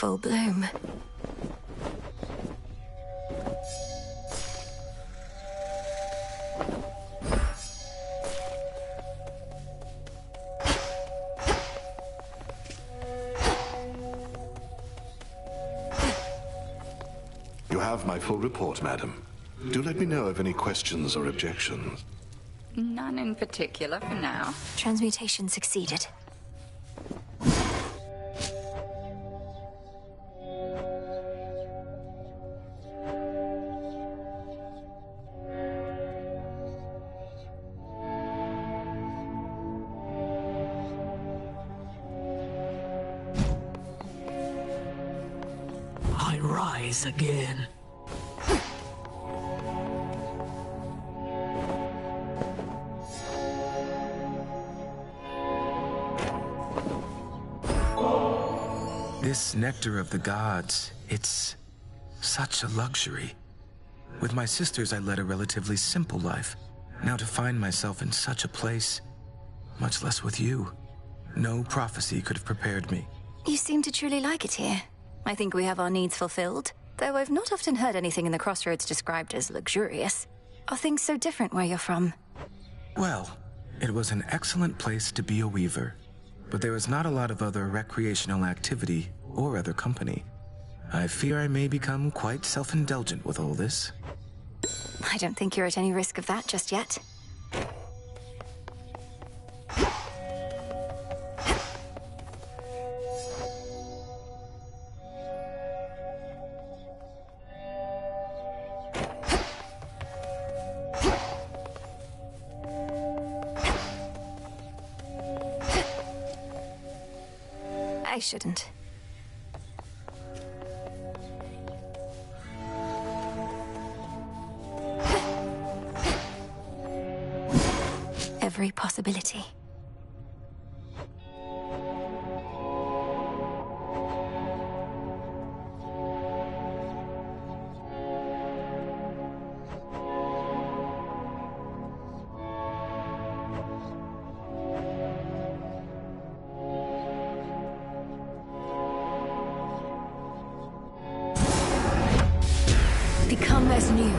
full bloom. You have my full report, madam. Do let me know of any questions or objections. None in particular for now. Transmutation succeeded. I rise again. This nectar of the gods, it's such a luxury. With my sisters, I led a relatively simple life. Now to find myself in such a place, much less with you, no prophecy could have prepared me. You seem to truly like it here. I think we have our needs fulfilled, though I've not often heard anything in the Crossroads described as luxurious. Are things so different where you're from? Well, it was an excellent place to be a weaver, but there was not a lot of other recreational activity or other company. I fear I may become quite self-indulgent with all this. I don't think you're at any risk of that just yet. I shouldn't. Every possibility. Become as new.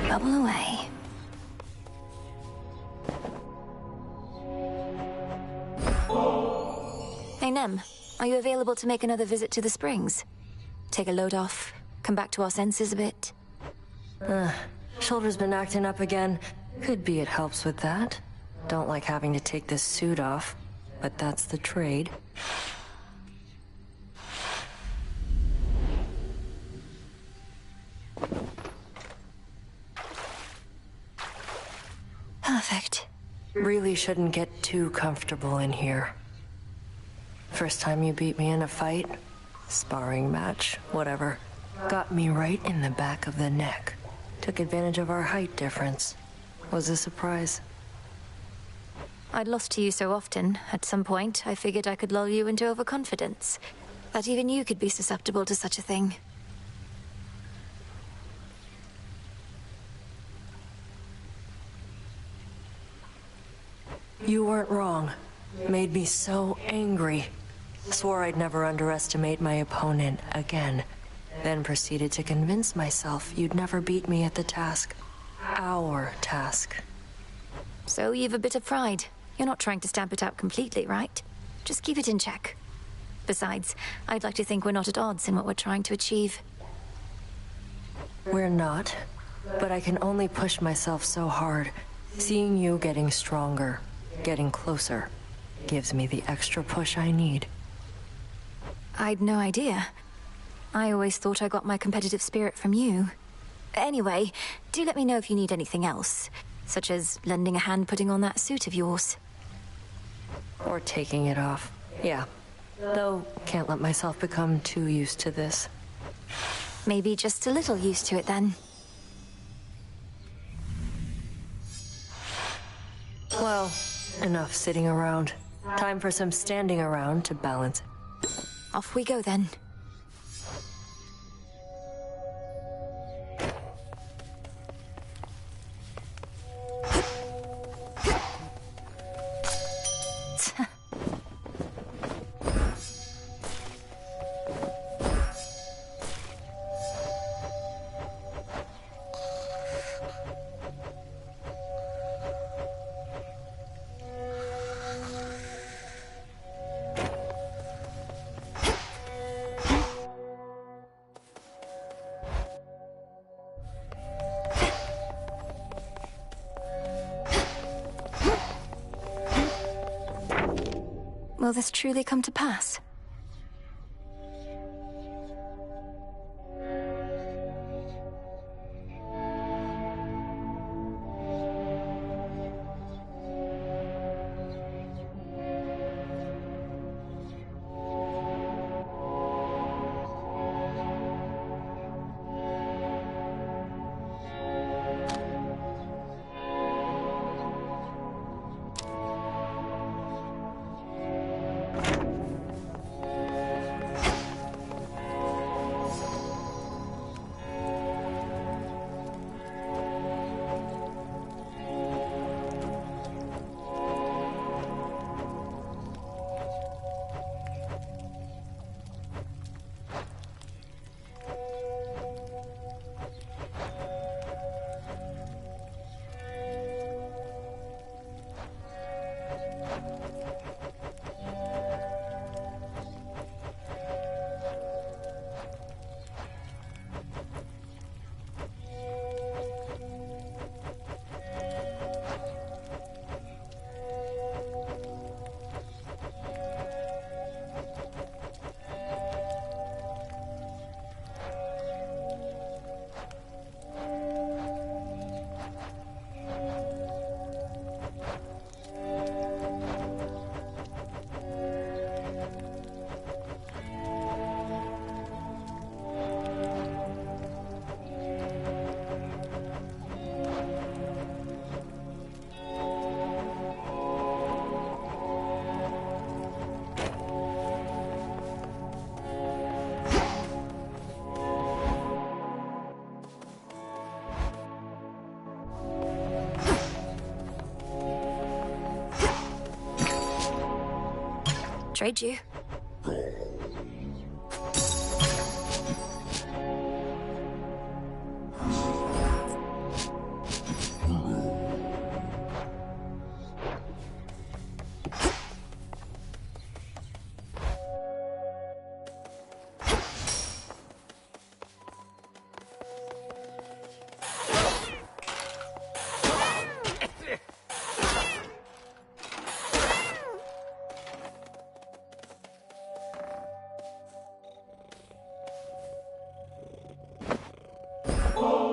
Bubble away. Hey, Nem, are you available to make another visit to the springs? Take a load off, come back to our senses a bit? Shoulder's been acting up again. Could be it helps with that. Don't like having to take this suit off, but that's the trade. Perfect. Really shouldn't get too comfortable in here. First time you beat me in a fight, sparring match, whatever, got me right in the back of the neck. Took advantage of our height difference. Was a surprise. I'd lost to you so often, at some point, I figured I could lull you into overconfidence. That even you could be susceptible to such a thing. You weren't wrong. Made me so angry. Swore I'd never underestimate my opponent again. Then proceeded to convince myself you'd never beat me at the task. Our task. So you've a bit of pride. You're not trying to stamp it out completely, right? Just keep it in check. Besides, I'd like to think we're not at odds in what we're trying to achieve. We're not. But I can only push myself so hard. Seeing you getting stronger, getting closer, gives me the extra push I need. I'd no idea. I always thought I got my competitive spirit from you. Anyway, do let me know if you need anything else, such as lending a hand putting on that suit of yours. Or taking it off. Yeah. Though, can't let myself become too used to this. Maybe just a little used to it then. Well, enough sitting around. Time for some standing around to balance it. Off we go then. Will this truly come to pass? Trade you.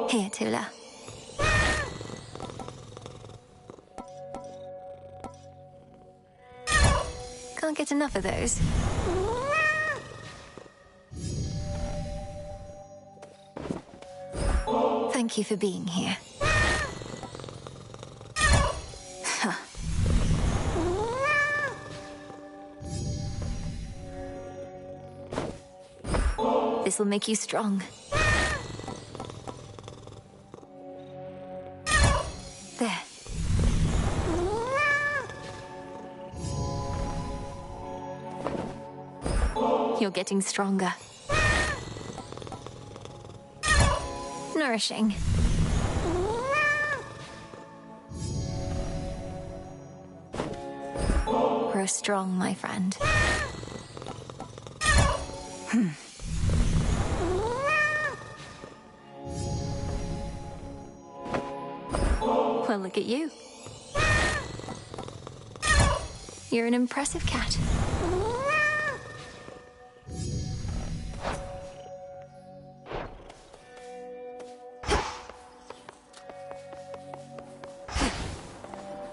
Here, Tula. Can't get enough of those. Thank you for being here. Huh. This will make you strong. There. You're getting stronger. Nourishing. Grow strong, my friend. Well, look at you. You're an impressive cat.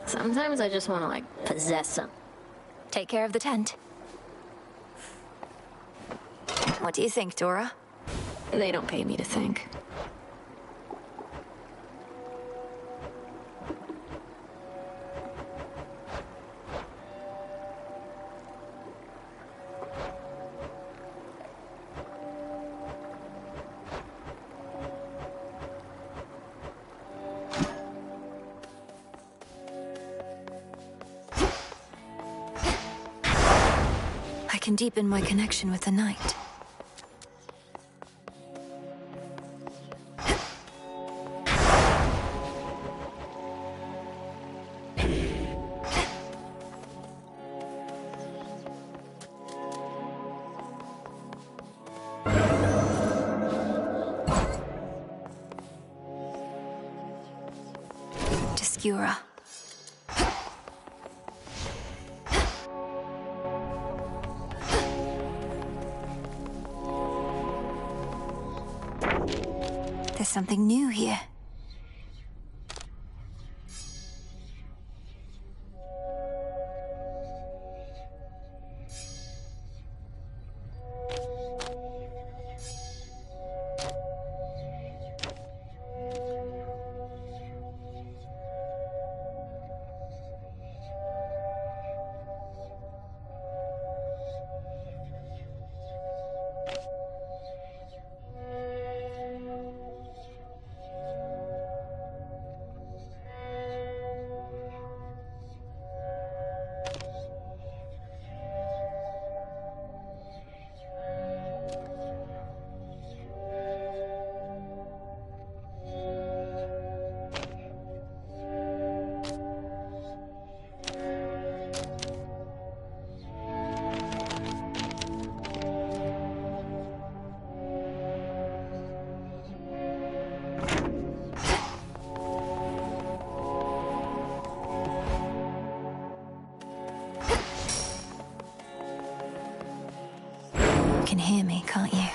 Sometimes I just want to, like, possess some. Take care of the tent. What do you think, Dora? They don't pay me to think. I can deepen my connection with the night. Discura. something new here. You can hear me, can't you?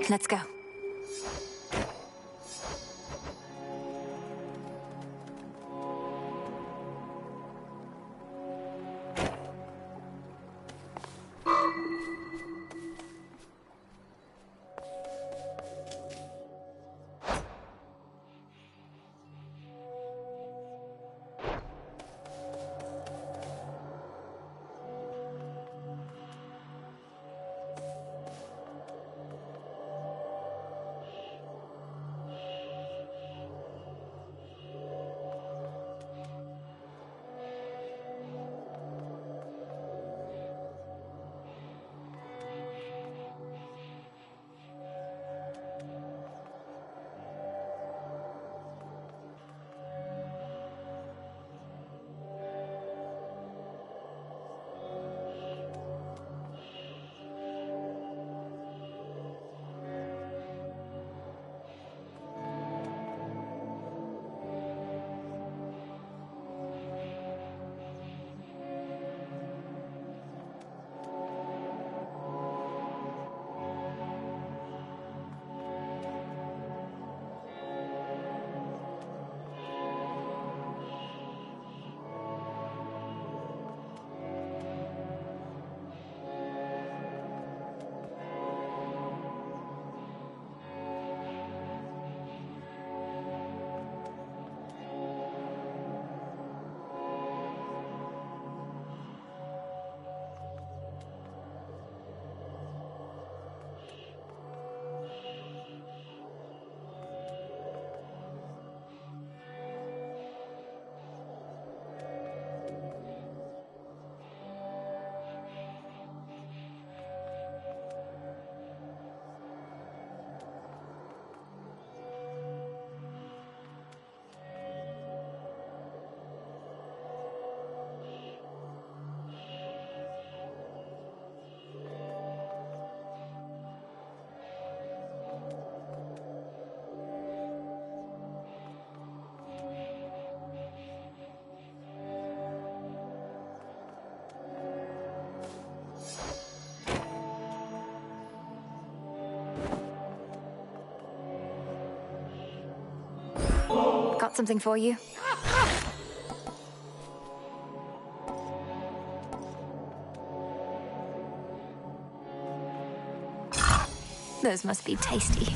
Let's go. got something for you. Those must be tasty.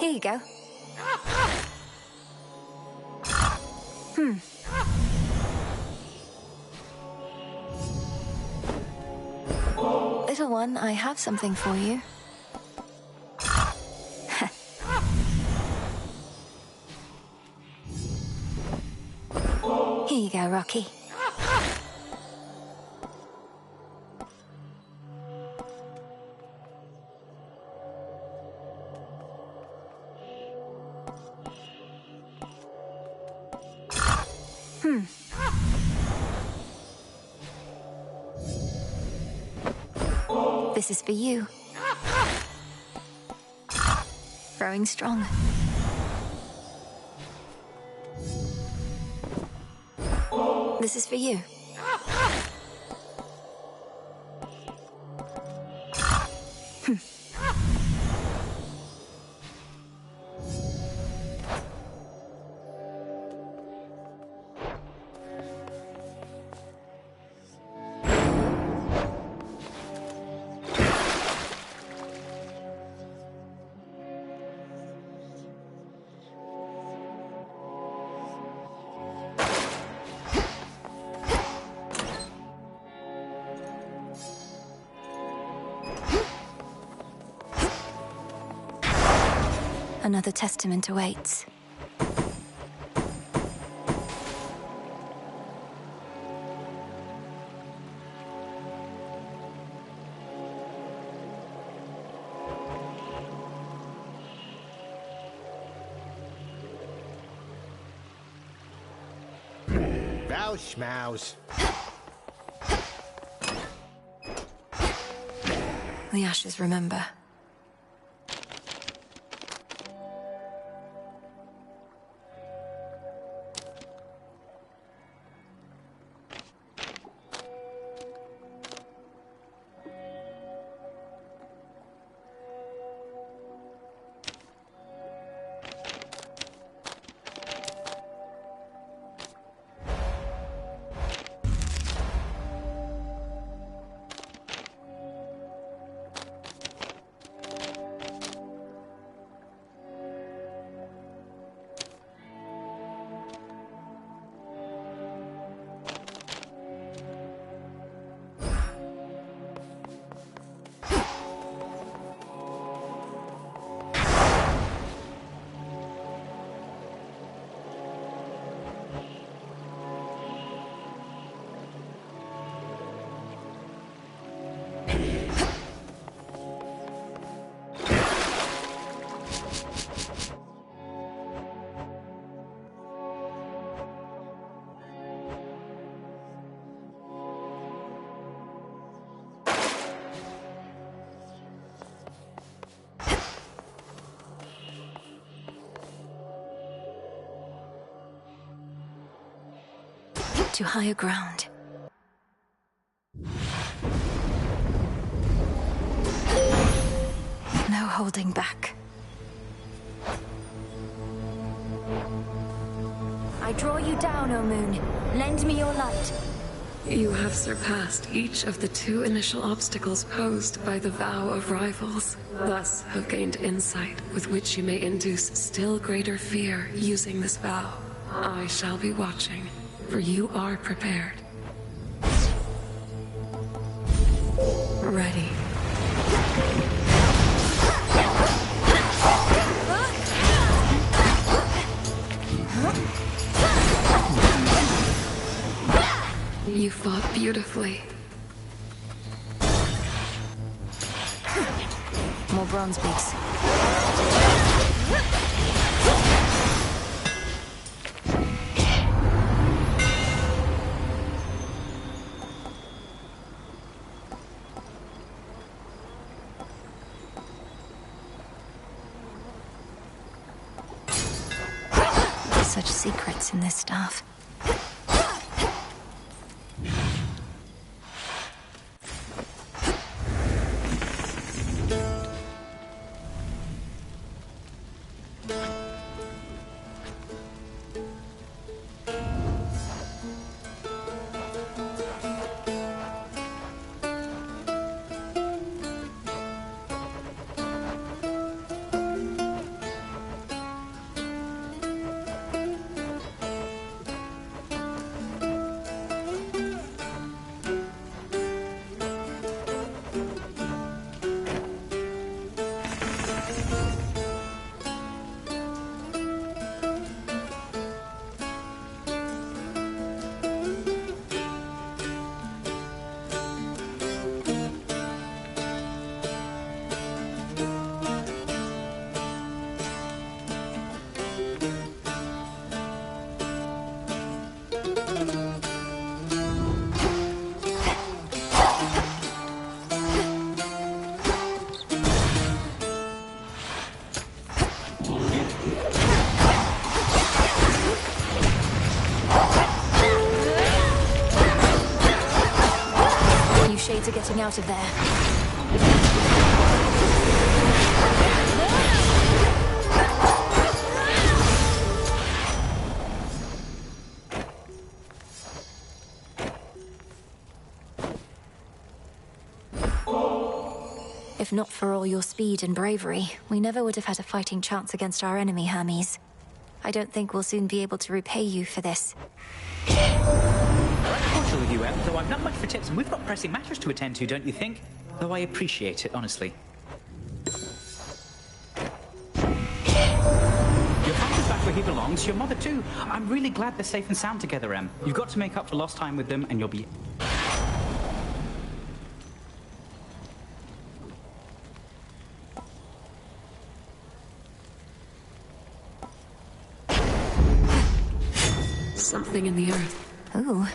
Here you go. Little one, I have something for you. Here you go, Rocky. This is for you. Growing strong. This is for you. Another testament awaits. Bow schmouse. The ashes remember. To higher ground. No holding back. I draw you down, O Moon. Lend me your light. You have surpassed each of the 2 initial obstacles posed by the vow of rivals. Thus have gained insight with which you may induce still greater fear using this vow. I shall be watching, for you are prepared. Ready. You fought beautifully. More bronze beaks. Such secrets in this stuff. Shades are getting out of there. If not for all your speed and bravery, we never would have had a fighting chance against our enemy, Hermes. I don't think we'll soon be able to repay you for this. With you, though I'm not much for tips, and we've got pressing matters to attend to, don't you think? Though I appreciate it, honestly. Your father's back where he belongs, your mother too. I'm really glad they're safe and sound together, Em. You've got to make up for lost time with them, and you'll be... Something in the earth. Ooh.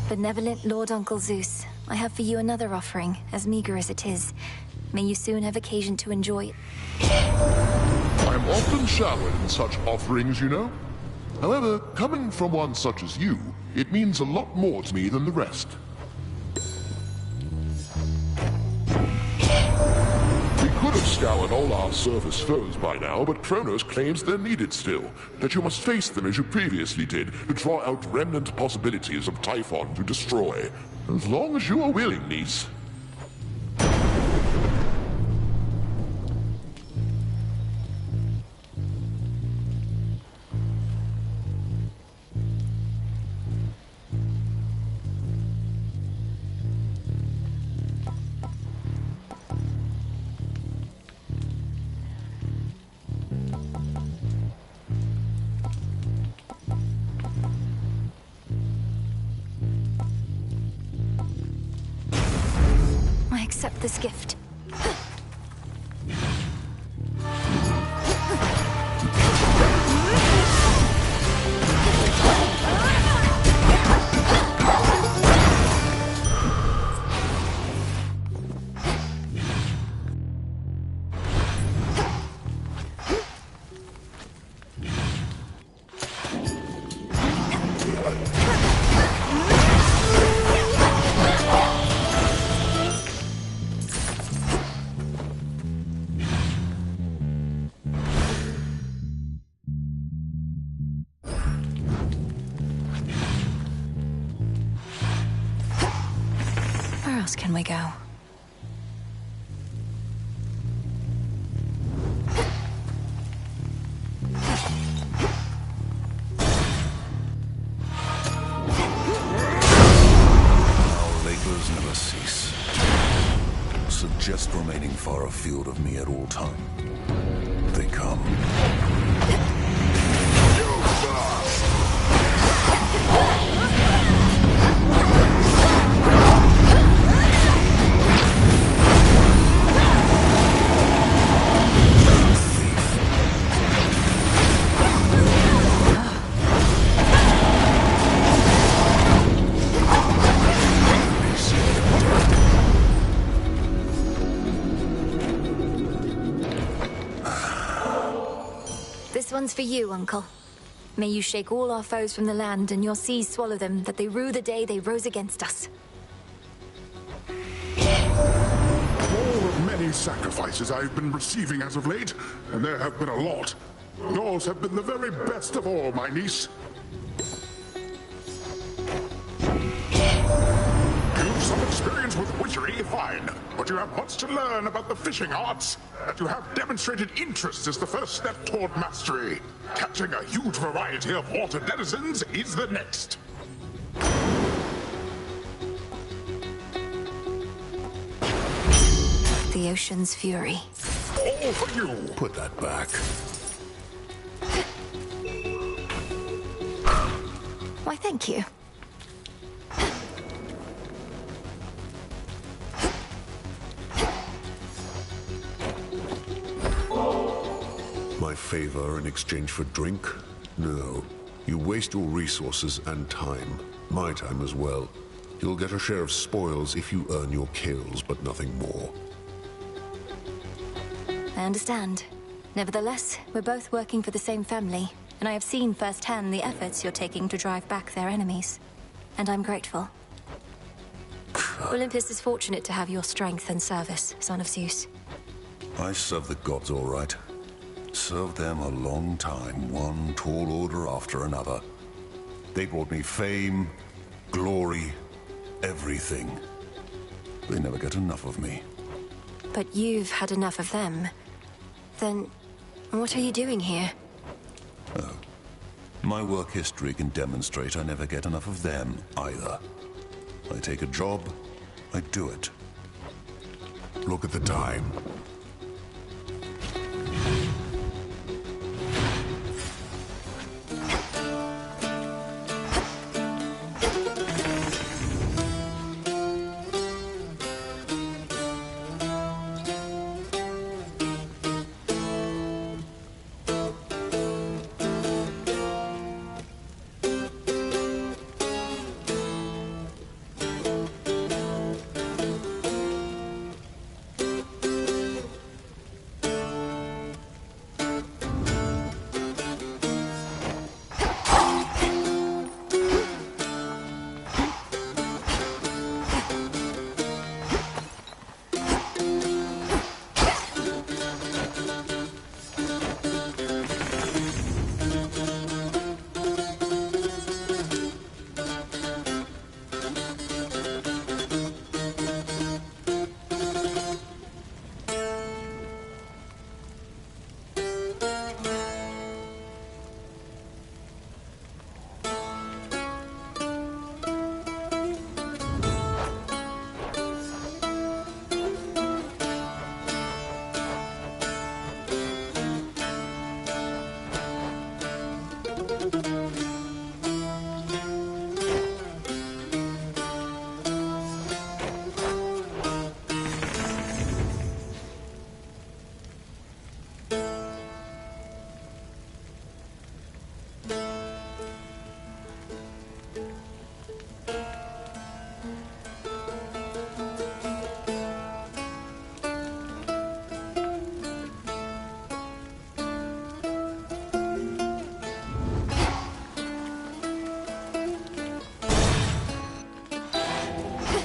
Benevolent Lord Uncle Zeus, I have for you another offering, as meager as it is. May you soon have occasion to enjoy it. I'm often showered in such offerings, you know. However, coming from one such as you, it means a lot more to me than the rest. We could have scoured all our surface foes by now, but Kronos claims they're needed still, that you must face them as you previously did, to draw out remnant possibilities of Typhon to destroy. As long as you are willing, niece. I accept this gift. Where else can we go? Our labors never cease. Suggest remaining far afield of me at all time. They come. This one's for you, Uncle. May you shake all our foes from the land, and your seas swallow them, that they rue the day they rose against us. All the many sacrifices I've been receiving as of late, and there have been a lot. Yours have been the very best of all, my niece. You've some experience with witchery, fine, but you have much to learn about the fishing arts, and you have demonstrated interest as the first step toward mastery. Catching a huge variety of water denizens is the next. The ocean's fury. All for you. Put that back. Why, thank you. My favor in exchange for drink? No. You waste your resources and time. My time as well. You'll get a share of spoils if you earn your kills, but nothing more. I understand. Nevertheless, we're both working for the same family, and I have seen firsthand the efforts you're taking to drive back their enemies. And I'm grateful. Olympus is fortunate to have your strength and service, son of Zeus. I serve the gods all right. Served them a long time, one tall order after another. They brought me fame, glory, everything. They never get enough of me. But you've had enough of them. Then, what are you doing here? Oh. My work history can demonstrate I never get enough of them, either. I take a job, I do it. Look at the time.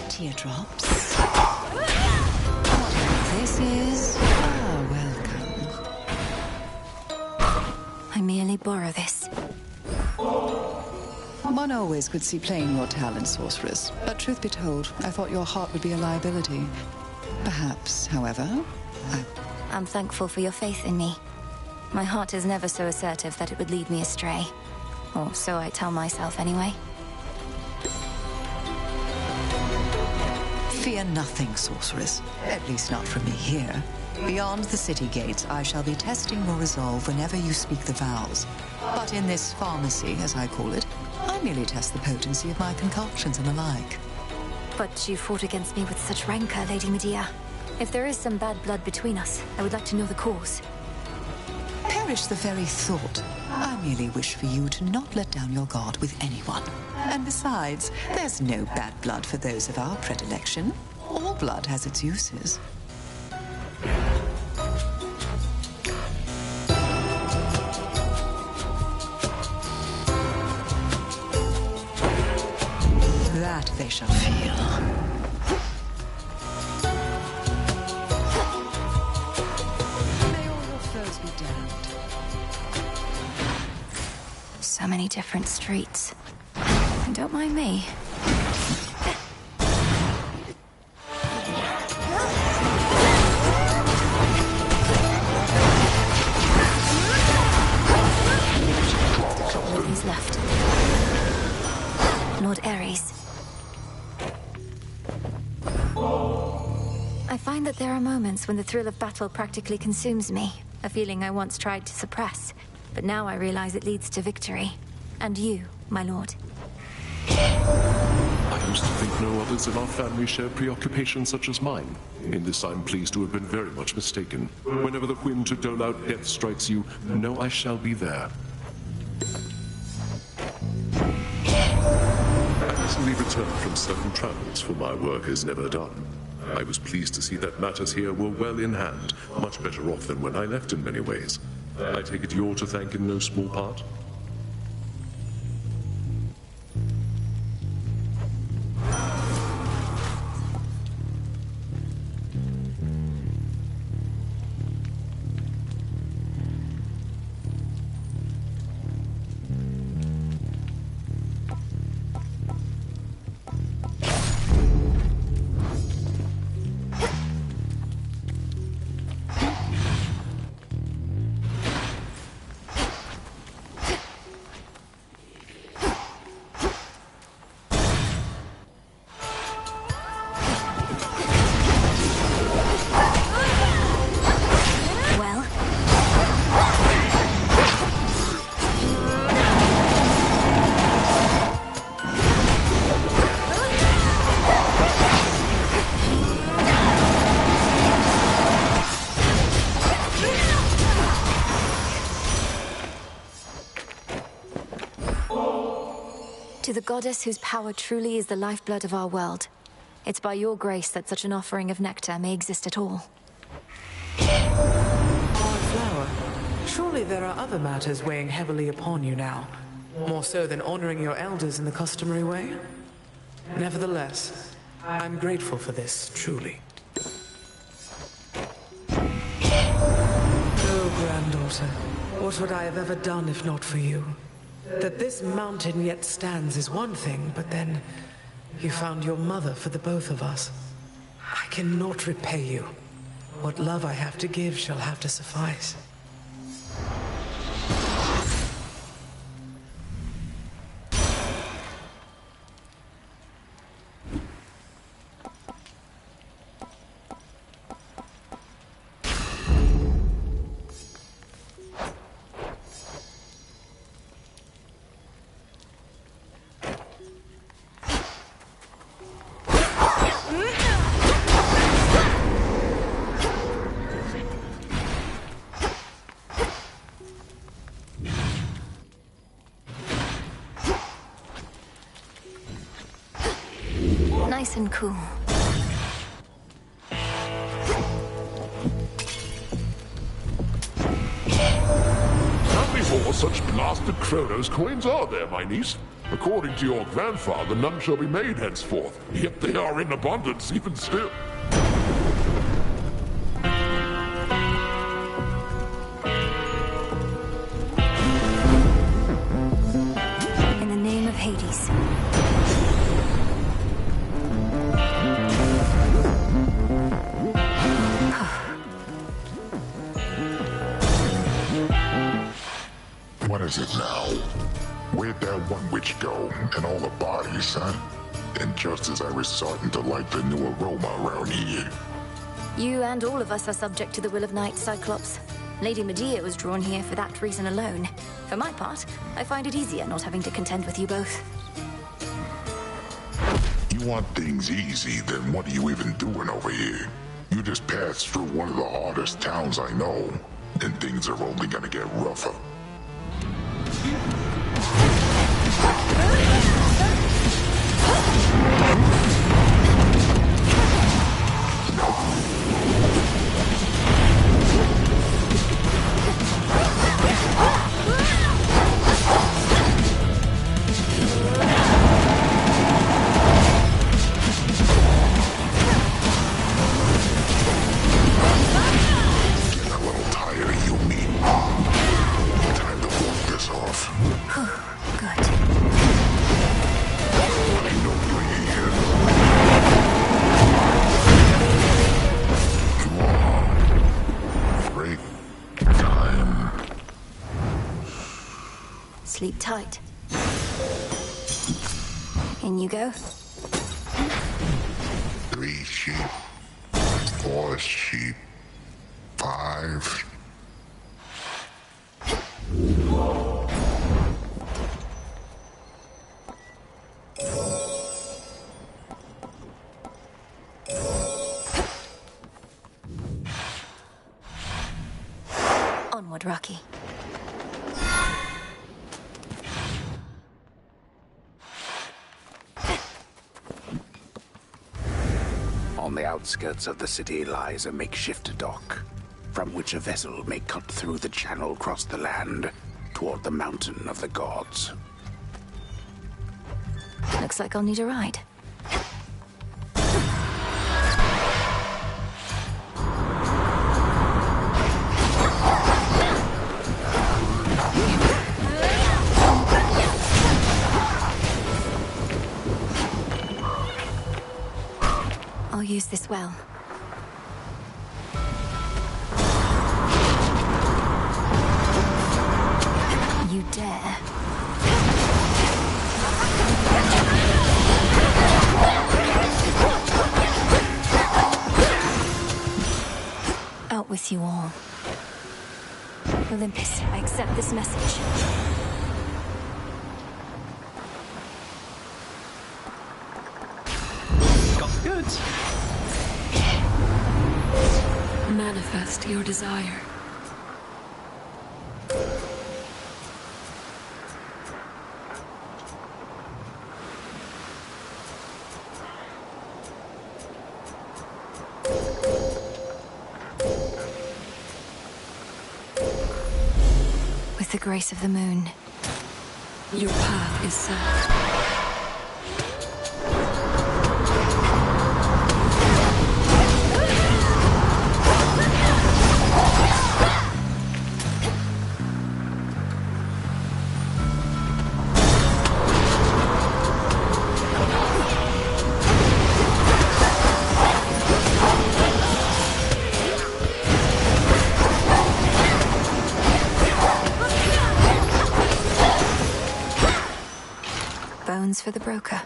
Teardrops. This is welcome. I merely borrow this. One always could see plain your talent, sorceress. But truth be told, I thought your heart would be a liability. Perhaps, however, I'm thankful for your faith in me. My heart is never so assertive that it would lead me astray. Or so I tell myself anyway. Fear nothing, sorceress. At least not from me here. Beyond the city gates, I shall be testing your resolve whenever you speak the vows. But in this pharmacy, as I call it, I merely test the potency of my concoctions and the like. But you fought against me with such rancor, Lady Medea. If there is some bad blood between us, I would like to know the cause. Perish the very thought. I merely wish for you to not let down your guard with anyone. And besides, there's no bad blood for those of our predilection. All blood has its uses. they shall feel. May all your foes be damned. So many different streets. Don't mind me. Who's left? Lord Ares. I find that there are moments when the thrill of battle practically consumes me, a feeling I once tried to suppress, but now I realize it leads to victory. And you, my lord. I used to think no others in our family shared preoccupations such as mine. In this I'm pleased to have been very much mistaken. Whenever the whim to dole out death strikes you, know I shall be there. I recently returned from certain travels, for my work is never done. I was pleased to see that matters here were well in hand, much better off than when I left in many ways. I take it you're to thank in no small part? To the goddess whose power truly is the lifeblood of our world. It's by your grace that such an offering of nectar may exist at all. Flower, surely there are other matters weighing heavily upon you now. More so than honoring your elders in the customary way? Nevertheless, I'm grateful for this, truly. Oh, granddaughter, what would I have ever done if not for you? That this mountain yet stands is one thing, but then you found your mother for the both of us. I cannot repay you. What love I have to give shall have to suffice. Nice and cool. How many more such blasted Kronos coins are there, my niece? According to your grandfather, none shall be made henceforth, yet they are in abundance even still. In the name of Hades. What is it now? Where'd that one witch go? And all the bodies, huh? And just as I was starting to like the new aroma around here. You and all of us are subject to the will of night, Cyclops. Lady Medea was drawn here for that reason alone. For my part, I find it easier not having to contend with you both. You want things easy, then what are you even doing over here? You just passed through one of the hardest towns I know, and things are only gonna get rougher. sleep tight. In you go. 3 sheep, 4 sheep, 5. Onward, Rocky. On the outskirts of the city lies a makeshift dock, from which a vessel may cut through the channel across the land toward the mountain of the gods. Looks like I'll need a ride. I'll use this well. You dare. Out with you all. Olympus, I accept this message. Got the goods. Manifest your desire. With the grace of the moon. Your path is set. Bones for the broker.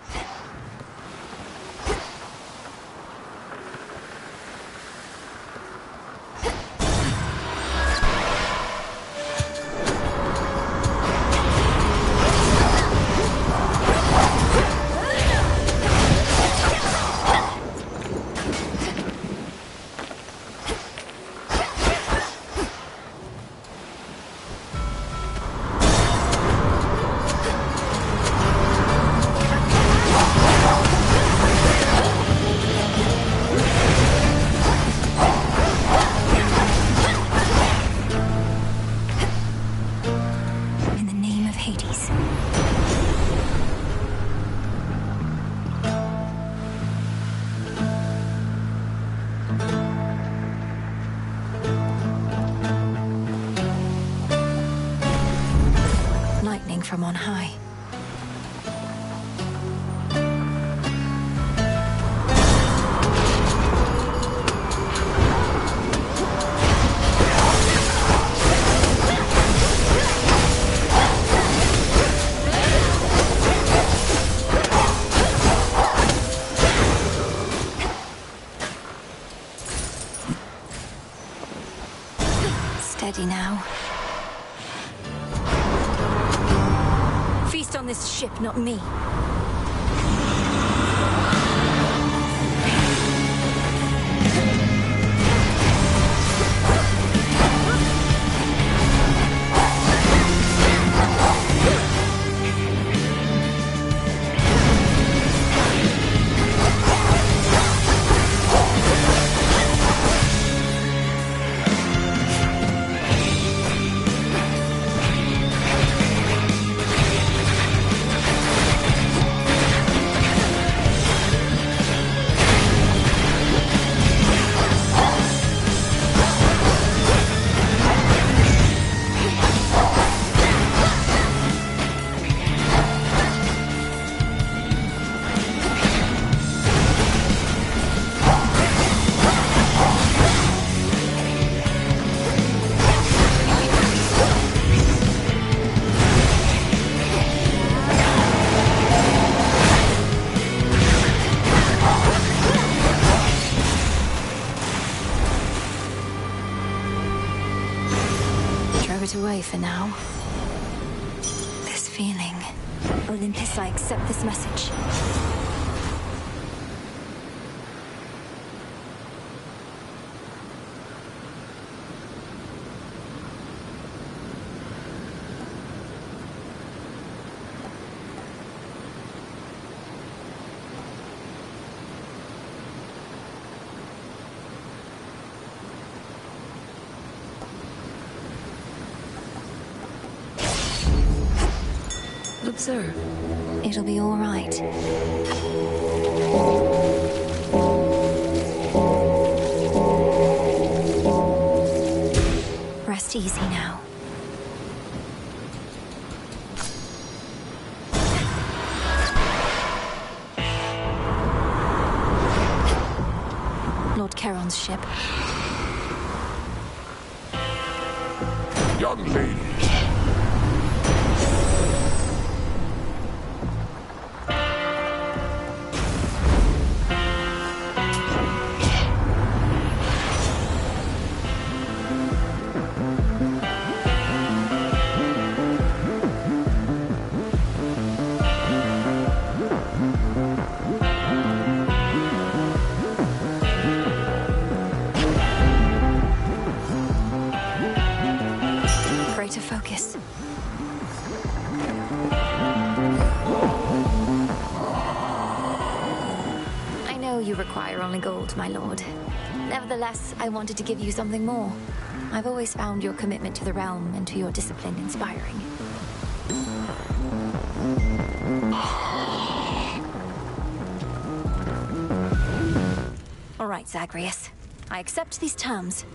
In the name of Hades. Lightning from on high. Steady now. Feast on this ship, not me. throw it away for now. This feeling. Olympus, I accept this message. Observe. It'll be all right. Rest easy now. Lord Charon's ship. Young lady. To focus. I know you require only gold, my lord. Nevertheless, I wanted to give you something more. I've always found your commitment to the realm and to your discipline inspiring. All right, Zagreus. I accept these terms.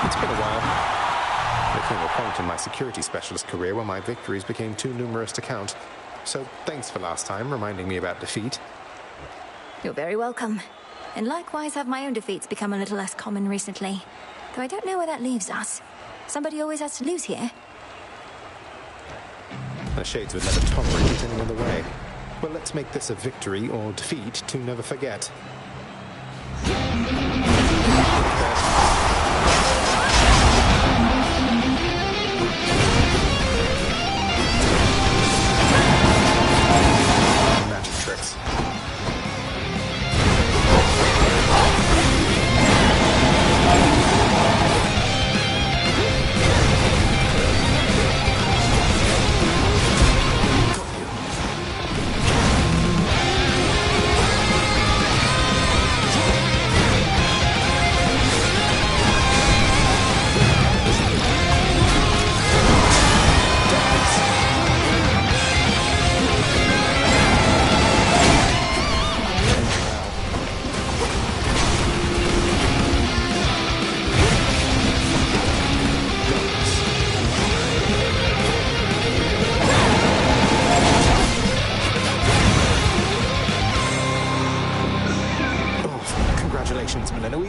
It's been a while. There came a point in my security specialist career where my victories became too numerous to count. So thanks for last time, reminding me about defeat. You're very welcome. And likewise have my own defeats become a little less common recently. Though I don't know where that leaves us. Somebody always has to lose here. The Shades would never tolerate it any other way. Well, let's make this a victory or defeat to never forget. Magic tricks.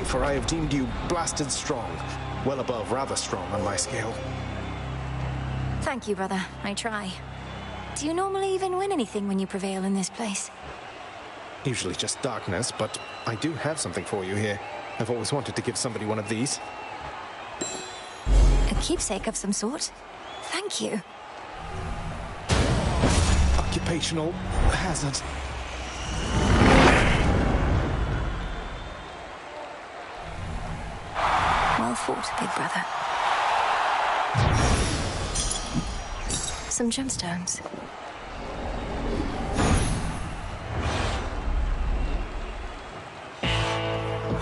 For I have deemed you blasted strong, well above rather strong on my scale. Thank you, brother. I try. Do you normally even win anything when you prevail in this place? Usually just darkness, but I do have something for you here. I've always wanted to give somebody one of these. A keepsake of some sort? Thank you. Occupational hazard. Well fought, big brother. Some gemstones.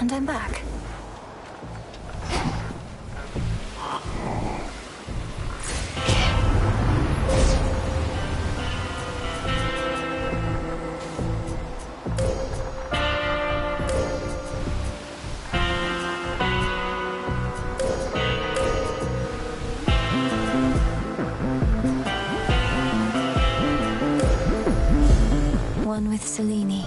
And I'm back. One with Selene.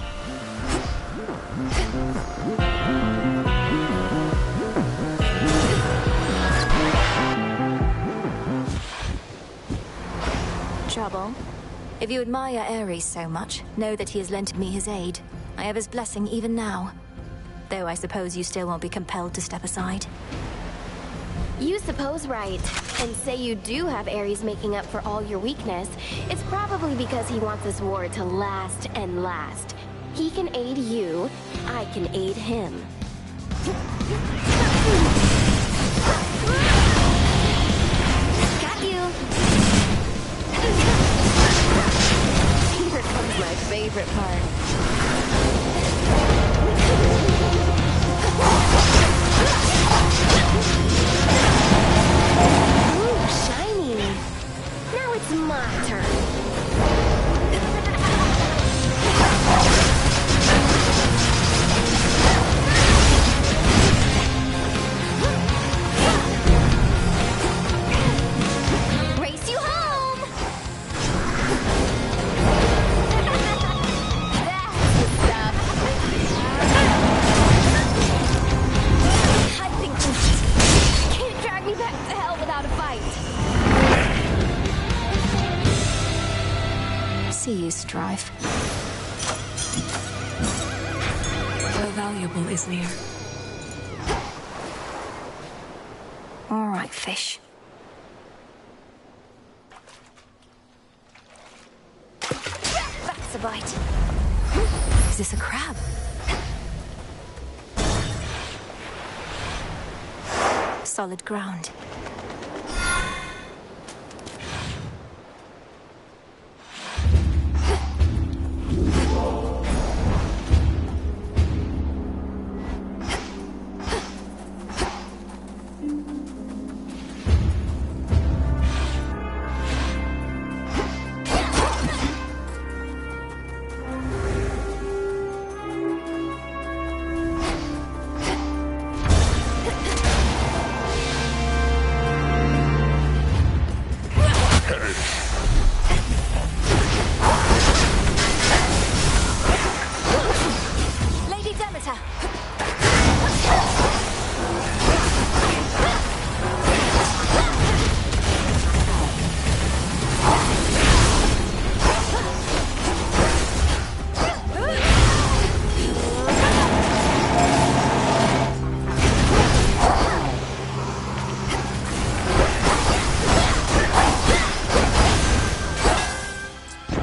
Trouble. If you admire Ares so much, know that he has lent me his aid. I have his blessing even now. Though I suppose you still won't be compelled to step aside. You suppose right. And say you do have Ares making up for all your weakness, it's probably because he wants this war to last and last. He can aid you, I can aid him. Got you! Here comes my favorite part. Ooh, shiny! Now it's my turn. Race you home! That's the stuff. I think you can't drag me back to hell without a fight. See you, Strife. The valuable is near. All right, fish. That's a bite. Is this a crab? Solid ground.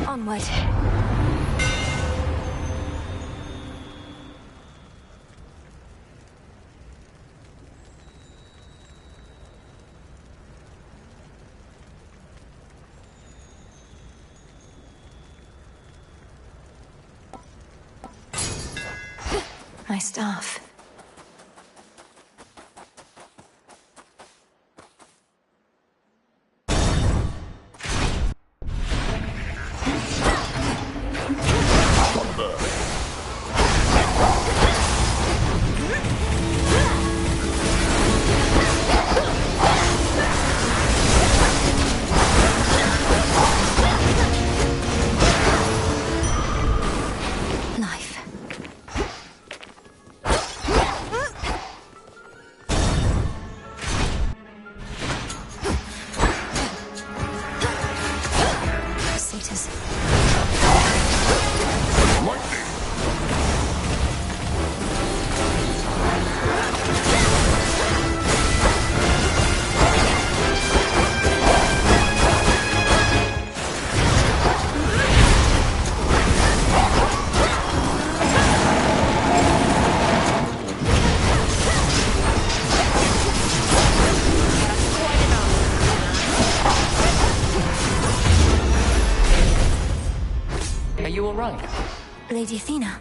Onward. My staff. Lady Athena.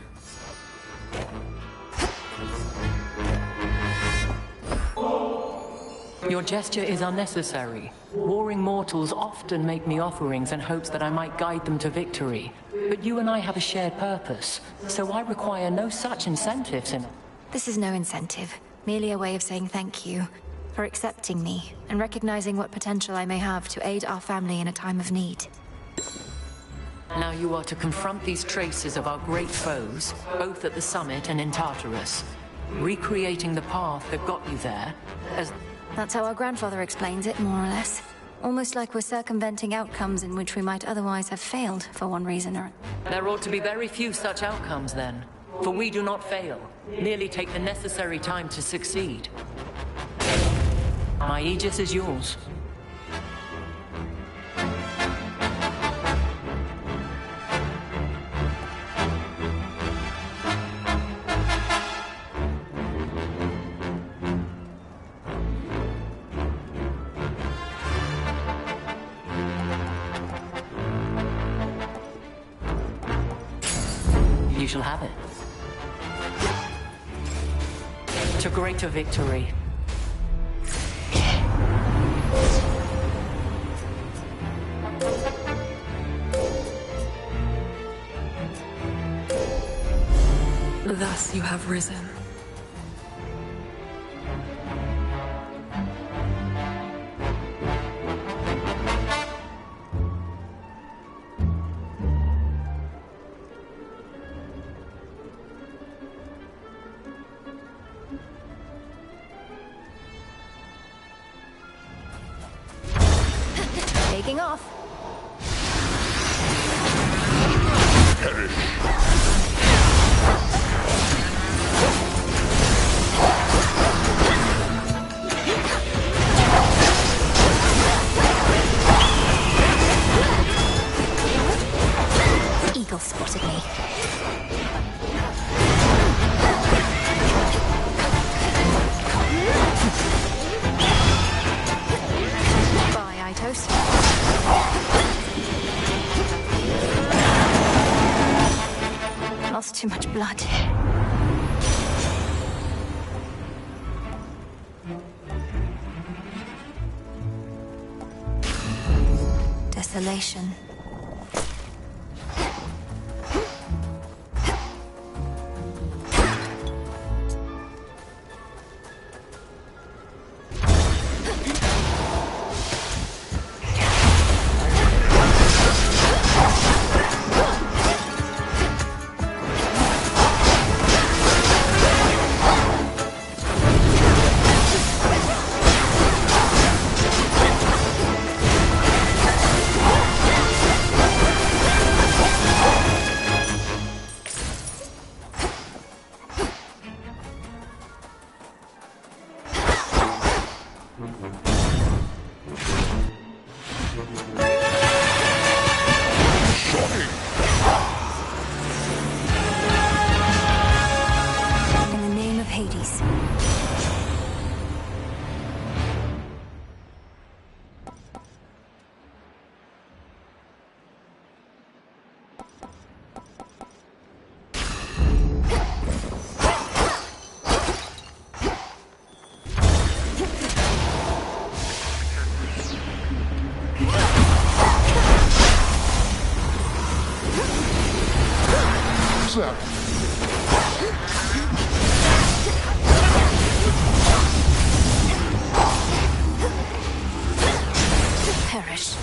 Your gesture is unnecessary. Warring mortals often make me offerings in hopes that I might guide them to victory. But you and I have a shared purpose, so I require no such incentives in... This is no incentive, merely a way of saying thank you for accepting me and recognizing what potential I may have to aid our family in a time of need. Now you are to confront these traces of our great foes, both at the summit and in Tartarus, recreating the path that got you there, as... That's how our grandfather explains it, more or less. Almost like we're circumventing outcomes in which we might otherwise have failed for one reason or... There ought to be very few such outcomes, then. For we do not fail, merely take the necessary time to succeed. My Aegis is yours. You shall have it. To greater victory. Thus you have risen. Taking off. Eagle spotted me. Bye, Itos. Lost too much blood. Desolation. In the name of Hades. What's that? Perish.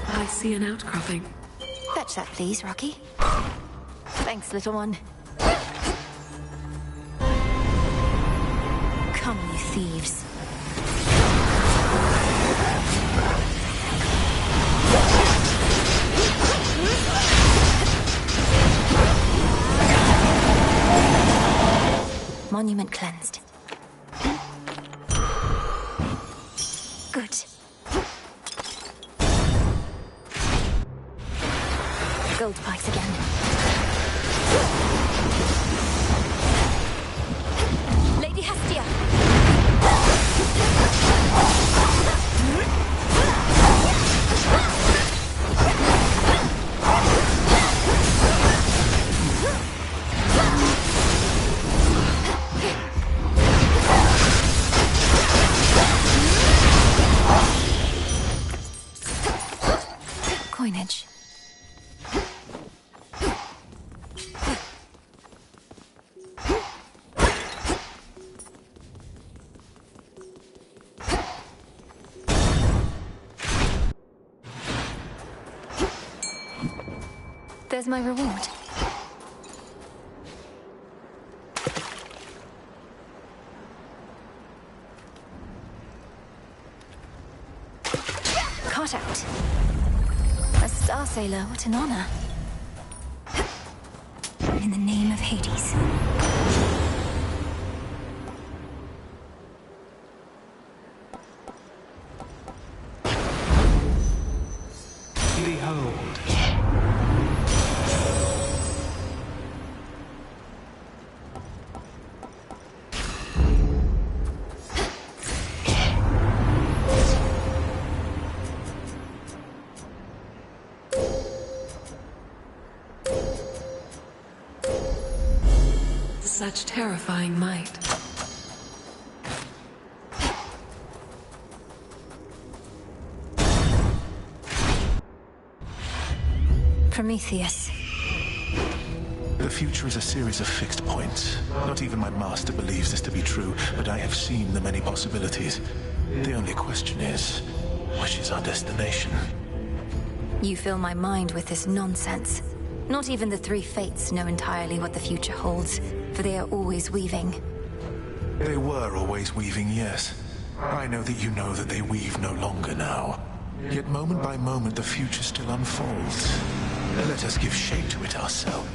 I see an outcropping. Fetch that, please, Rocky. Thanks, little one. Come, you thieves. Monument cleansed. Good. Gold pikes again. Lady Hestia! Coinage. There's my reward. heart out. A Star Sailor, what an honor. In the name of Hades. Behold. Such terrifying might. Prometheus. The future is a series of fixed points. Not even my master believes this to be true, but I have seen the many possibilities. The only question is, which is our destination? You fill my mind with this nonsense. Not even the three fates know entirely what the future holds, for they are always weaving. They were always weaving, yes. I know that you know that they weave no longer now. Yet moment by moment the future still unfolds. Let us give shape to it ourselves.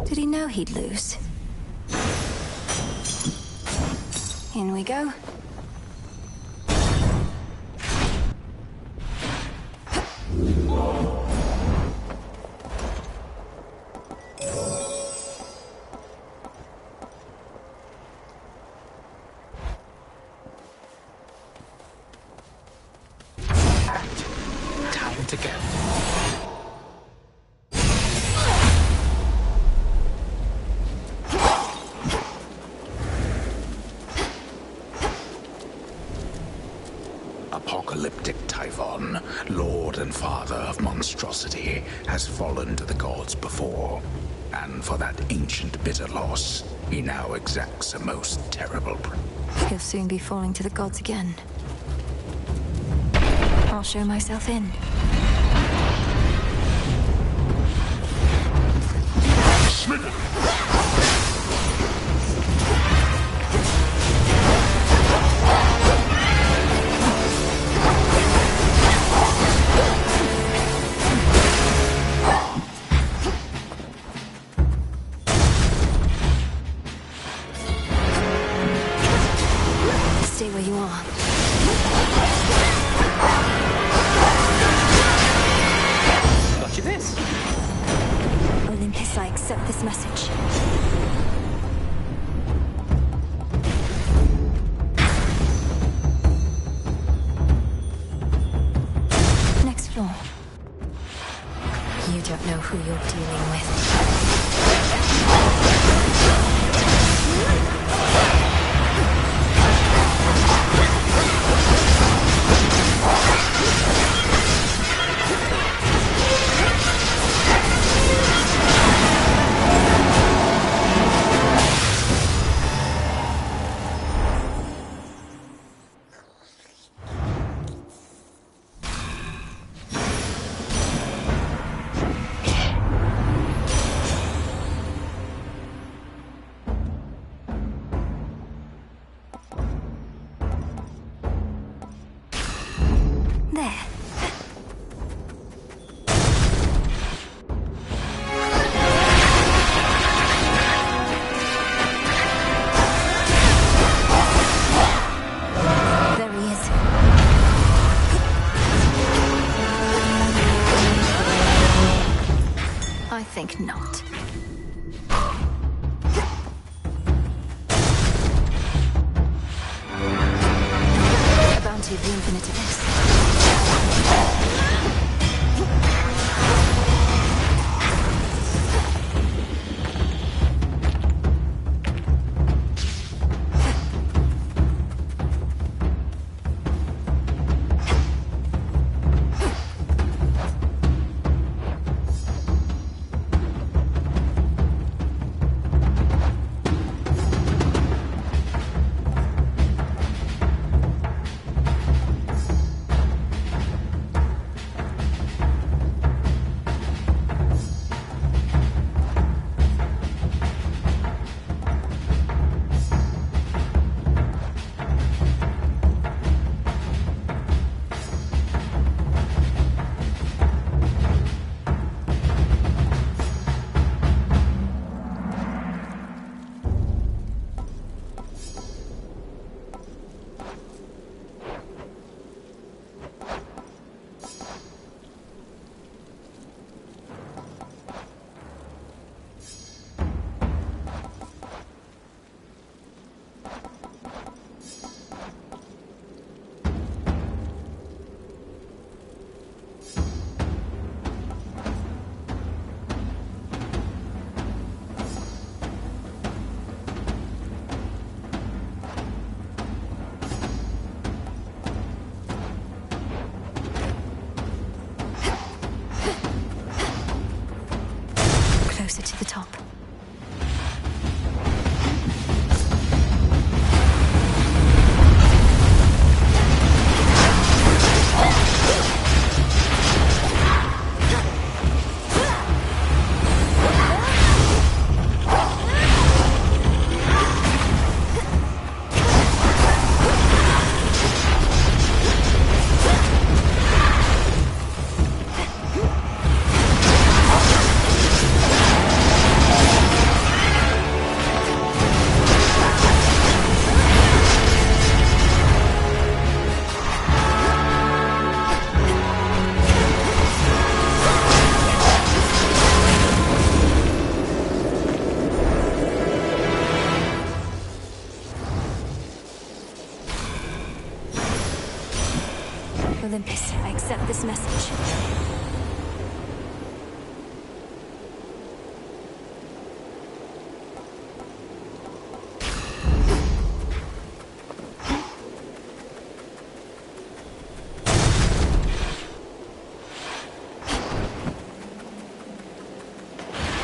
Did he know he'd lose? In we go. Time to go. Apocalyptic Typhon, lord and father of monstrosity, has fallen to the gods before. And for that ancient bitter loss, he now exacts a most terrible... He'll soon be falling to the gods again. I'll show myself in. Smitten! Stay where you are. Got you this. Olympus, I accept this message. Next floor. You don't know who you're dealing with. There. There he is. I think not. A bounty of the infinite abyss. Closer to the top. Olympus, I accept this message.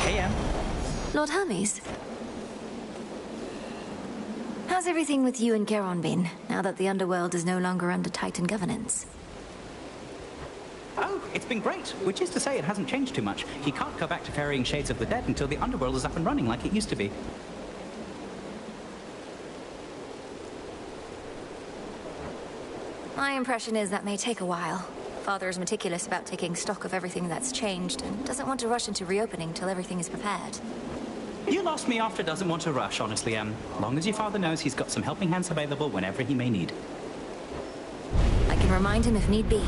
Hey, Lord Hermes. How's everything with you and Geron been, now that the underworld is no longer under Titan governance? Oh, it's been great, which is to say it hasn't changed too much. You can't go back to ferrying shades of the dead until the underworld is up and running like it used to be. My impression is that may take a while. Father is meticulous about taking stock of everything that's changed and doesn't want to rush into reopening till everything is prepared. You lost me after doesn't want to rush, honestly, long as your father knows he's got some helping hands available whenever he may need. I can remind him if need be.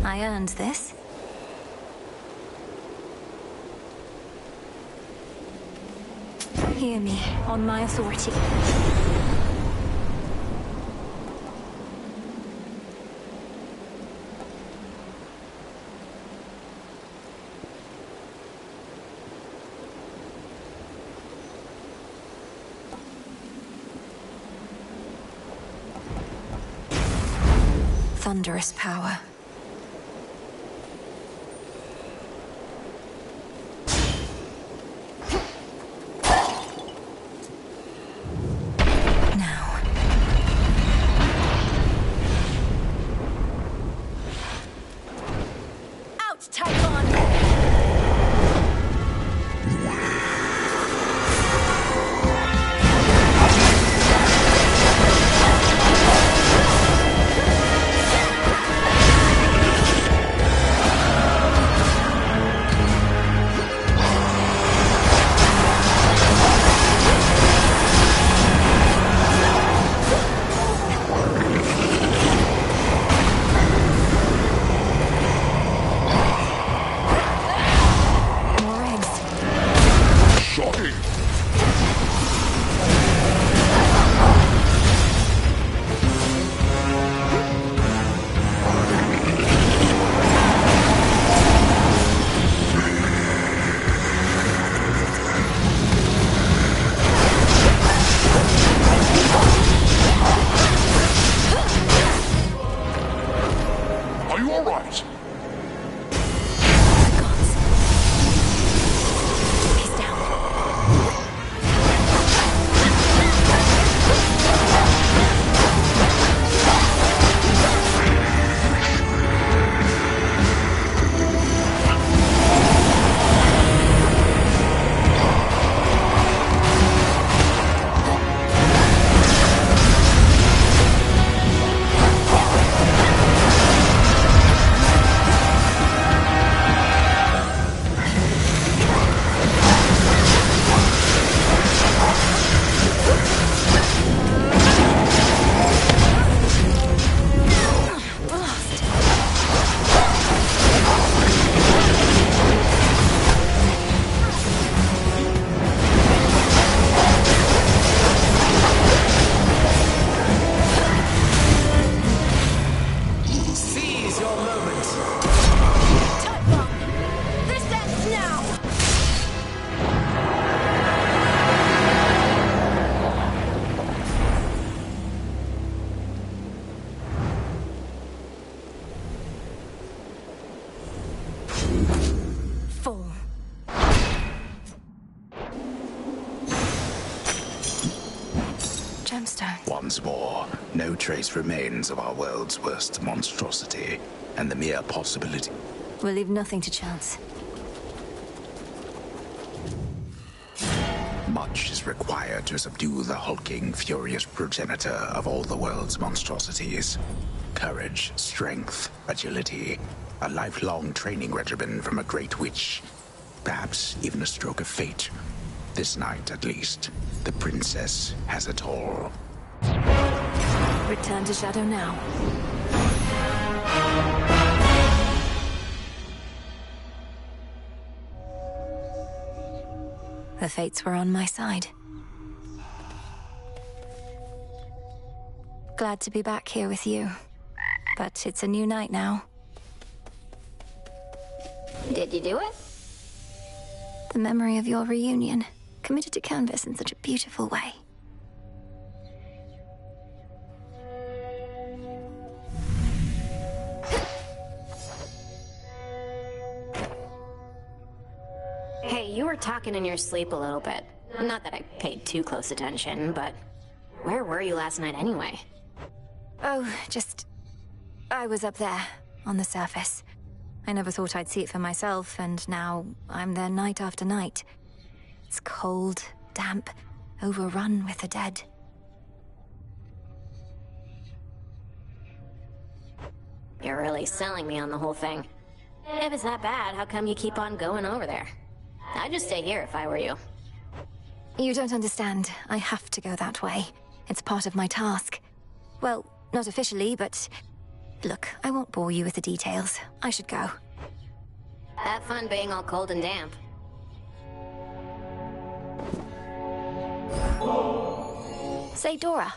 I earned this. Hear me, on my authority. Thunderous power. gemstone. Once more, no trace remains of our world's worst monstrosity, and the mere possibility... We'll leave nothing to chance. Much is required to subdue the hulking, furious progenitor of all the world's monstrosities. Courage, strength, agility, a lifelong training regimen from a great witch. Perhaps even a stroke of fate. This night, at least, the princess has it all. Return to Shadow now. The fates were on my side. Glad to be back here with you. But it's a new night now. Did you do it? The memory of your reunion, committed to canvas in such a beautiful way. Hey, you were talking in your sleep a little bit. Not that I paid too close attention, but where were you last night anyway? Oh, I was up there, on the surface. I never thought I'd see it for myself, and now I'm there night after night. It's cold, damp, overrun with the dead. You're really selling me on the whole thing. If it's that bad, how come you keep on going over there? I'd just stay here if I were you. You don't understand. I have to go that way. It's part of my task. Well, not officially, but... Look, I won't bore you with the details. I should go. Have fun being all cold and damp. Say, Dora,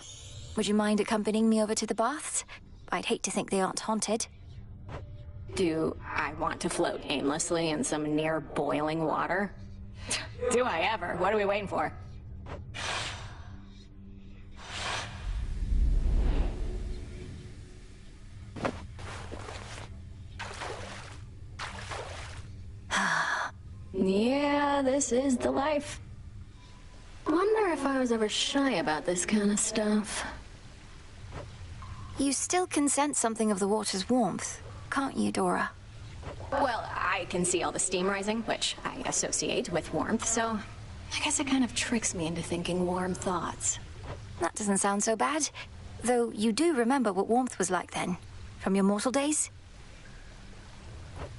would you mind accompanying me over to the baths? I'd hate to think they aren't haunted. Do I want to float aimlessly in some near boiling water? Do I ever? What are we waiting for? Yeah, this is the life. Wonder if I was ever shy about this kind of stuff. You still can sense something of the water's warmth, can't you, Dora? Well, I can see all the steam rising, which I associate with warmth, so I guess it kind of tricks me into thinking warm thoughts. That doesn't sound so bad. Though you do remember what warmth was like then, from your mortal days?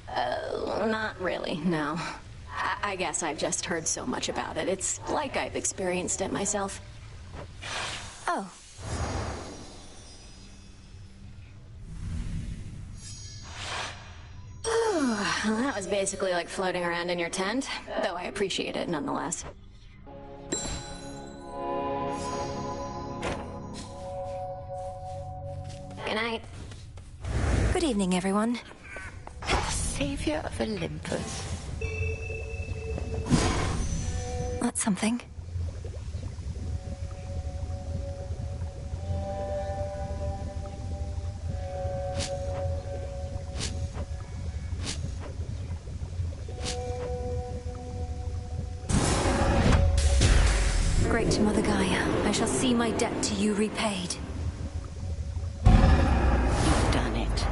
Not really, no. I guess I've just heard so much about it. It's like I've experienced it myself. Oh. Well, that was basically like floating around in your tent, though I appreciate it nonetheless. Good night. Good evening, everyone. Savior of Olympus. That's something. Great Mother Gaia, I shall see my debt to you repaid. You've done it.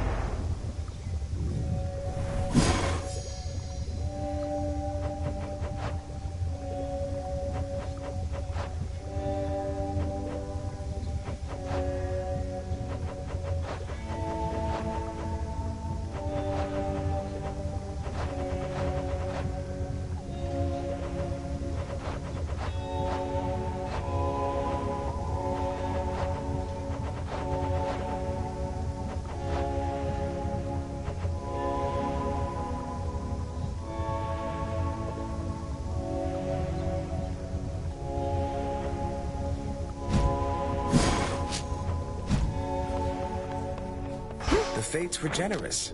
The fates were generous.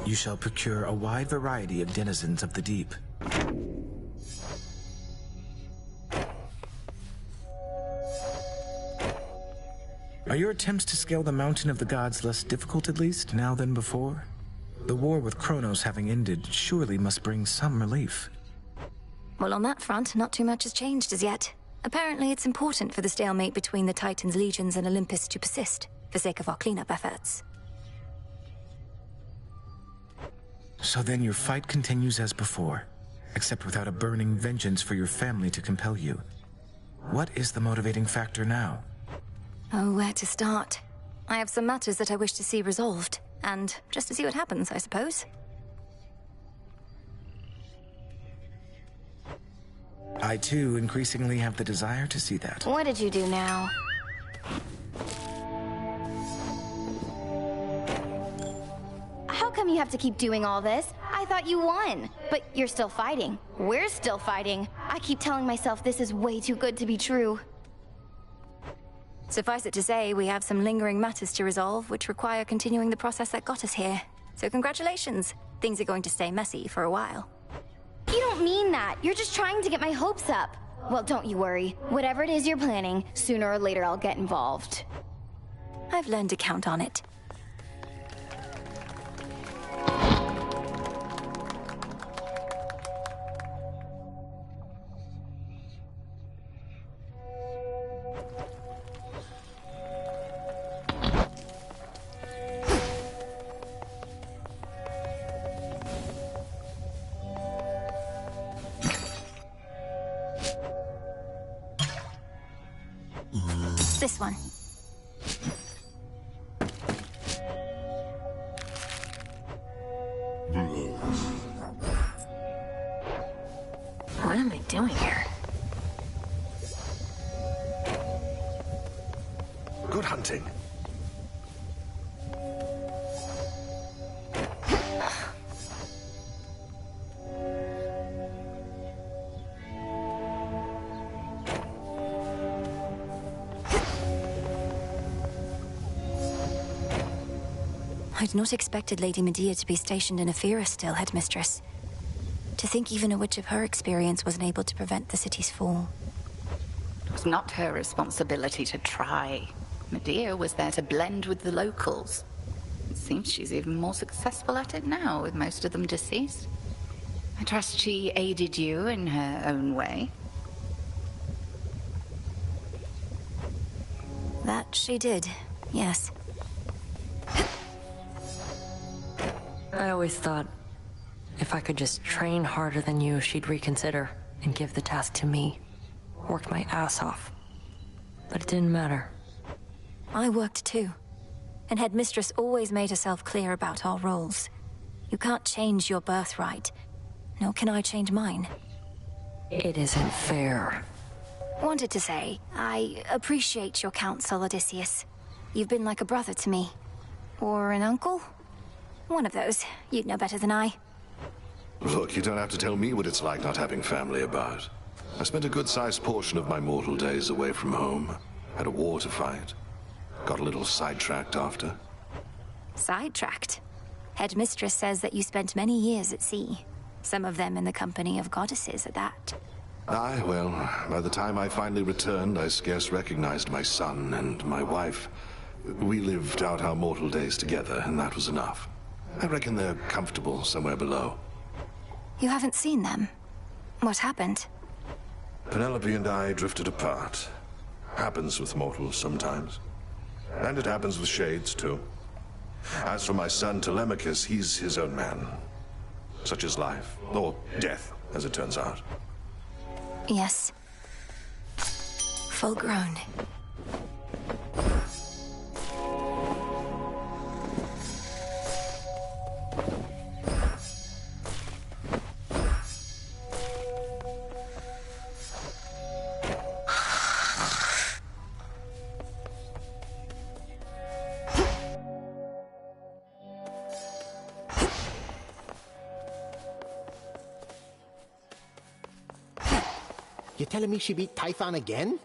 You shall procure a wide variety of denizens of the deep. Are your attempts to scale the mountain of the gods less difficult, at least, now than before? The war with Kronos having ended surely must bring some relief. Well, on that front, not too much has changed as yet. Apparently, it's important for the stalemate between the Titans' legions and Olympus to persist, for sake of our cleanup efforts. So then your fight continues as before, except without a burning vengeance for your family to compel you. What is the motivating factor now? Oh, where to start? I have some matters that I wish to see resolved, and just to see what happens, I suppose. I, too, increasingly have the desire to see that. What did you do now? How come you have to keep doing all this? I thought you won. But you're still fighting. We're still fighting. I keep telling myself this is way too good to be true. Suffice it to say, we have some lingering matters to resolve, which require continuing the process that got us here. So congratulations. Things are going to stay messy for a while. You don't mean that. You're just trying to get my hopes up. Well, don't you worry. Whatever it is you're planning, sooner or later I'll get involved. I've learned to count on it. This one. What am I doing here? Good hunting. I'd not expected Lady Medea to be stationed in Ephira still, Headmistress. To think even a witch of her experience wasn't able to prevent the city's fall. It was not her responsibility to try. Medea was there to blend with the locals. It seems she's even more successful at it now, with most of them deceased. I trust she aided you in her own way. That she did, yes. I always thought if I could just train harder than you, she'd reconsider and give the task to me. Worked my ass off. But it didn't matter. I worked too. And Headmistress always made herself clear about our roles. You can't change your birthright, nor can I change mine. It isn't fair. Wanted to say, I appreciate your counsel, Odysseus. You've been like a brother to me. Or an uncle? One of those. You'd know better than I. Look, you don't have to tell me what it's like not having family about. I spent a good-sized portion of my mortal days away from home. Had a war to fight. Got a little sidetracked after. Sidetracked? Headmistress says that you spent many years at sea. Some of them in the company of goddesses at that. Aye, well, by the time I finally returned, I scarce recognized my son and my wife. We lived out our mortal days together, and that was enough. I reckon they're comfortable somewhere below. You haven't seen them? What happened? Penelope and I drifted apart. Happens with mortals sometimes. And it happens with shades, too. As for my son Telemachus, he's his own man. Such is life. Or death, as it turns out. Yes. Full grown. You're telling me she beat Typhon again?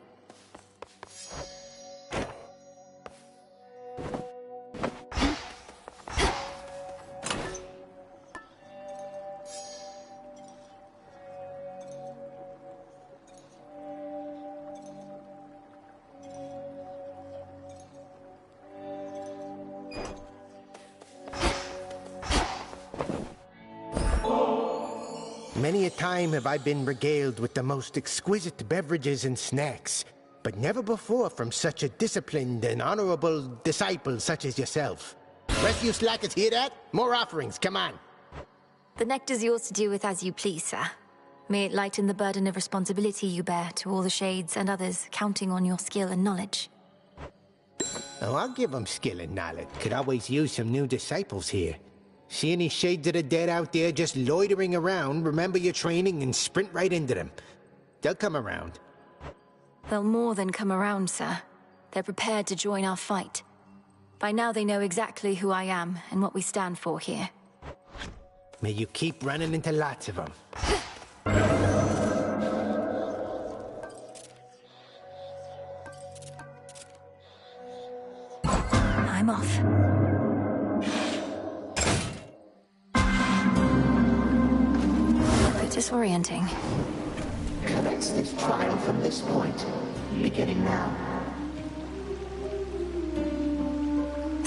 Many a time have I been regaled with the most exquisite beverages and snacks, but never before from such a disciplined and honorable disciple such as yourself. Rest of you slackers hear that? More offerings, come on. The nectar's yours to do with as you please, sir. May it lighten the burden of responsibility you bear to all the shades and others counting on your skill and knowledge. Oh, I'll give them skill and knowledge. Could always use some new disciples here. See any shades of the dead out there just loitering around, remember your training and sprint right into them. They'll come around. They'll more than come around, sir. They're prepared to join our fight. By now they know exactly who I am and what we stand for here. May you keep running into lots of them. I'm off. A bit disorienting. Commence this trial from this point, beginning now.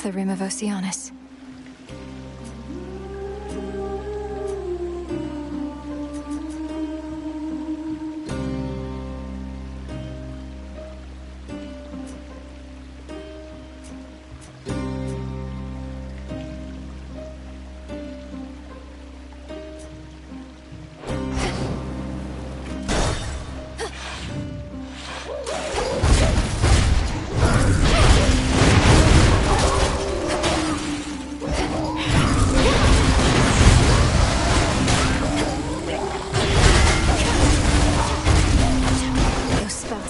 The Rim of Oceanus.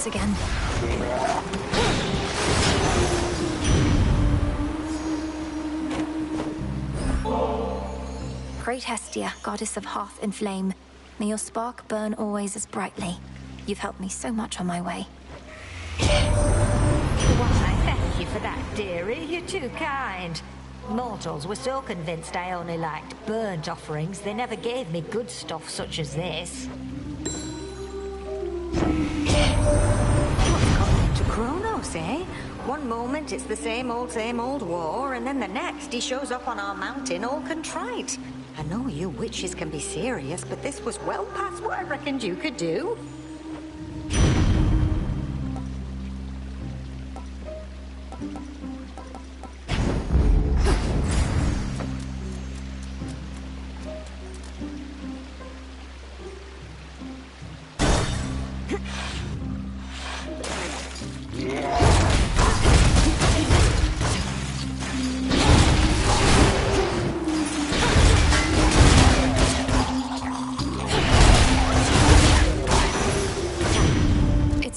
Again. Great Hestia, goddess of hearth and flame, may your spark burn always as brightly. You've helped me so much on my way. Why, thank you for that, dearie. You're too kind. Mortals were so convinced I only liked burnt offerings, they never gave me good stuff such as this. Kronos, eh? One moment it's the same old war, and then the next he shows up on our mountain all contrite. I know you witches can be serious, but this was well past what I reckoned you could do.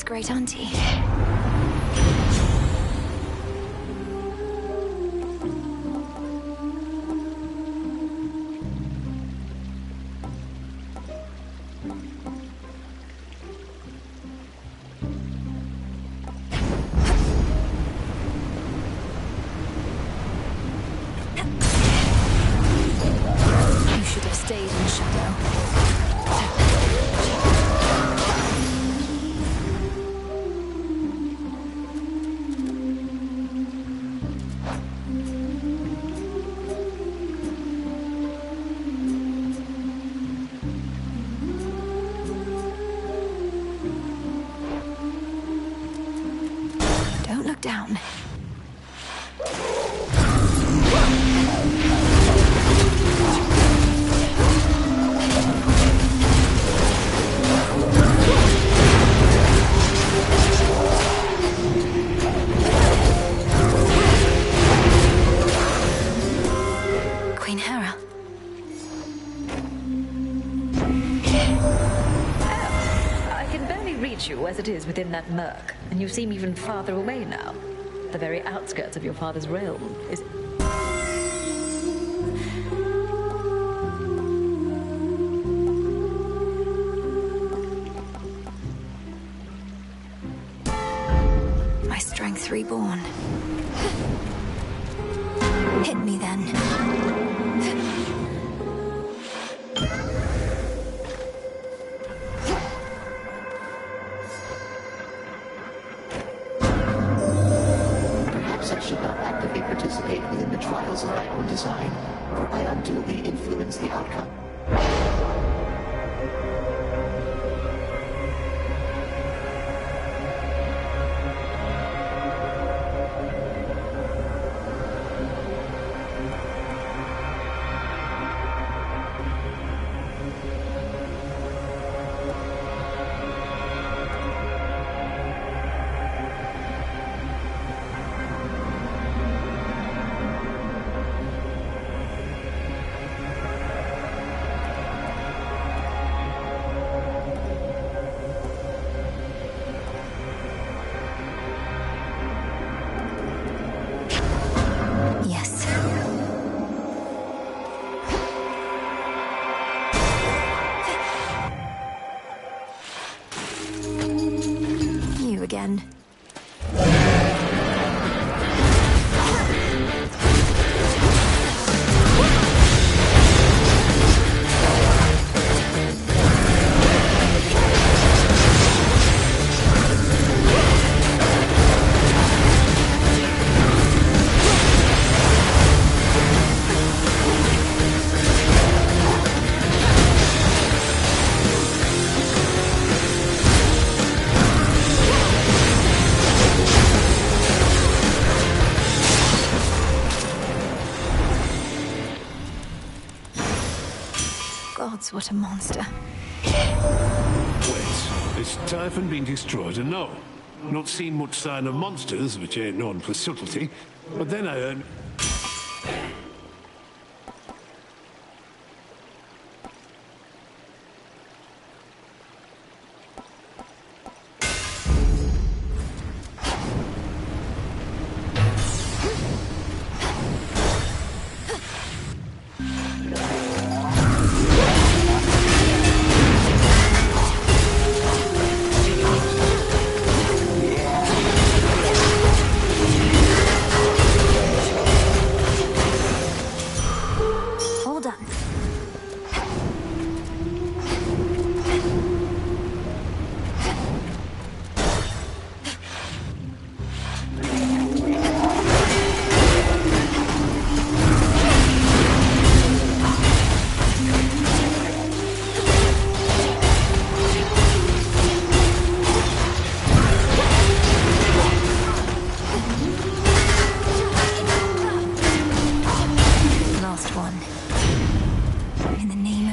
Great Auntie. You should have stayed in shadow. Down. Queen Hera. I can barely reach you as it is within that murk, and you seem even farther away now. The very outskirts of your father's realm. Is my strength reborn. Hit me then. I should not actively participate within the trials of my own design, for I unduly influence the outcome. Gods, what a monster. Wait, is Typhon been destroyed? And no, not seen much sign of monsters, which ain't known for subtlety. But then I heard...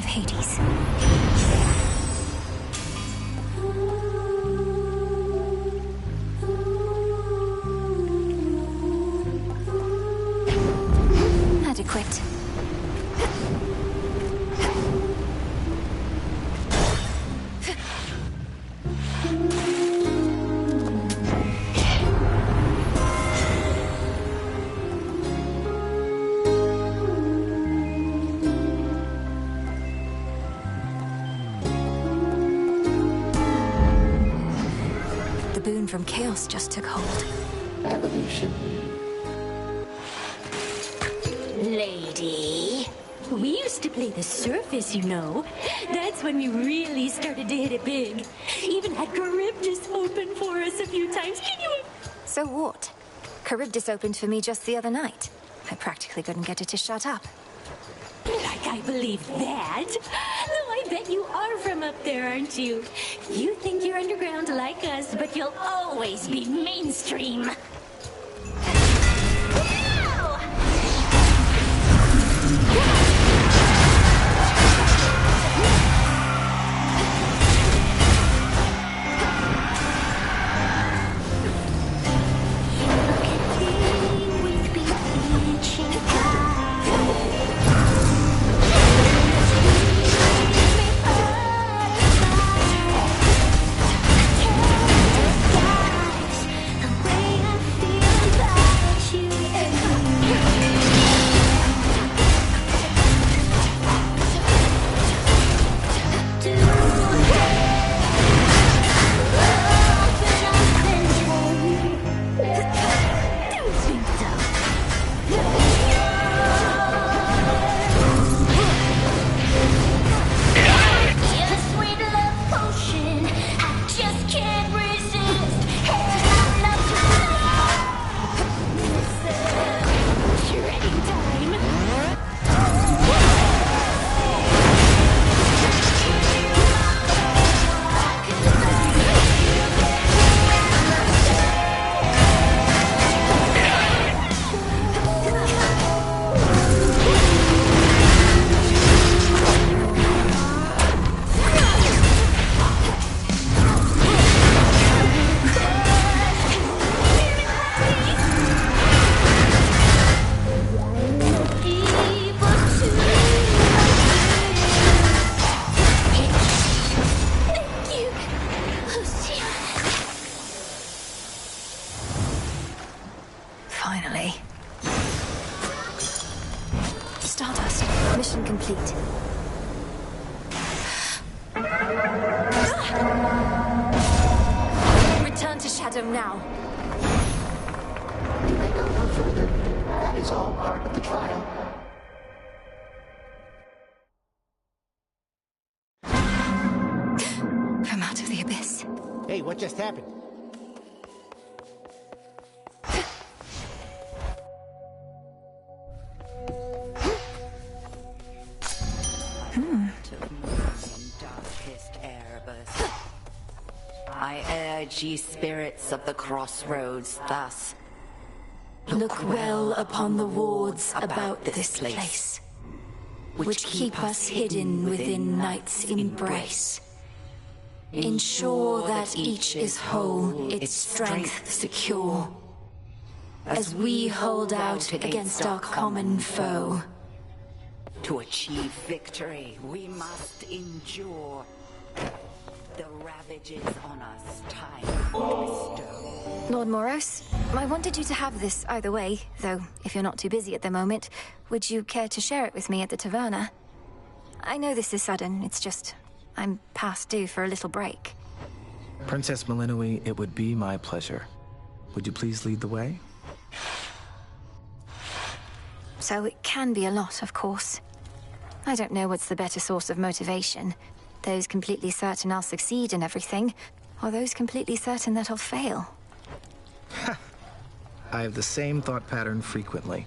HADES. Adequate. The boon from chaos just took hold. Evolution. Lady, we used to play the surface, you know. That's when we really started to hit it big. Even had Charybdis open for us a few times. Can you... So what? Charybdis opened for me just the other night. I practically couldn't get it to shut up. Like I believe that. Though I bet you are from up there, aren't you? You think you're underground like us, but you'll always be mainstream. Finally. Stardust. Mission complete. Return to Shadow now. Do they go no further? That is all part of the trial. Come out of the abyss. Hey, what just happened? I urge ye spirits of the crossroads thus. Look well upon the wards about this place. which keep us hidden within night's embrace. Ensure that each is whole, its strength secure, as we hold out against our common foe. To achieve victory, we must endure the ravages on us time would bestow. Lord Moros, I wanted you to have this either way, though if you're not too busy at the moment, would you care to share it with me at the taverna? I know this is sudden, it's just I'm past due for a little break. Princess Malinois, it would be my pleasure. Would you please lead the way? So it can be a lot, of course. I don't know what's the better source of motivation. Those completely certain I'll succeed in everything, or those completely certain that I'll fail. I have the same thought pattern frequently.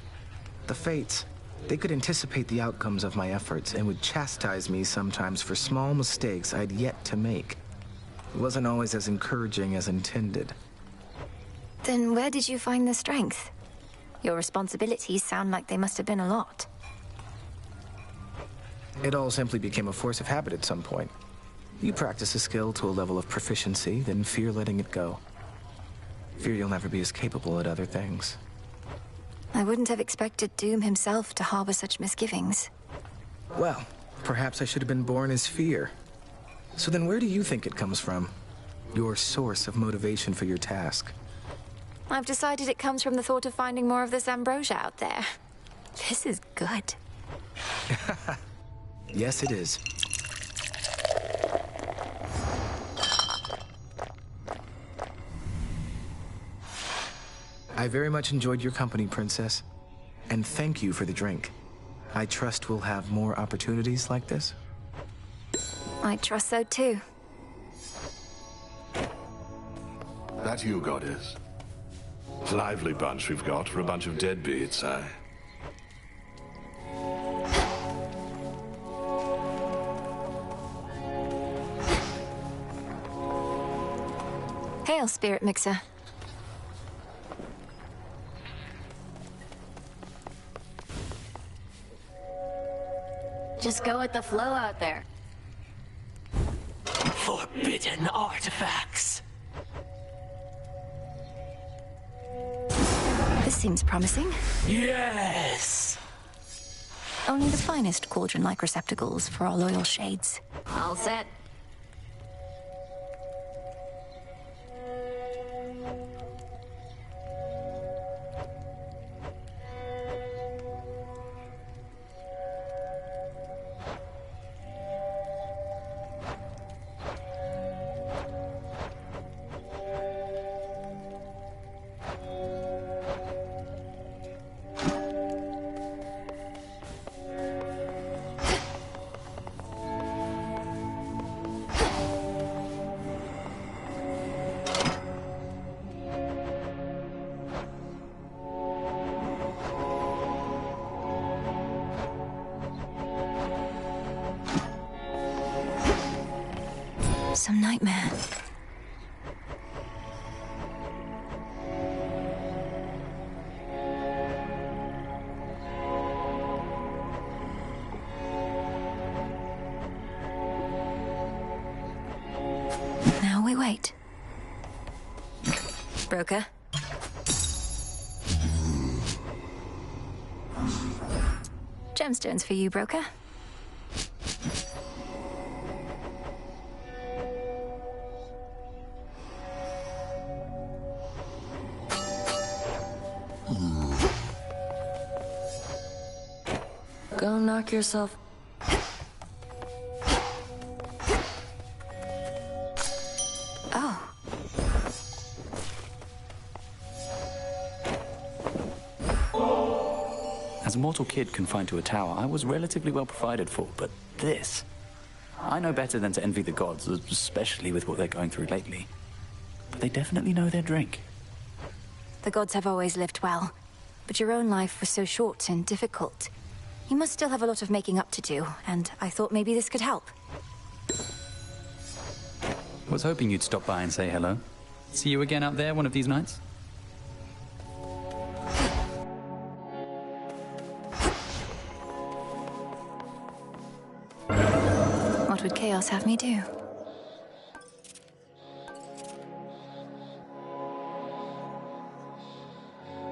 The fates, they could anticipate the outcomes of my efforts and would chastise me sometimes for small mistakes I'd yet to make. It wasn't always as encouraging as intended. Then where did you find the strength? Your responsibilities sound like they must have been a lot. It all simply became a force of habit at some point. You practice a skill to a level of proficiency, then fear letting it go. Fear you'll never be as capable at other things. I wouldn't have expected Doom himself to harbor such misgivings. Well, perhaps I should have been born as fear. So then where do you think it comes from? Your source of motivation for your task? I've decided it comes from the thought of finding more of this ambrosia out there. This is good. Yes, it is. I very much enjoyed your company, Princess. And thank you for the drink. I trust we'll have more opportunities like this. I trust so too. That you, Goddess? Lively bunch we've got for a bunch of deadbeats, eh? Hail, Spirit Mixer. Just go with the flow out there. Forbidden artifacts. This seems promising. Yes! Only the finest cauldron-like receptacles for our loyal shades. All set. Some nightmare. Now we wait. Broker? Gemstones for you, Broker. Go knock yourself. Oh. As a mortal kid confined to a tower, I was relatively well provided for, but this... I know better than to envy the gods, especially with what they're going through lately. But they definitely know their drink. The gods have always lived well, but your own life was so short and difficult. You must still have a lot of making up to do, and I thought maybe this could help. Was hoping you'd stop by and say hello. See you again out there one of these nights? What would Chaos have me do?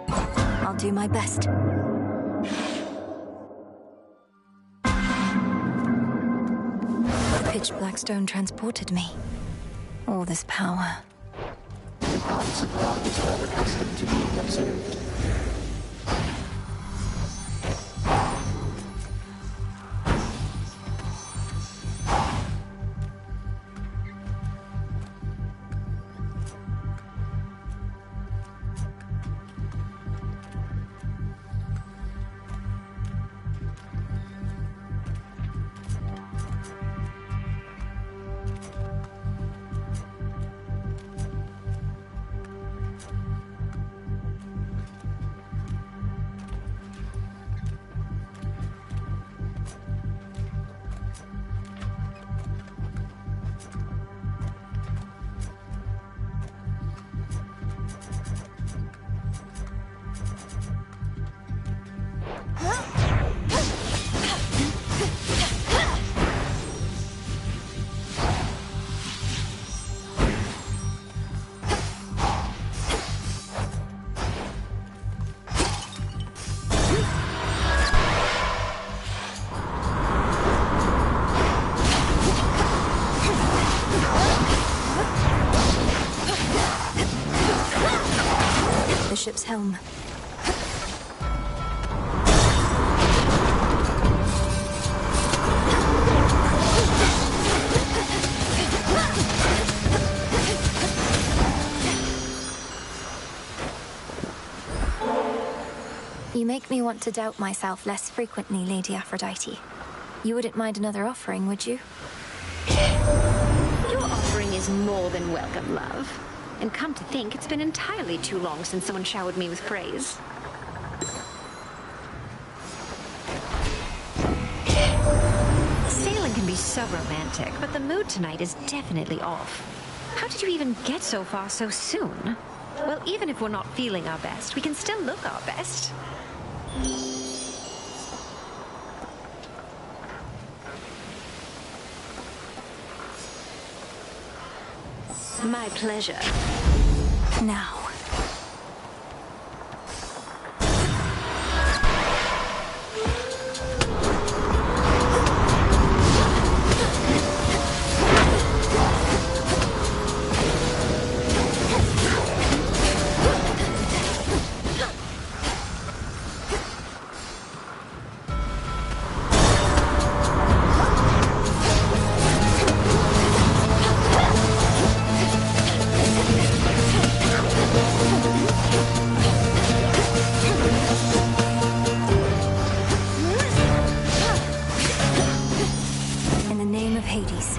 I'll do my best. The pitch black stone transported me. All this power. The gods of darkness are accustomed to being observed. The ship's helm. You make me want to doubt myself less frequently, Lady Aphrodite. You wouldn't mind another offering, would you? Your offering is more than welcome, love. And come to think, it's been entirely too long since someone showered me with praise. Sailing can be so romantic, but the mood tonight is definitely off. How did you even get so far so soon? Well, even if we're not feeling our best, we can still look our best. My pleasure. Now. In the name of Hades.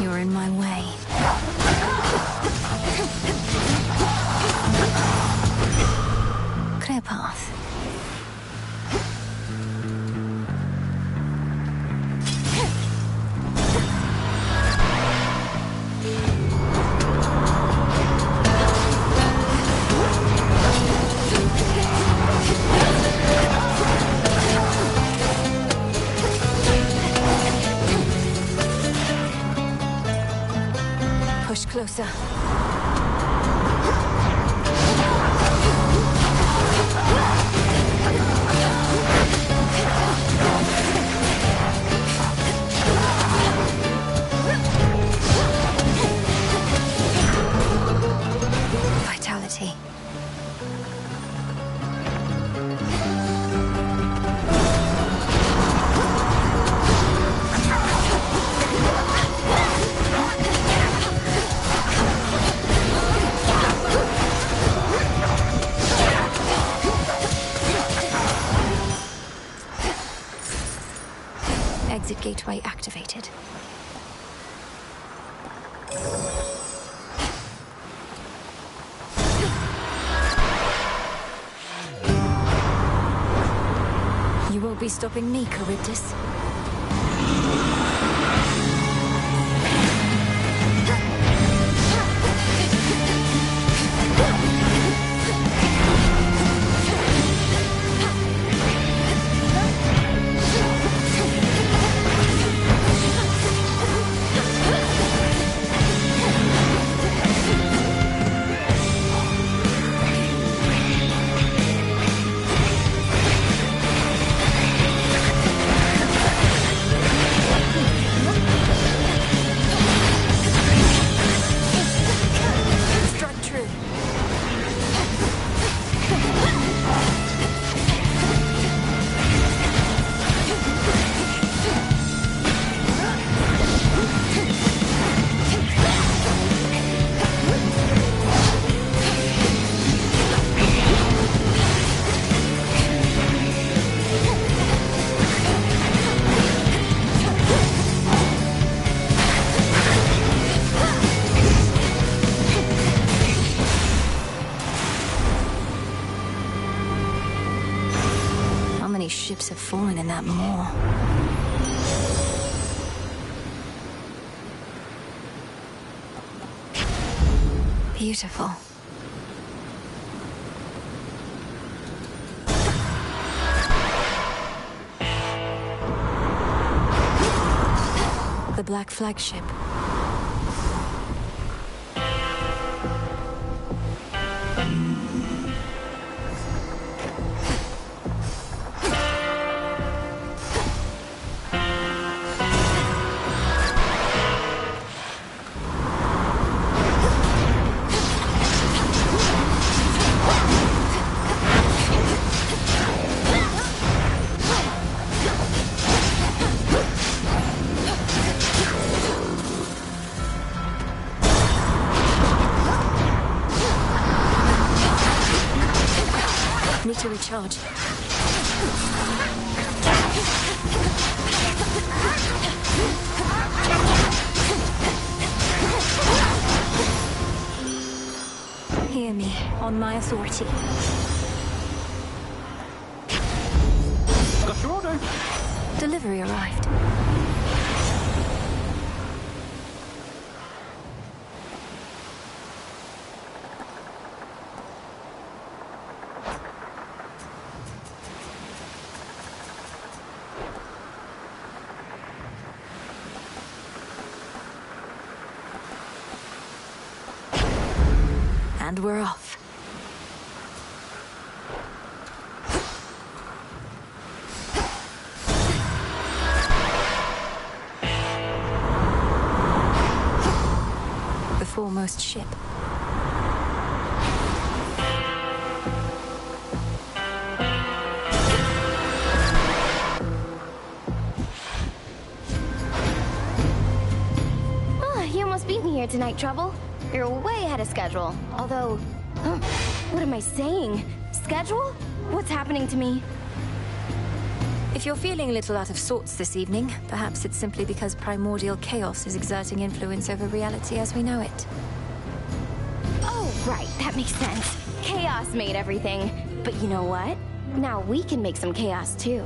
You're in my way. Clear path. Push closer. Vitality. Exit gateway activated. You won't be stopping me, Charybdis. Ships have fallen in that maw. Beautiful. The Black Flagship. Need to recharge. Hear me, on my authority. Got your order. Delivery arrived. And we're off. The foremost ship. You almost beat me here tonight, Trouble. You're way ahead of schedule. Although, what am I saying? Schedule? What's happening to me? If you're feeling a little out of sorts this evening, perhaps it's simply because primordial chaos is exerting influence over reality as we know it. Oh, right, that makes sense. Chaos made everything. But you know what? Now we can make some chaos too.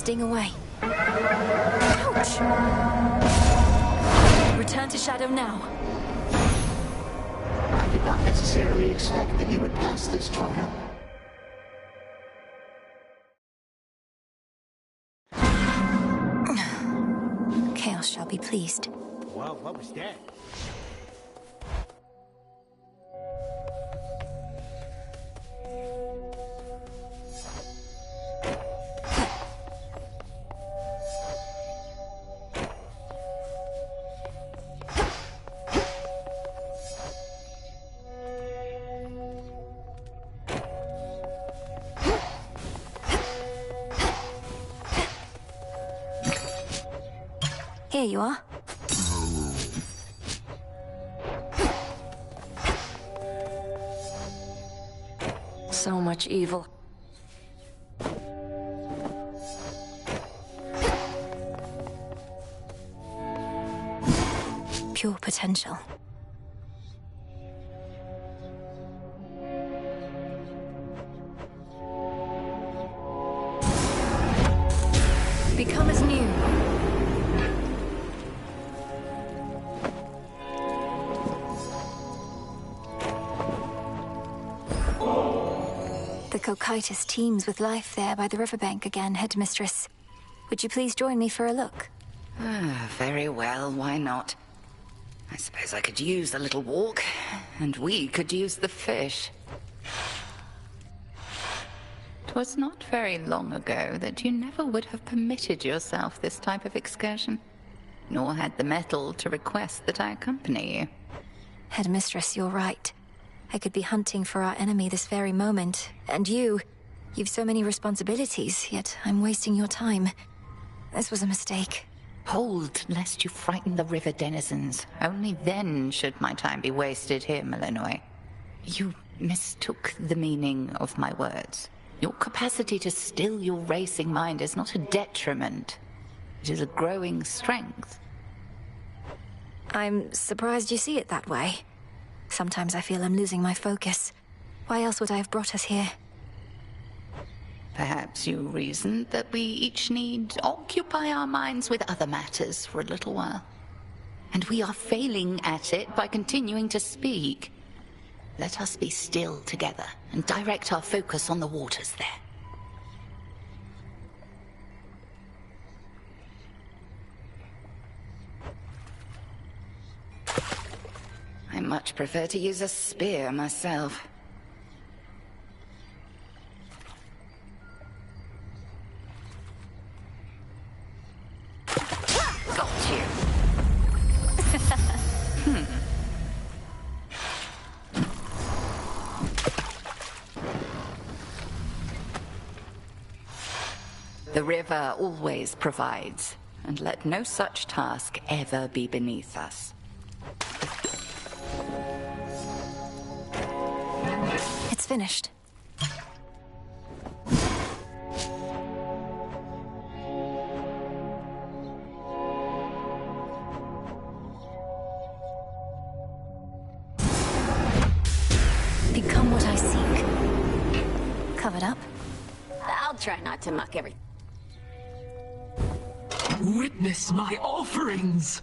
sting away. Ouch! Return to Shadow now. I did not necessarily expect that you would pass this trial. Chaos shall be pleased. Wow, what was that? Here you are. So much evil. Pure potential. Become as new. The Cocytus teems with life there by the riverbank again, Headmistress. Would you please join me for a look? Very well, why not? I suppose I could use a little walk, and we could use the fish. 'Twas not very long ago that you never would have permitted yourself this type of excursion, nor had the mettle to request that I accompany you. Headmistress, you're right. I could be hunting for our enemy this very moment, and you've so many responsibilities, yet I'm wasting your time. This was a mistake. Hold, lest you frighten the river denizens. Only then should my time be wasted here, Malinois. You mistook the meaning of my words. Your capacity to still your racing mind is not a detriment. It is a growing strength. I'm surprised you see it that way. Sometimes I feel I'm losing my focus. Why else would I have brought us here? Perhaps you reasoned that we each need occupy our minds with other matters for a little while. And we are failing at it by continuing to speak. Let us be still together and direct our focus on the waters there. I much prefer to use a spear myself. Got you. The river always provides, and let no such task ever be beneath us. It's finished. Become what I seek. Covered up? I'll try not to muck everything. Witness my offerings!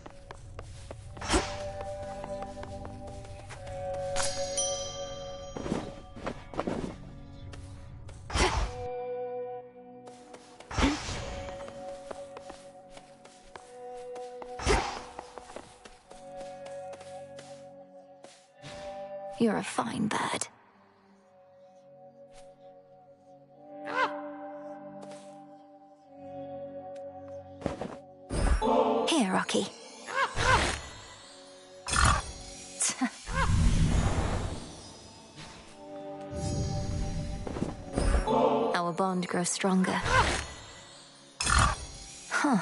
You're a fine bird. Here, Rocky. Our bond grows stronger. Huh.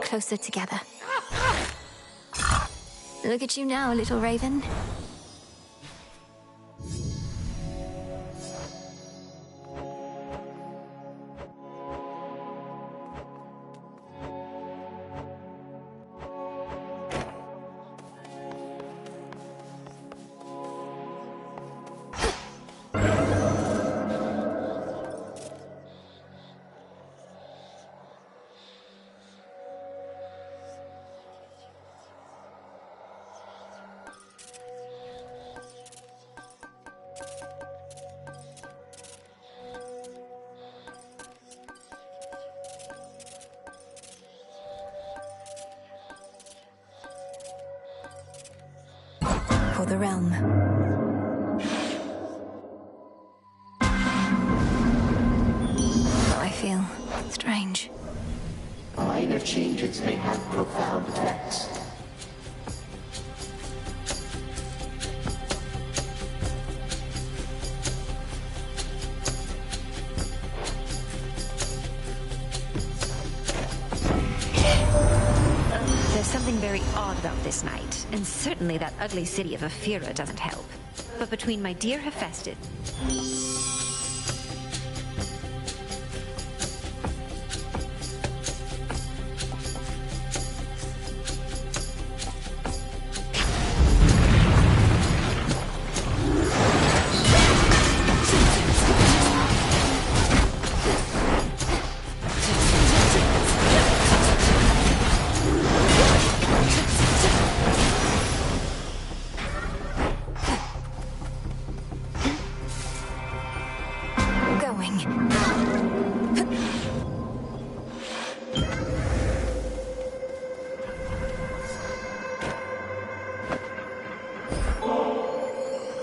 Closer together. Look at you now, little raven. for the realm. I feel strange. Minor changes may have profound effects. There's something very odd about this night, and certainly that ugly city of Ephira doesn't help. But between my dear Hephaestus...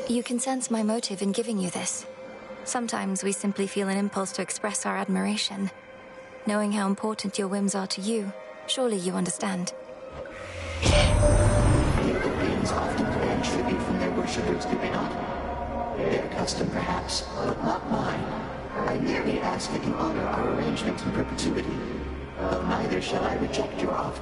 You can sense my motive in giving you this. Sometimes we simply feel an impulse to express our admiration. Knowing how important your whims are to you, surely you understand. Beings often demand tribute from their worshippers, do they not? Their custom, perhaps, but not mine. I merely ask that you honor our arrangement in perpetuity. Of neither shall I reject your offer.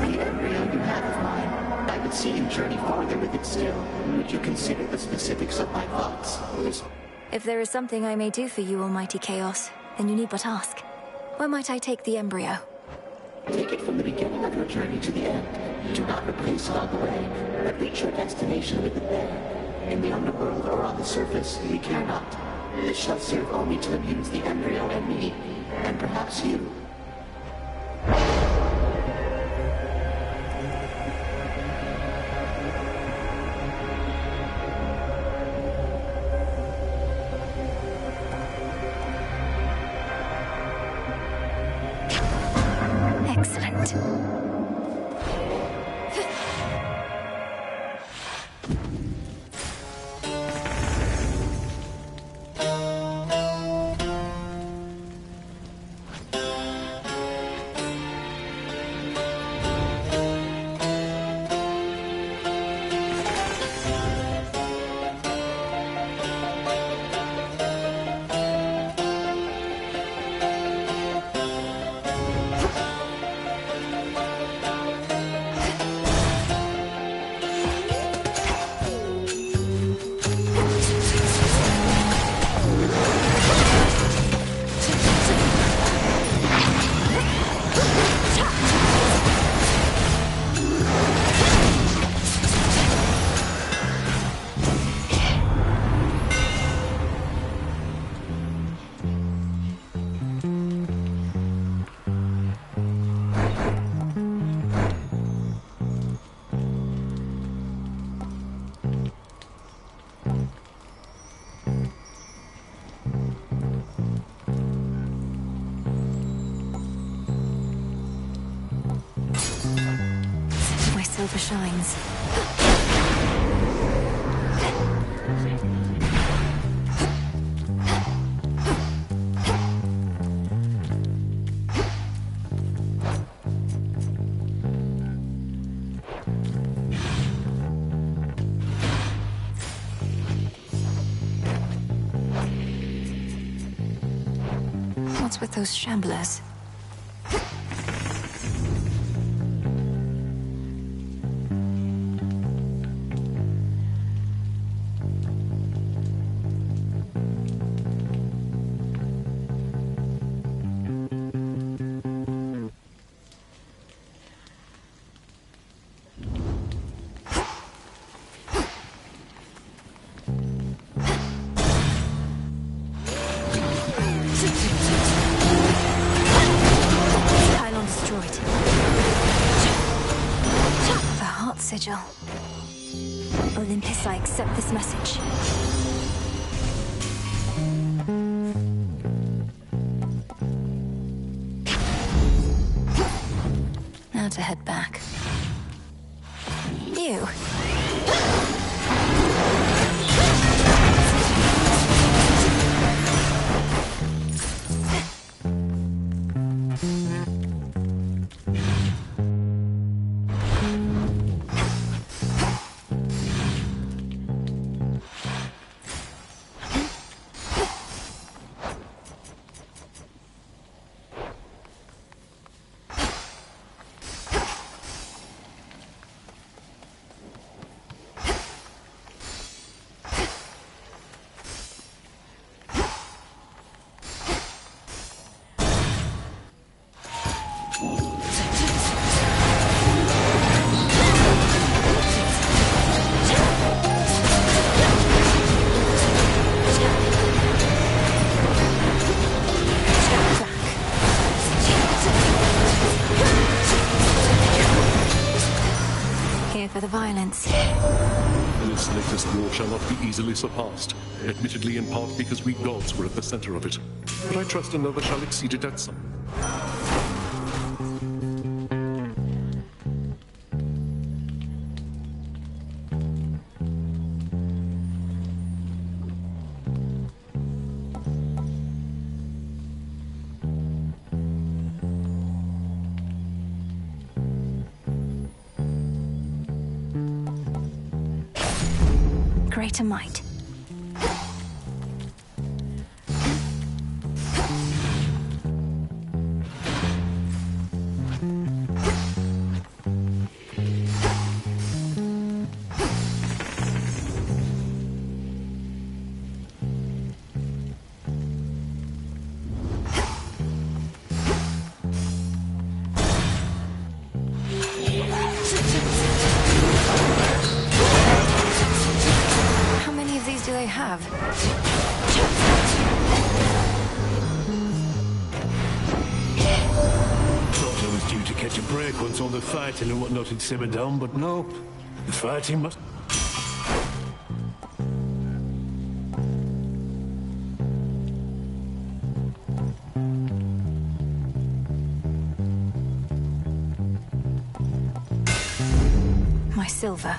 The embryo you have of mine, I would see you journey farther with it still. Would you consider the specifics of my thoughts? If there is something I may do for you, Almighty Chaos, then you need but ask. Where might I take the embryo? Take it from the beginning of your journey to the end. Do not replace it on the way, but reach your destination with it there. In the underworld or on the surface, we care not. This shall serve only to amuse the embryo and me, and perhaps you. Excellent. Silver shines. What's with those shamblers? Sigil. Olympus, I accept this message. Now to head back. you. For the violence. This latest war shall not be easily surpassed, admittedly in part because we gods were at the center of it. But I trust another shall exceed it at some. Greater might. All the fighting and whatnot had simmered down, but no, the fighting must... My silver.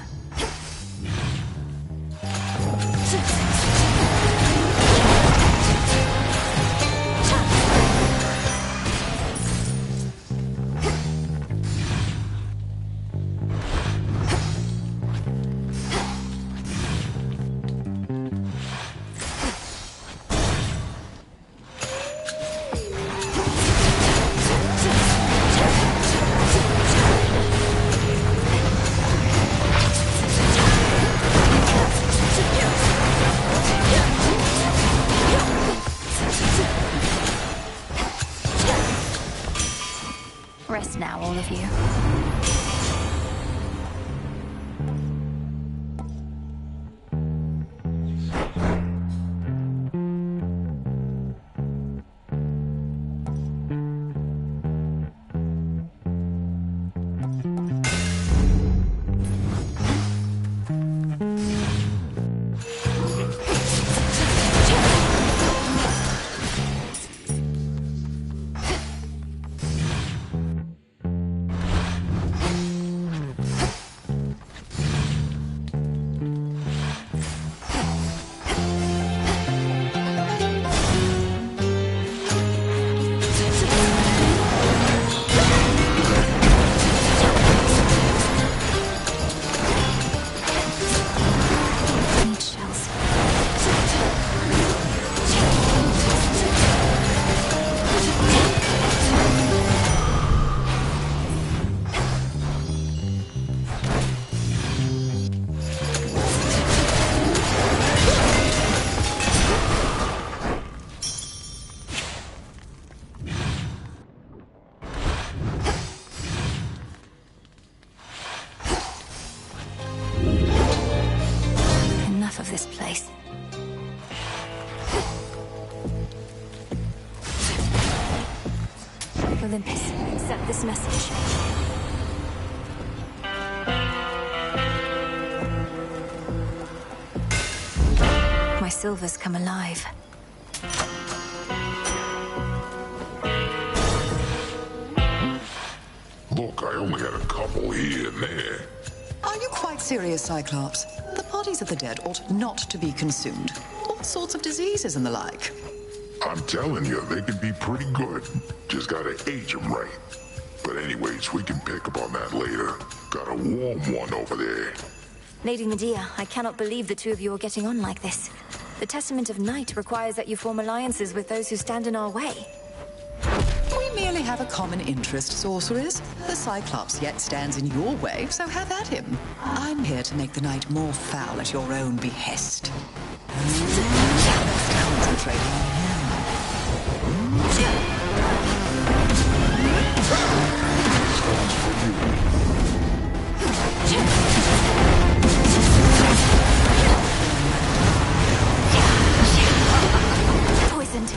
Rest now, all of you. Of this place. Olympus, accept this message. My silver's come alive. Look, I only had a couple here and there. Are you quite serious, Cyclops? The bodies of the dead ought not to be consumed. All sorts of diseases and the like. I'm telling you, they can be pretty good. Just gotta age them right. But anyways, we can pick up on that later. Got a warm one over there. Lady Medea, I cannot believe the two of you are getting on like this. The Testament of Night requires that you form alliances with those who stand in our way. We merely have a common interest, sorcerers. The Cyclops yet stands in your way, so have at him. I'm here to make the night more foul at your own behest. Let's concentrate on him. Poisoned.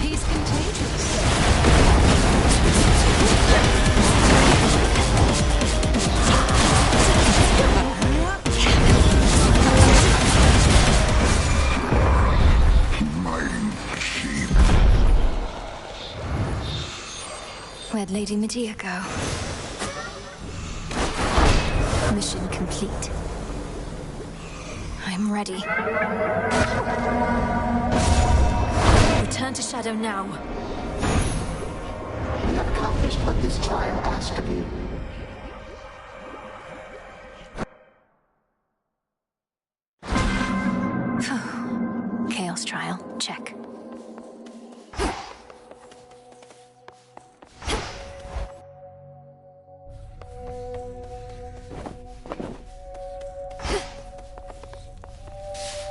He's contagious. Where'd Lady Medea go? Mission complete. I'm ready. Return to Shadow now. You have accomplished what this trial asked of you. Chaos trial, check.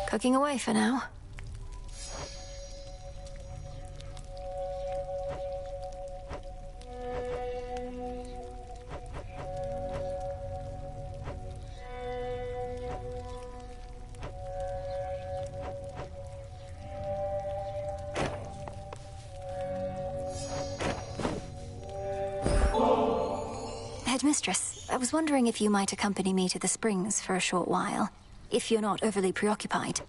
Cooking away for now. Headmistress, I was wondering if you might accompany me to the springs for a short while, if you're not overly preoccupied.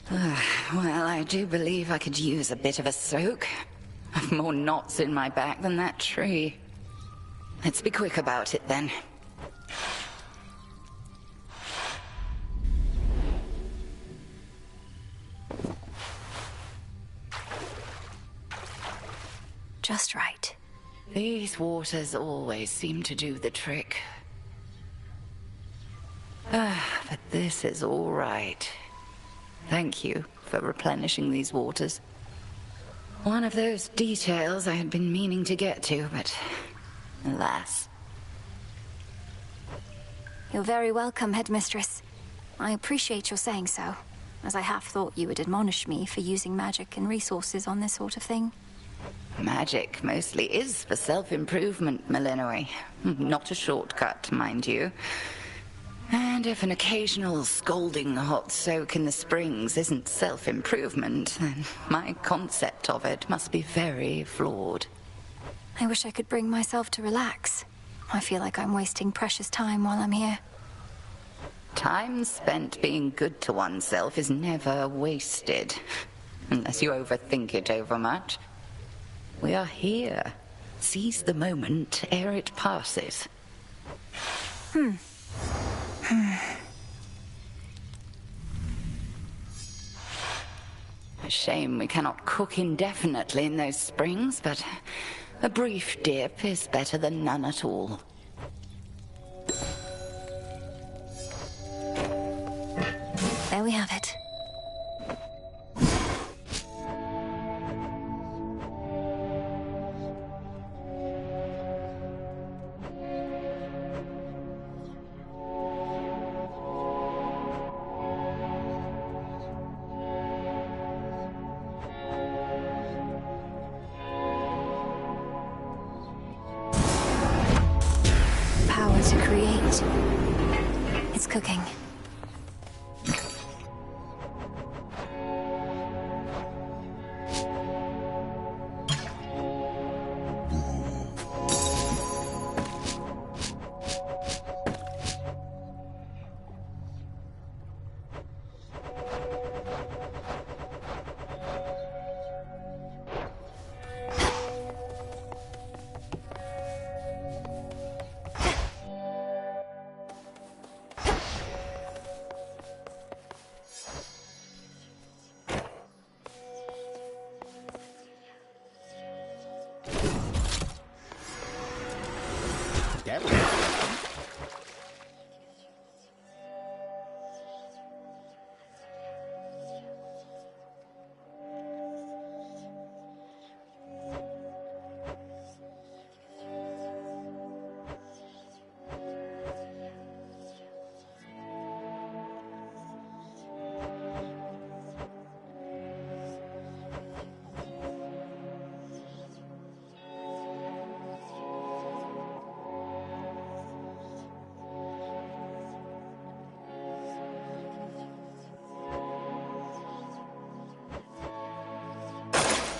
Well, I do believe I could use a bit of a soak. I've more knots in my back than that tree. Let's be quick about it then. Just right. These waters always seem to do the trick. But this is all right. Thank you for replenishing these waters. One of those details I had been meaning to get to, but alas. You're very welcome, Headmistress. I appreciate your saying so, as I half thought you would admonish me for using magic and resources on this sort of thing. Magic mostly is for self-improvement, Malinois. Not a shortcut, mind you. And if an occasional scalding hot soak in the springs isn't self-improvement, then my concept of it must be very flawed. I wish I could bring myself to relax. I feel like I'm wasting precious time while I'm here. Time spent being good to oneself is never wasted, unless you overthink it overmuch. We are here. Seize the moment ere it passes. A shame we cannot cook indefinitely in those springs, but a brief dip is better than none at all. There we have it. Power to create. It's cooking.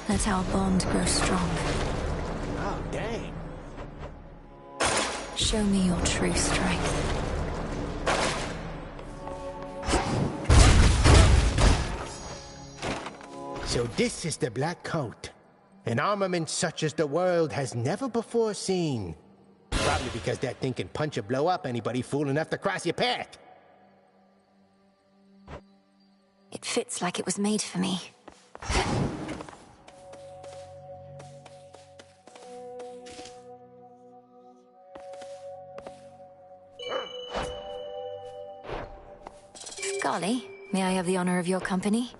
Let our bond grow strong. Oh, dang. Show me your true strength. So this is the Black Coat. An armament such as the world has never before seen. Probably because that thing can punch or blow up anybody fool enough to cross your path. It fits like it was made for me. Golly, may I have the honor of your company?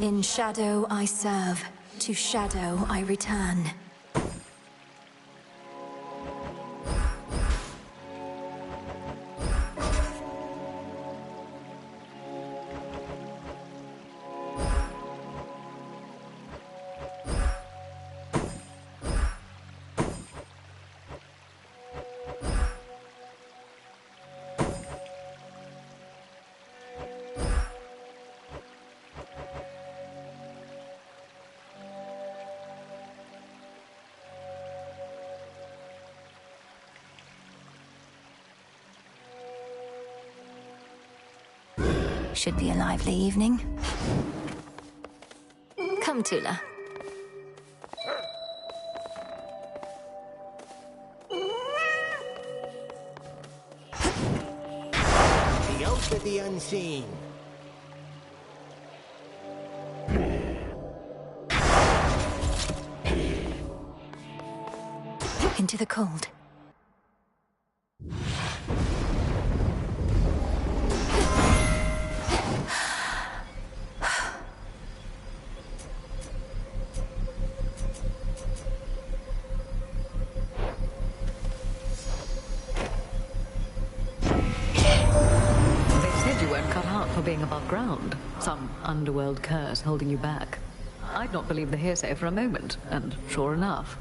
In shadow I serve, to shadow I return. Should be a lively evening. Come, Tula. The Oath of the Unseen. Into the cold. Being above ground. Some underworld curse holding you back. I'd not believe the hearsay for a moment, and sure enough.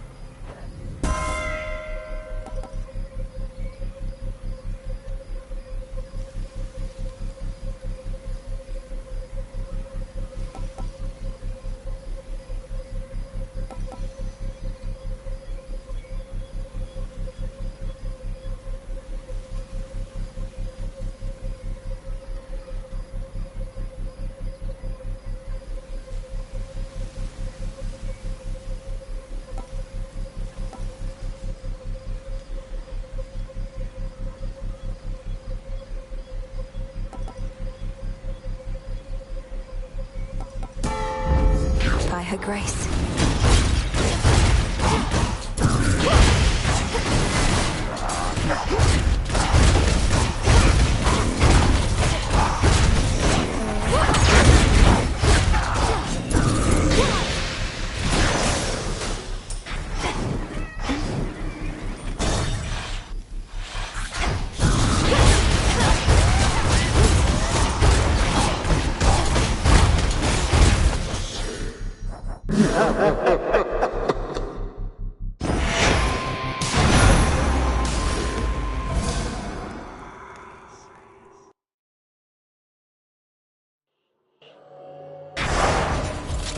By her grace.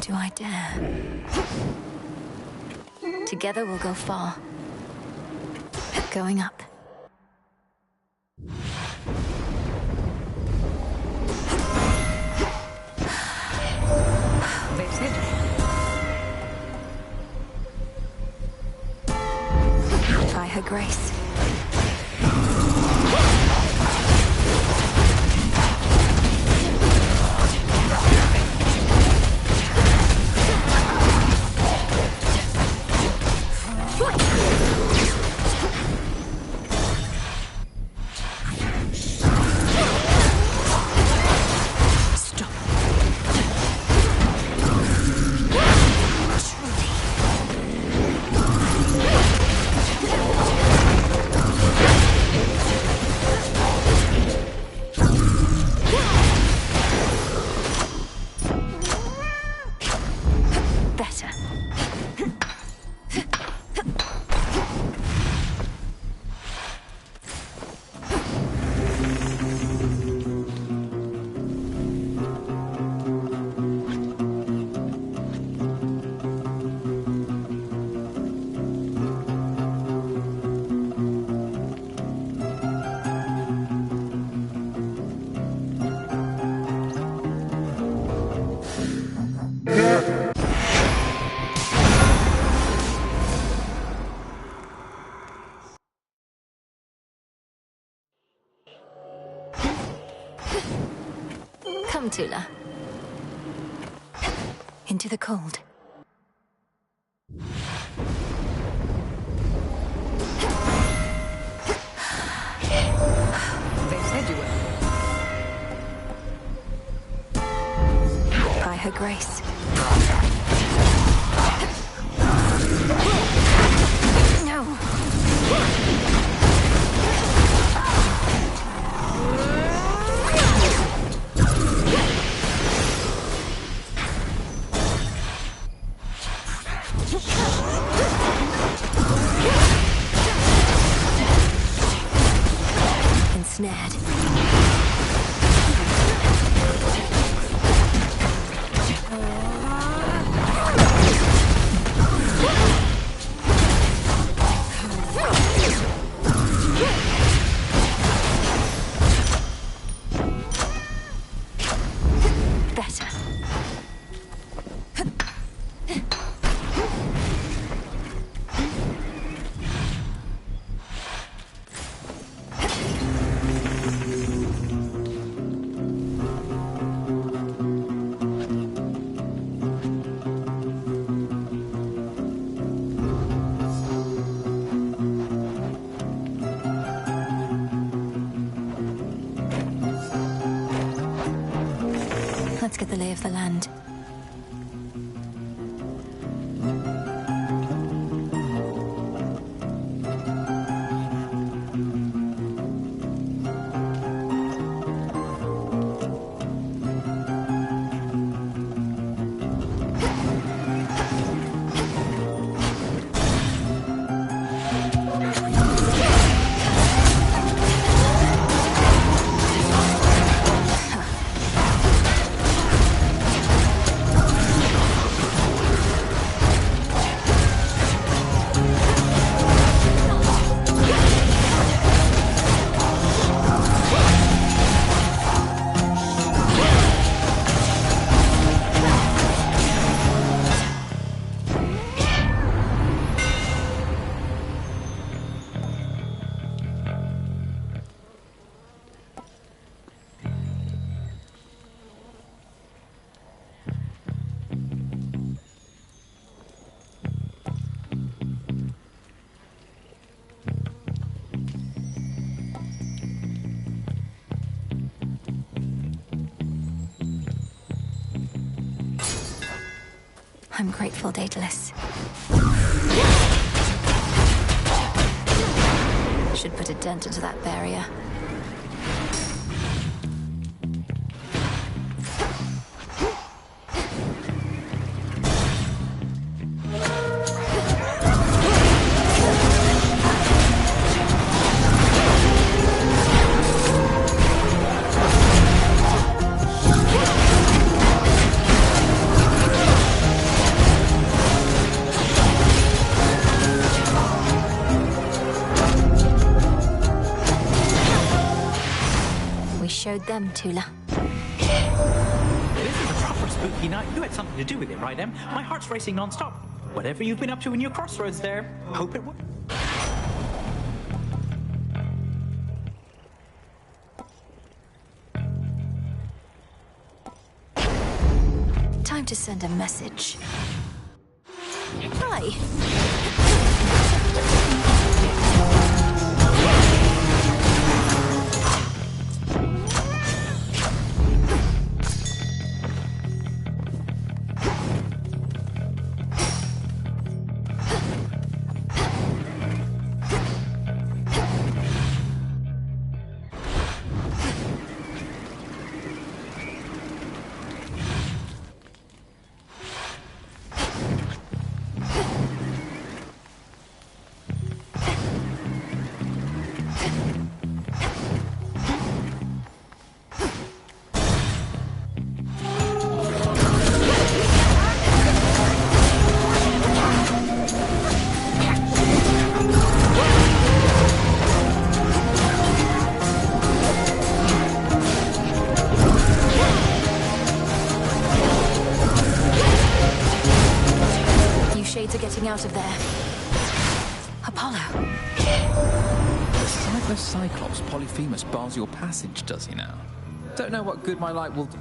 Do I dare? Together we'll go far. Going up. That's it. By her grace. Come, Tula. Into the cold. They said you were. By her grace. No. Ensnared. Better. Let's get the lay of the land. I'm grateful, Daedalus. Should put a dent into that barrier. Showed them, Tula. This is a proper spooky night. You had something to do with it, right, Em? My heart's racing non-stop. Whatever you've been up to in your crossroads there, hope it... Time to send a message. Hi. Out of there. Apollo. The sightless Cyclops Polyphemus bars your passage, does he now? Don't know what good my light will do.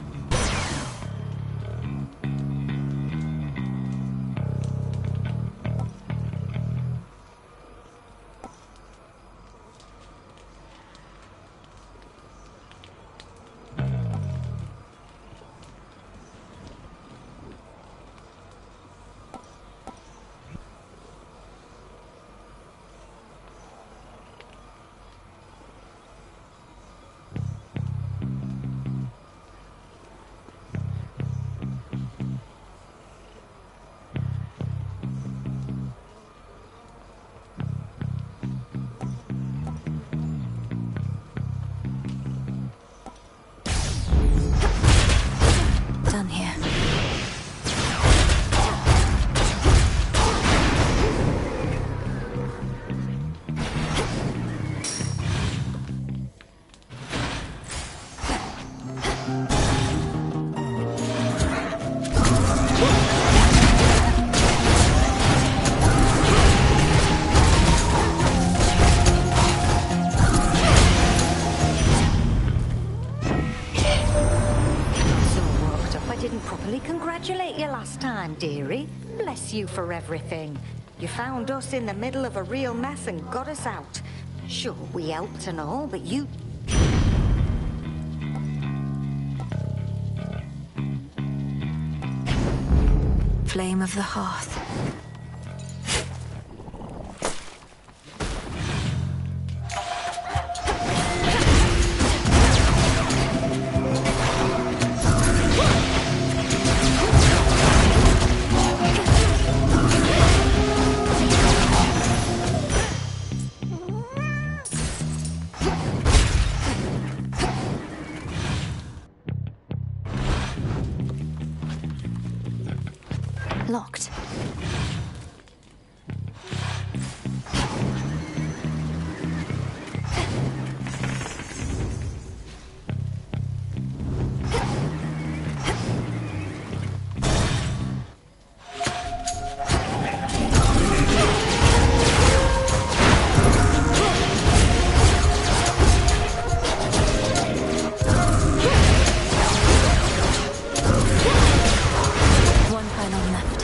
Done here. Congratulate you last time, dearie. Bless you for everything. You found us in the middle of a real mess and got us out. Sure, we helped and all, but you... Flame of the hearth. Locked. One pylon left.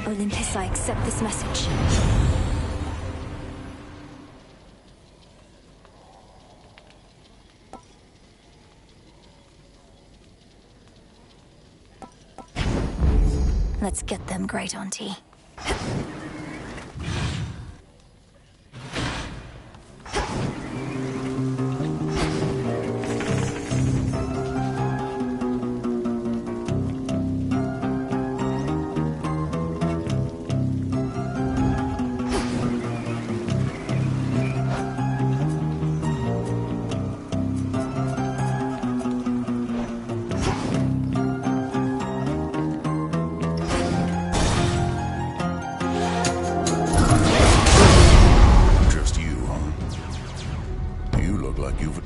Olympus, I accept this message. Let's get them, Great Auntie.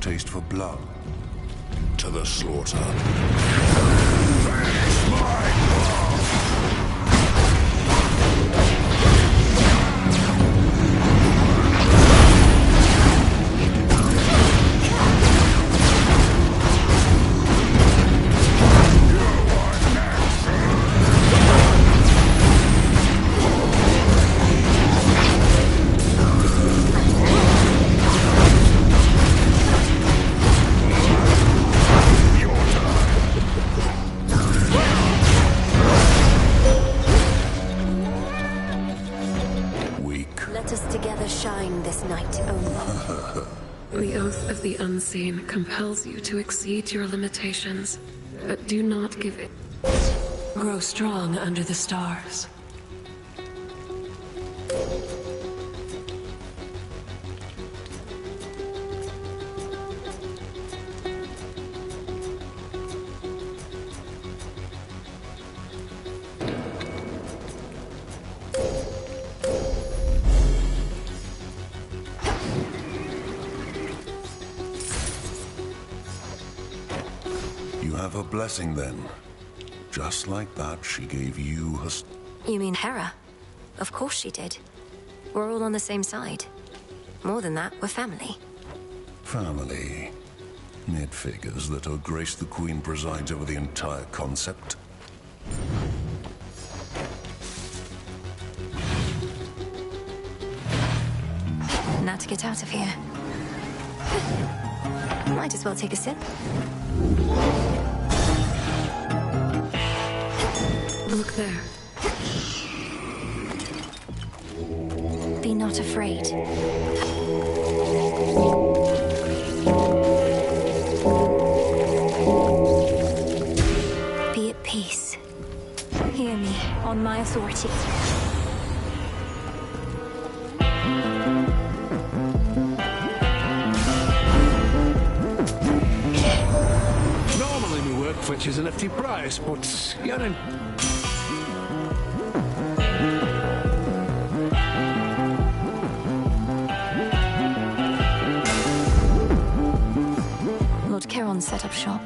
Taste for blood. To the slaughter. Let us together shine this night only. The oath of the unseen compels you to exceed your limitations, but do not give in. Grow strong under the stars. You have her blessing then. Just like that, she gave you her... You mean Hera? Of course she did. We're all on the same side. More than that, we're family. Family. It figures that Her Grace the Queen presides over the entire concept. Now to get out of here. Might as well take a sip. Look there. Be not afraid. Be at peace. Hear me on my authority. Normally my work fetches an hefty price, but you're in... Lord Charon set up shop.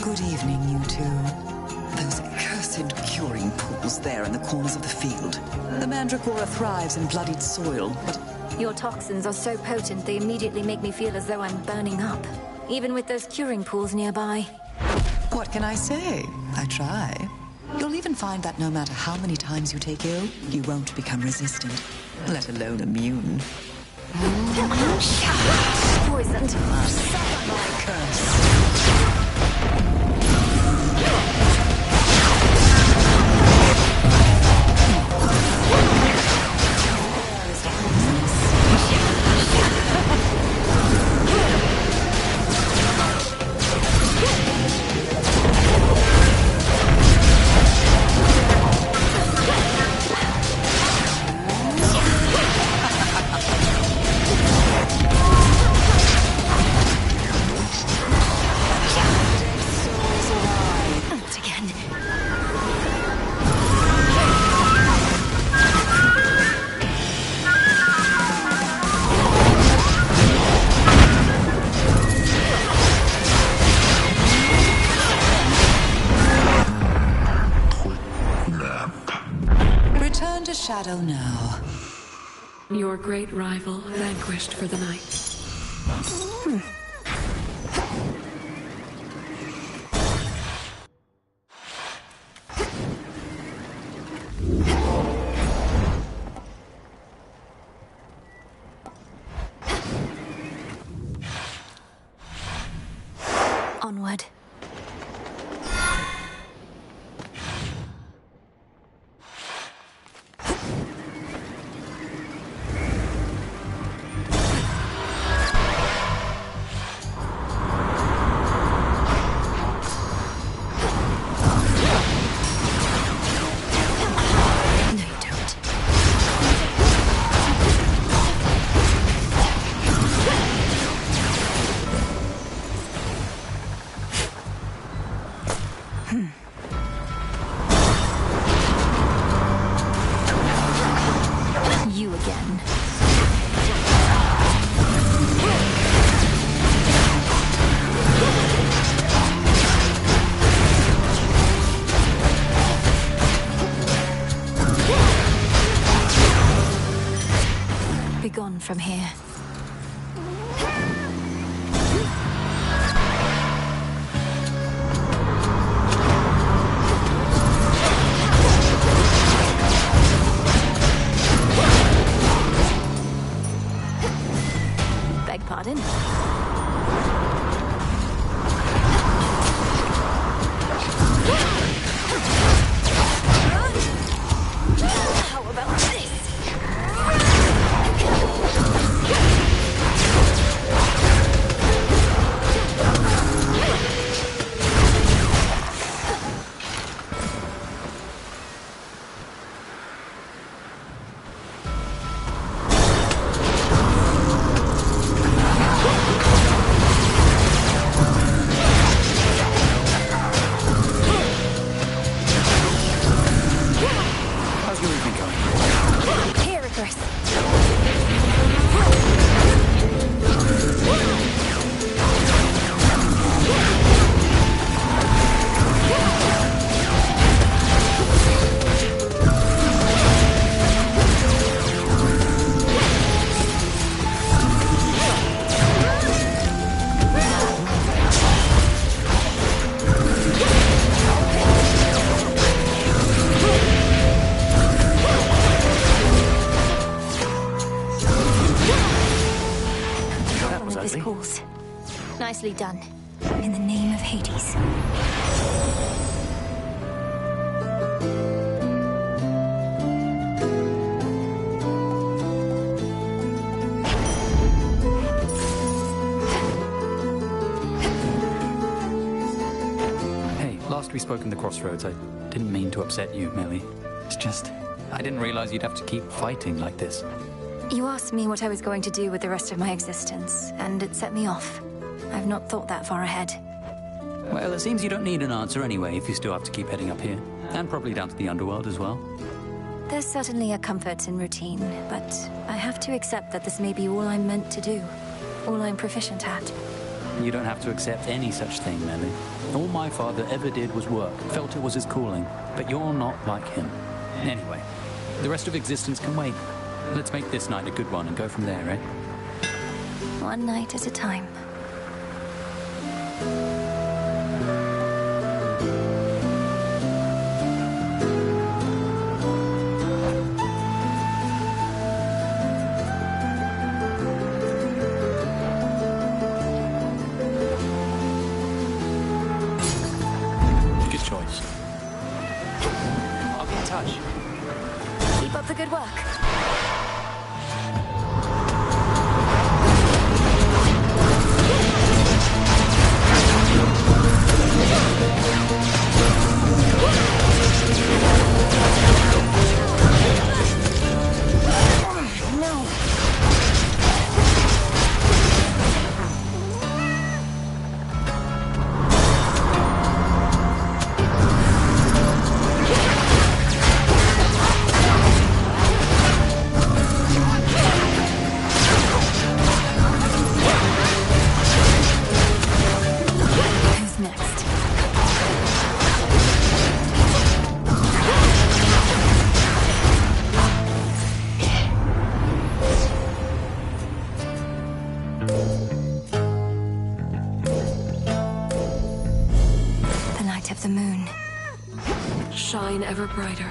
Good evening, you two. Those accursed curing pools there in the corners of the field. The mandragora thrives in bloodied soil, but... Your toxins are so potent they immediately make me feel as though I'm burning up. Even with those curing pools nearby. What can I say? I try. You'll even find that no matter how many times you take ill, you won't become resistant, let alone immune. Poisoned. My curse. Return to shadow now. Your great rival vanquished for the night. Onward. You again. Be gone from here. Beg pardon? How about this? what this calls. Nicely done. In the name of Hades. Hey, last we spoke in the crossroads, I didn't mean to upset you, Melly. It's just, I didn't realize you'd have to keep fighting like this. You asked me what I was going to do with the rest of my existence, and it set me off. I've not thought that far ahead. Well, it seems you don't need an answer anyway if you still have to keep heading up here. And probably down to the underworld as well. There's certainly a comfort in routine, but I have to accept that this may be all I'm meant to do. All I'm proficient at. You don't have to accept any such thing, Melly. All my father ever did was work, felt it was his calling. But you're not like him. Anyway, the rest of existence can wait. Let's make this night a good one and go from there, eh? One night at a time. Good choice. I'll be in touch. Keep up the good work. The moon. Shine ever brighter.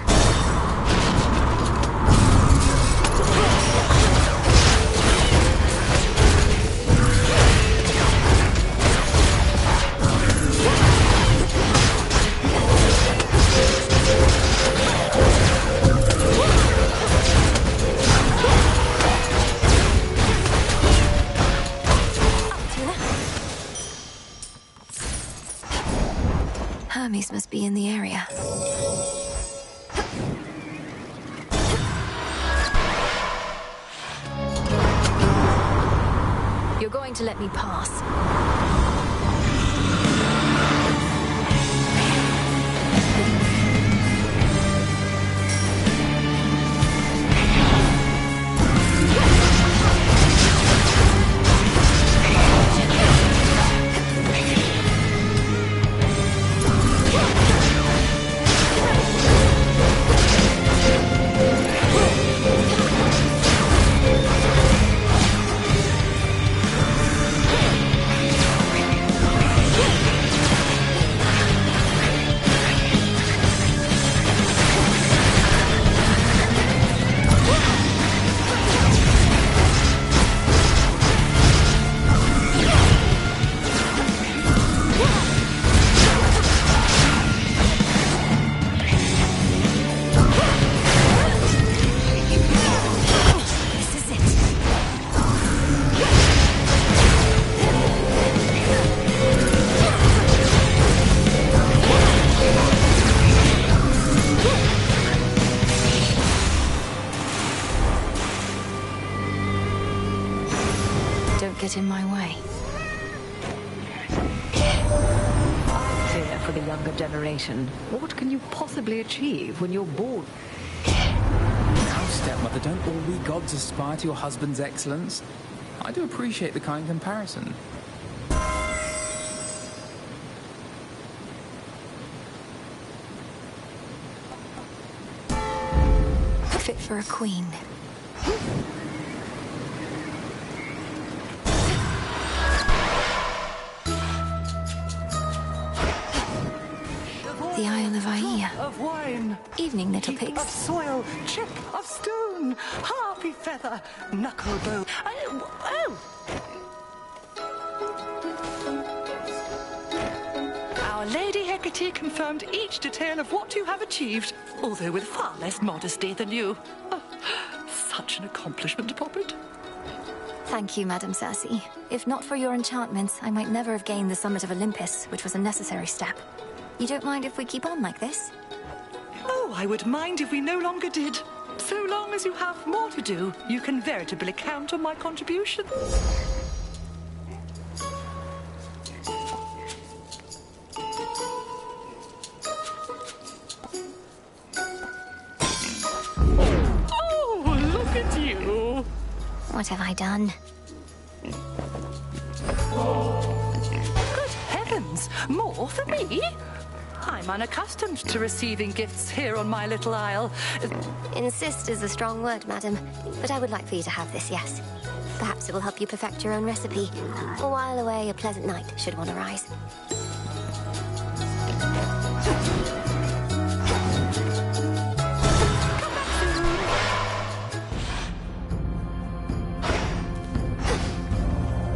Hermes must be in the area. You're going to let me pass. Get in my way. Fear for the younger generation. What can you possibly achieve when you're bored? Now, stepmother, don't all we gods aspire to your husband's excellence? I do appreciate the kind comparison. Fit for a queen. The Isle of Aia. Of wine. Evening, little Heap pigs. of soil, chip of stone, harpy feather, knuckle bow. City confirmed each detail of what you have achieved, although with far less modesty than you. Oh, such an accomplishment, Poppet. Thank you, Madam Cersei. If not for your enchantments, I might never have gained the summit of Olympus, which was a necessary step. You don't mind if we keep on like this? Oh, I would mind if we no longer did. So long as you have more to do, you can veritably count on my contribution. Oh, look at you! What have I done? Good heavens! More for me? I'm unaccustomed to receiving gifts here on my little isle. Insist is a strong word, madam, but I would like for you to have this, yes. Perhaps it will help you perfect your own recipe, or while away a pleasant night should one arise.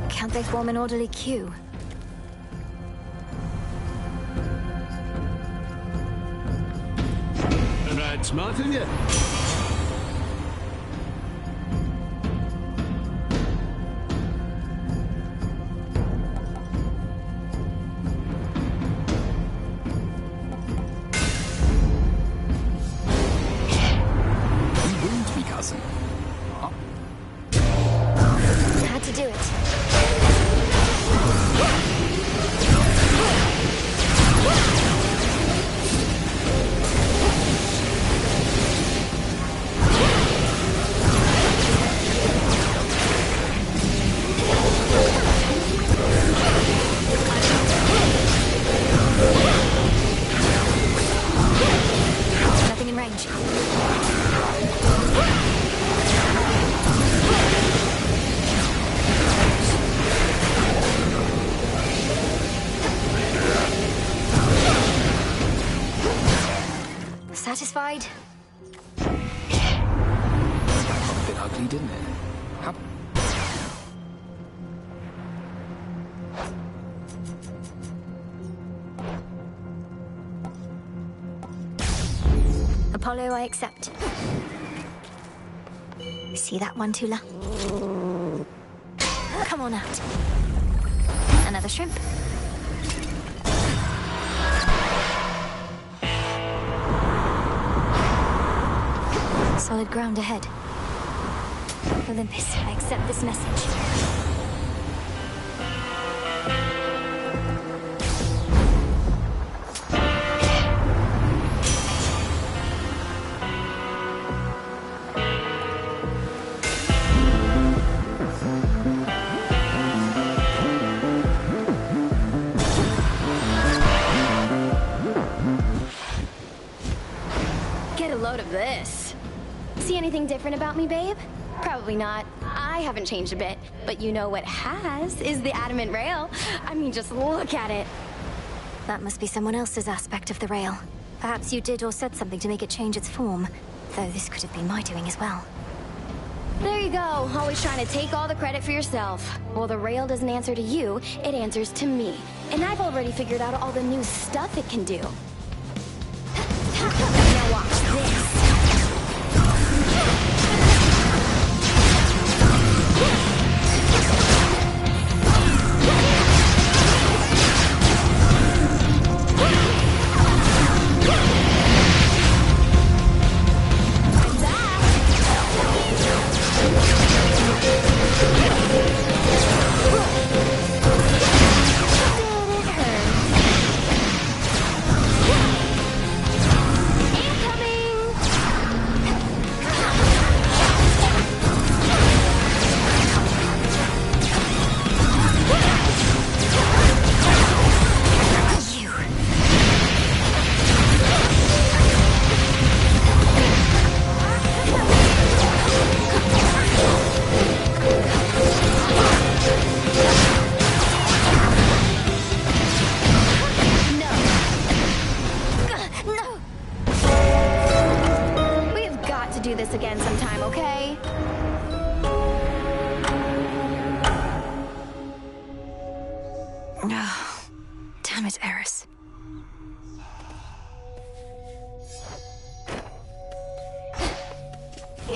Can't they form an orderly queue? That's smart of you. You wound me, cousin. Huh? Had to do it. Nothing in range. Satisfied? Got a bit ugly, didn't it? How... Apollo, I accept. See that one, Tula? Come on out. Another shrimp. Solid ground ahead. Olympus, I accept this message. Get a load of this. See anything different about me, babe? Probably not. I haven't changed a bit. But you know what has is the adamant rail. I mean, just look at it. That must be someone else's aspect of the rail. Perhaps you did or said something to make it change its form. Though this could have been my doing as well. There you go, always trying to take all the credit for yourself. Well, the rail doesn't answer to you, it answers to me. And I've already figured out all the new stuff it can do. Now watch this. Again sometime, okay? Oh, damn it, Eris.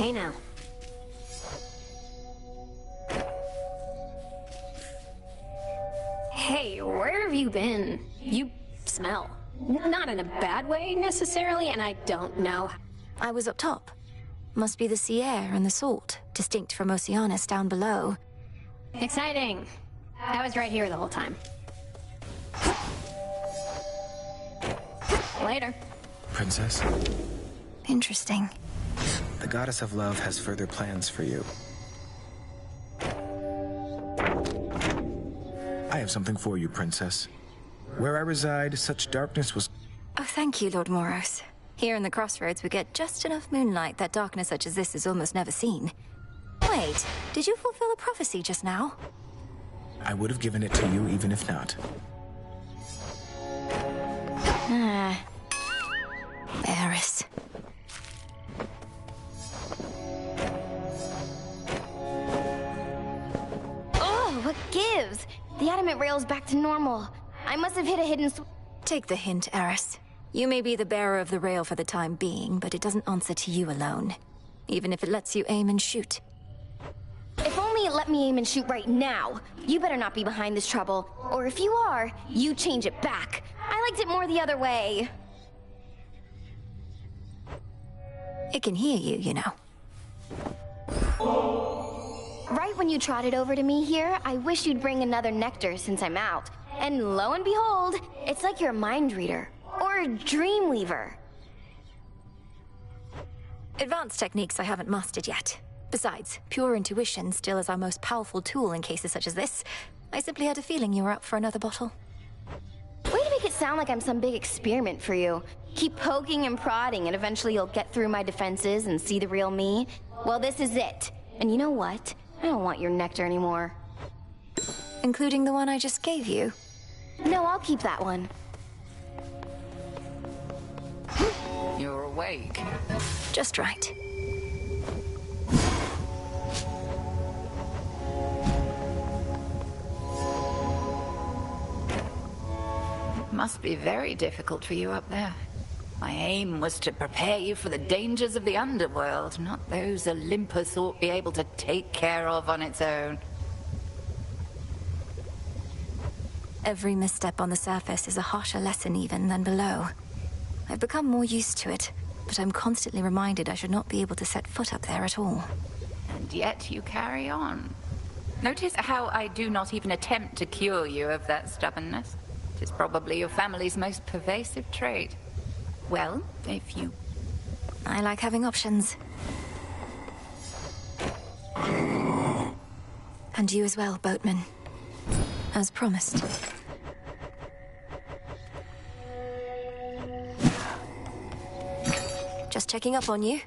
Hey now. Hey, where have you been? You smell. Not in a bad way, necessarily, and I don't know. I was up top. Must be the sea air and the salt, distinct from Oceanus down below. Exciting. I was right here the whole time. Later. Princess, Interesting. the goddess of love has further plans for you. I have something for you, Princess. Where I reside, such darkness was... Oh, thank you, Lord Moros. Here in the crossroads, we get just enough moonlight that darkness such as this is almost never seen. Wait, did you fulfill a prophecy just now? I would have given it to you even if not. Ah. Eris. Oh, what gives? The adamant rail's back to normal. I must have hit a hidden Take the hint, Eris. You may be the bearer of the rail for the time being, but it doesn't answer to you alone. Even if it lets you aim and shoot. If only it let me aim and shoot right now. You better not be behind this trouble. Or if you are, you change it back. I liked it more the other way. It can hear you, you know. Right when you trotted over to me here, I wish you'd bring another nectar since I'm out. And lo and behold, it's like you're a mind reader. Or a dream weaver. Advanced techniques I haven't mastered yet. Besides, pure intuition still is our most powerful tool in cases such as this. I simply had a feeling you were up for another bottle. Way to make it sound like I'm some big experiment for you. Keep poking and prodding and eventually you'll get through my defenses and see the real me. Well, this is it. And you know what? I don't want your nectar anymore. Including the one I just gave you? No, I'll keep that one. You're awake. Just right. Must be very difficult for you up there. My aim was to prepare you for the dangers of the underworld, not those Olympus ought be able to take care of on its own. Every misstep on the surface is a harsher lesson even than below. I've become more used to it, but I'm constantly reminded I should not be able to set foot up there at all. And yet you carry on. Notice how I do not even attempt to cure you of that stubbornness. It is probably your family's most pervasive trait. Well, if you... I like having options. And you as well, boatman. As promised. Just checking up on you.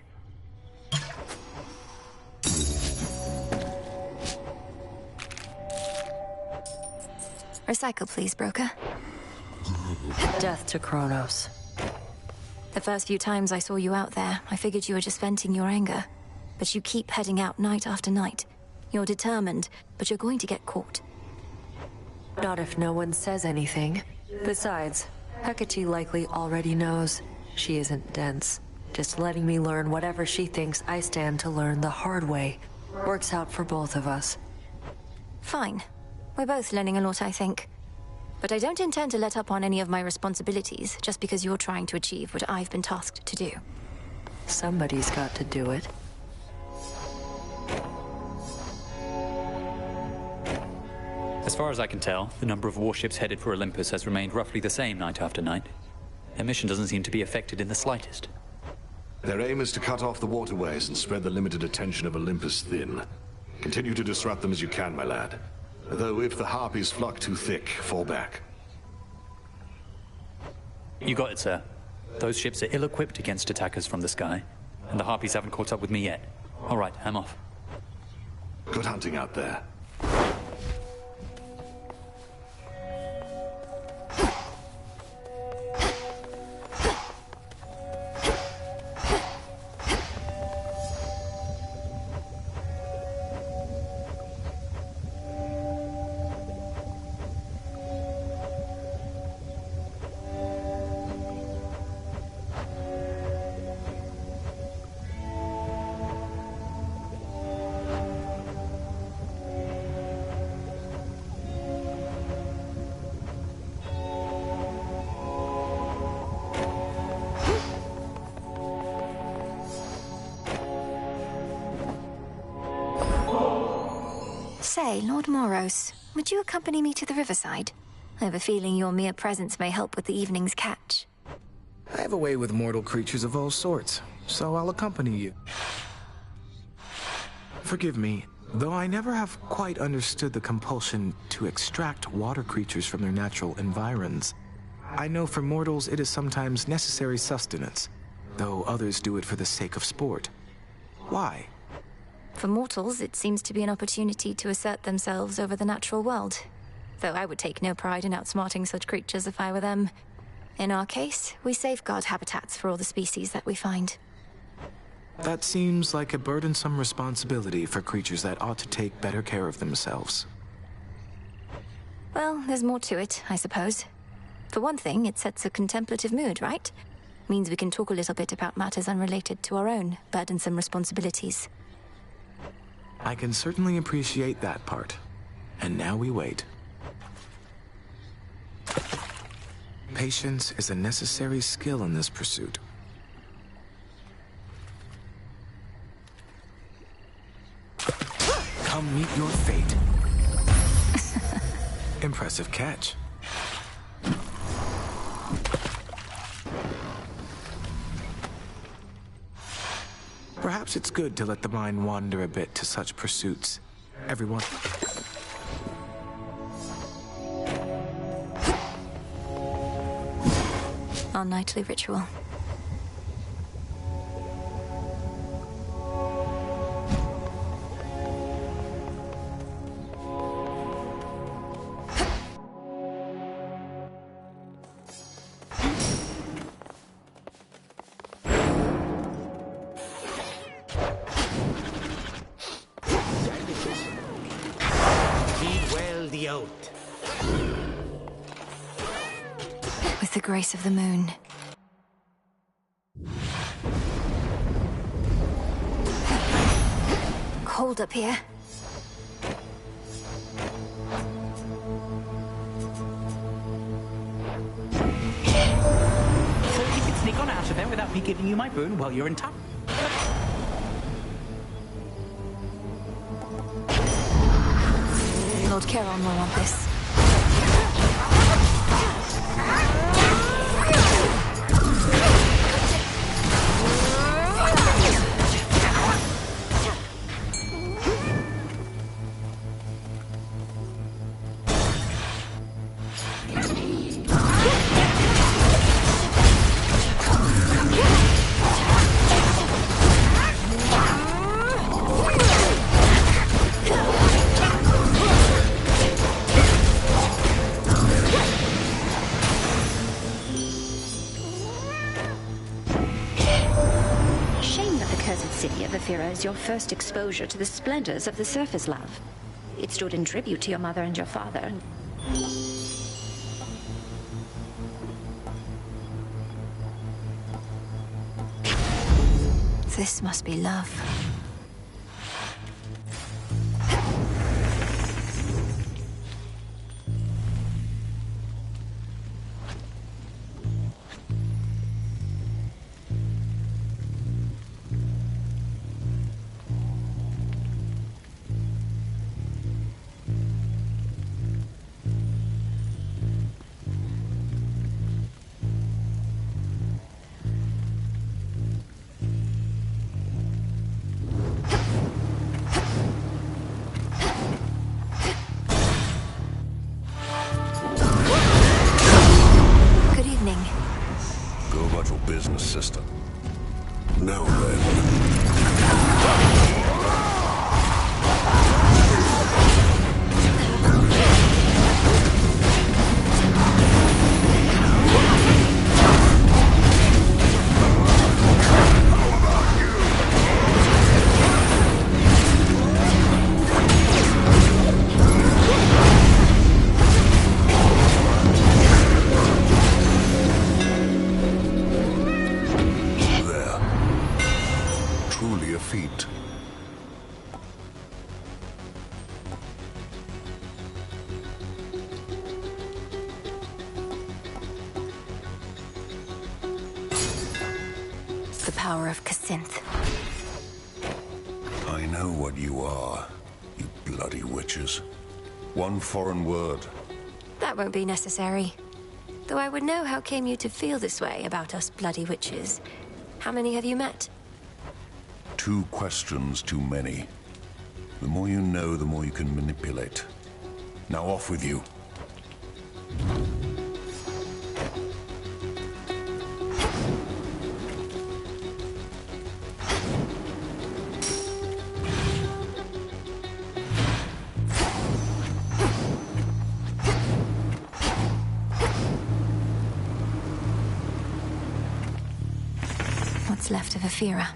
Recycle, please, broker. Death to Kronos. The first few times I saw you out there, I figured you were just venting your anger. But you keep heading out night after night. You're determined, but you're going to get caught. Not if no one says anything. Besides, Hecate likely already knows. She isn't dense. Just letting me learn whatever she thinks I stand to learn the hard way. Works out for both of us. Fine. We're both learning a lot, I think. But I don't intend to let up on any of my responsibilities just because you're trying to achieve what I've been tasked to do. Somebody's got to do it. As far as I can tell, the number of warships headed for Olympus has remained roughly the same night after night. Their mission doesn't seem to be affected in the slightest. Their aim is to cut off the waterways and spread the limited attention of Olympus thin. Continue to disrupt them as you can, my lad. Though if the Harpies flock too thick, fall back. You got it, sir. Those ships are ill-equipped against attackers from the sky, and the Harpies haven't caught up with me yet. All right, I'm off. Good hunting out there. Say, Lord Moros, would you accompany me to the riverside? I have a feeling your mere presence may help with the evening's catch. I have a way with mortal creatures of all sorts, so I'll accompany you. Forgive me, though I never have quite understood the compulsion to extract water creatures from their natural environs. I know for mortals it is sometimes necessary sustenance, though others do it for the sake of sport. Why? For mortals, it seems to be an opportunity to assert themselves over the natural world. Though I would take no pride in outsmarting such creatures if I were them. In our case, we safeguard habitats for all the species that we find. That seems like a burdensome responsibility for creatures that ought to take better care of themselves. Well, there's more to it, I suppose. For one thing, it sets a contemplative mood, right? Means we can talk a little bit about matters unrelated to our own burdensome responsibilities. I can certainly appreciate that part. And now we wait. Patience is a necessary skill in this pursuit. Come meet your fate. Impressive catch. Perhaps it's good to let the mind wander a bit to such pursuits. Everyone... Our nightly ritual. Heed well the oath. With the grace of the moon. Cold up here. So you can sneak on out of there without me giving you my boon while you're in town. Lord Charon will want this. Is your first exposure to the splendors of the surface love. It stood in tribute to your mother and your father. This must be love. Sister. Now then. Feet. The power of Casinth. I know what you are, you bloody bloody witches. One foreign word. That won't be necessary. Though I would know how came you to feel this way about us bloody witches. How many have you met? 2 questions too many. The more you know, the more you can manipulate. Now off with you. What's left of Aphira?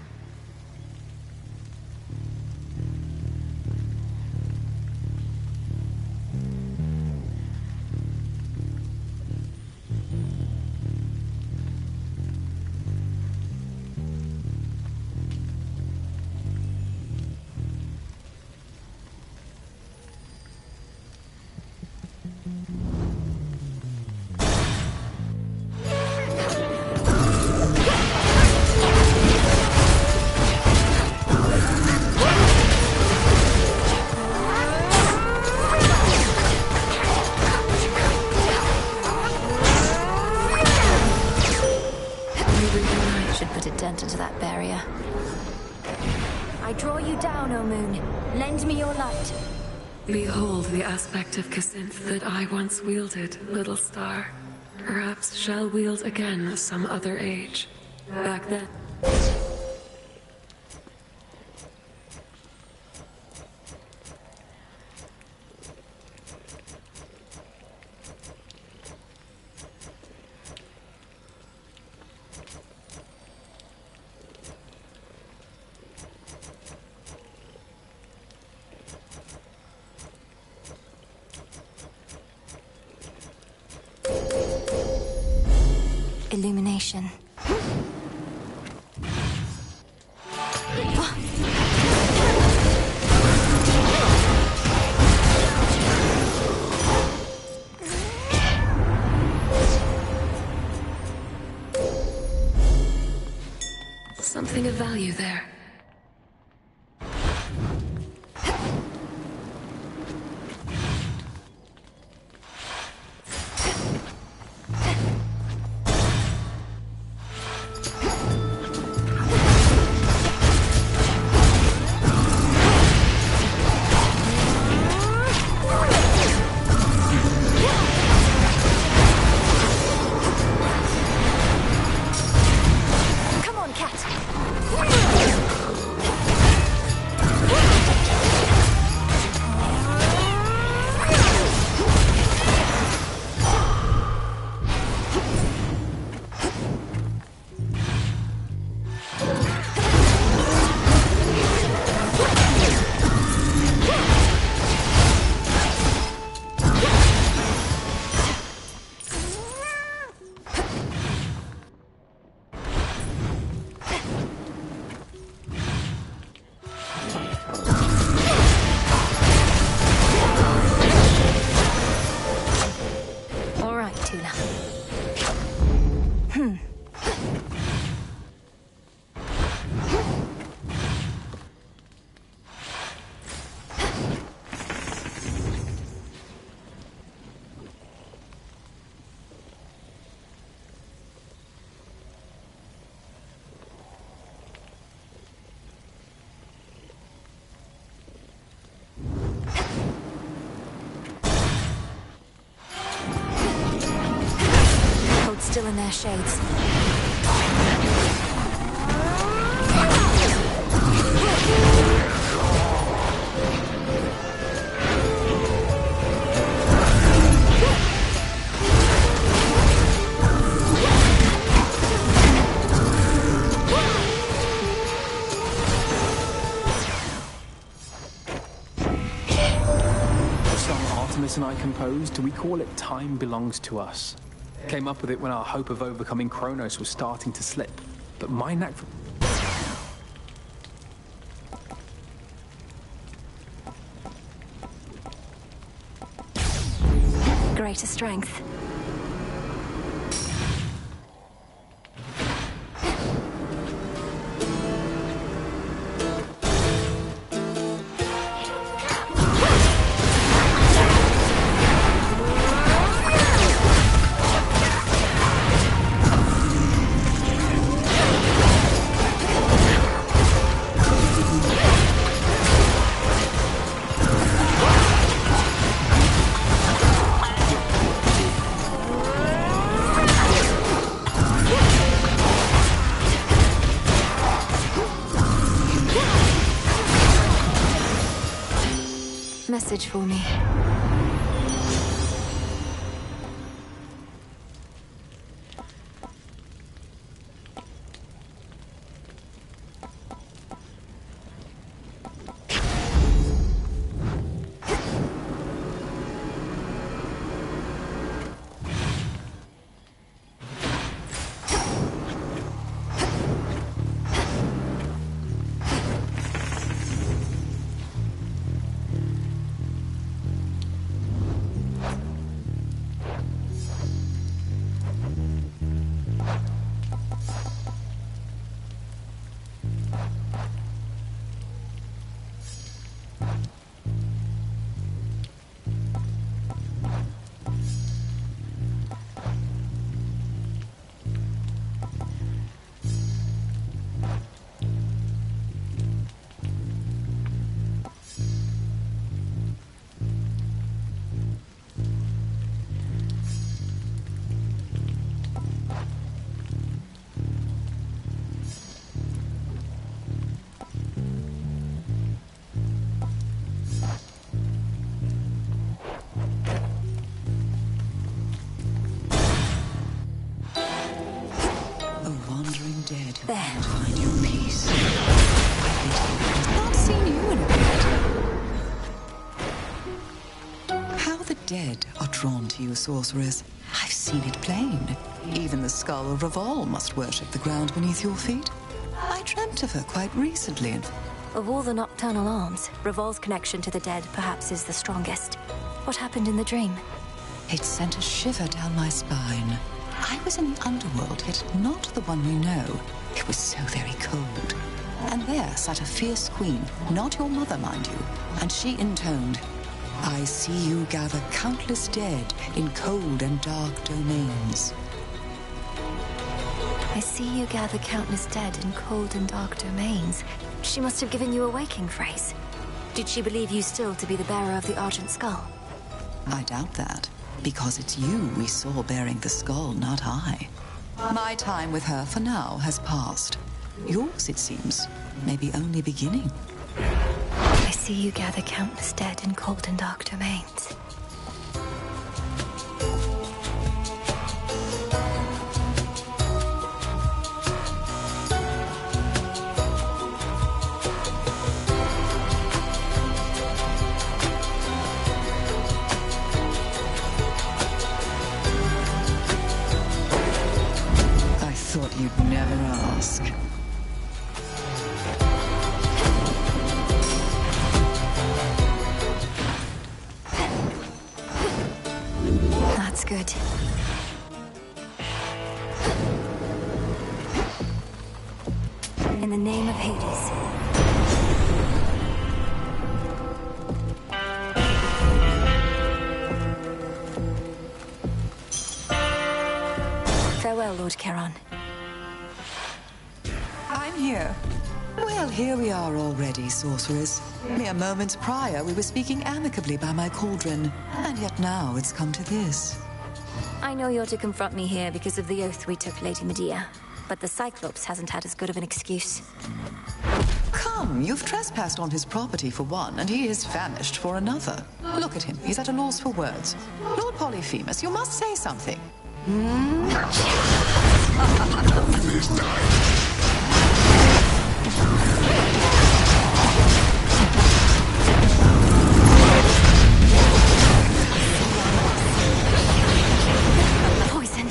Into that barrier. I draw you down, O moon. Lend me your light. Behold the aspect of Kacinth that I once wielded, little star. Perhaps shall wield again some other age. Back then. Illumination. Something of value there. Still in their shades. The song Artemis and I composed, we call it Time Belongs to Us. Came up with it when our hope of overcoming Kronos was starting to slip. But my knack for... Greater strength. message for me. Dead who can't find your peace. I've not seen you in a bit. How the dead are drawn to you, sorceress. I've seen it plain. Even the skull of Revol must worship the ground beneath your feet. I dreamt of her quite recently, and Of all the nocturnal arms, Revol's connection to the dead perhaps is the strongest. What happened in the dream? it sent a shiver down my spine. I was in the underworld, yet not the one we know. It was so very cold. And there sat a fierce queen, not your mother, mind you, and she intoned, I see you gather countless dead in cold and dark domains. I see you gather countless dead in cold and dark domains. She must have given you a waking phrase. Did she believe you still to be the bearer of the Argent Skull? I doubt that, because it's you we saw bearing the skull, not I. My time with her for now has passed. Yours, it seems, may be only beginning. I see you gather countless dead in cold and dark domains. I thought you'd never ask. That's good. In the name of Hades. Farewell, Lord Charon. I'm here. Well, here we are already, sorcerers. Mere moments prior, we were speaking amicably by my cauldron, and yet now it's come to this. I know you're to confront me here because of the oath we took, Lady Medea, but the Cyclops hasn't had as good of an excuse. Come, you've trespassed on his property for one, and he is famished for another. Look at him, he's at a loss for words. Lord Polyphemus, you must say something. This time. Poison.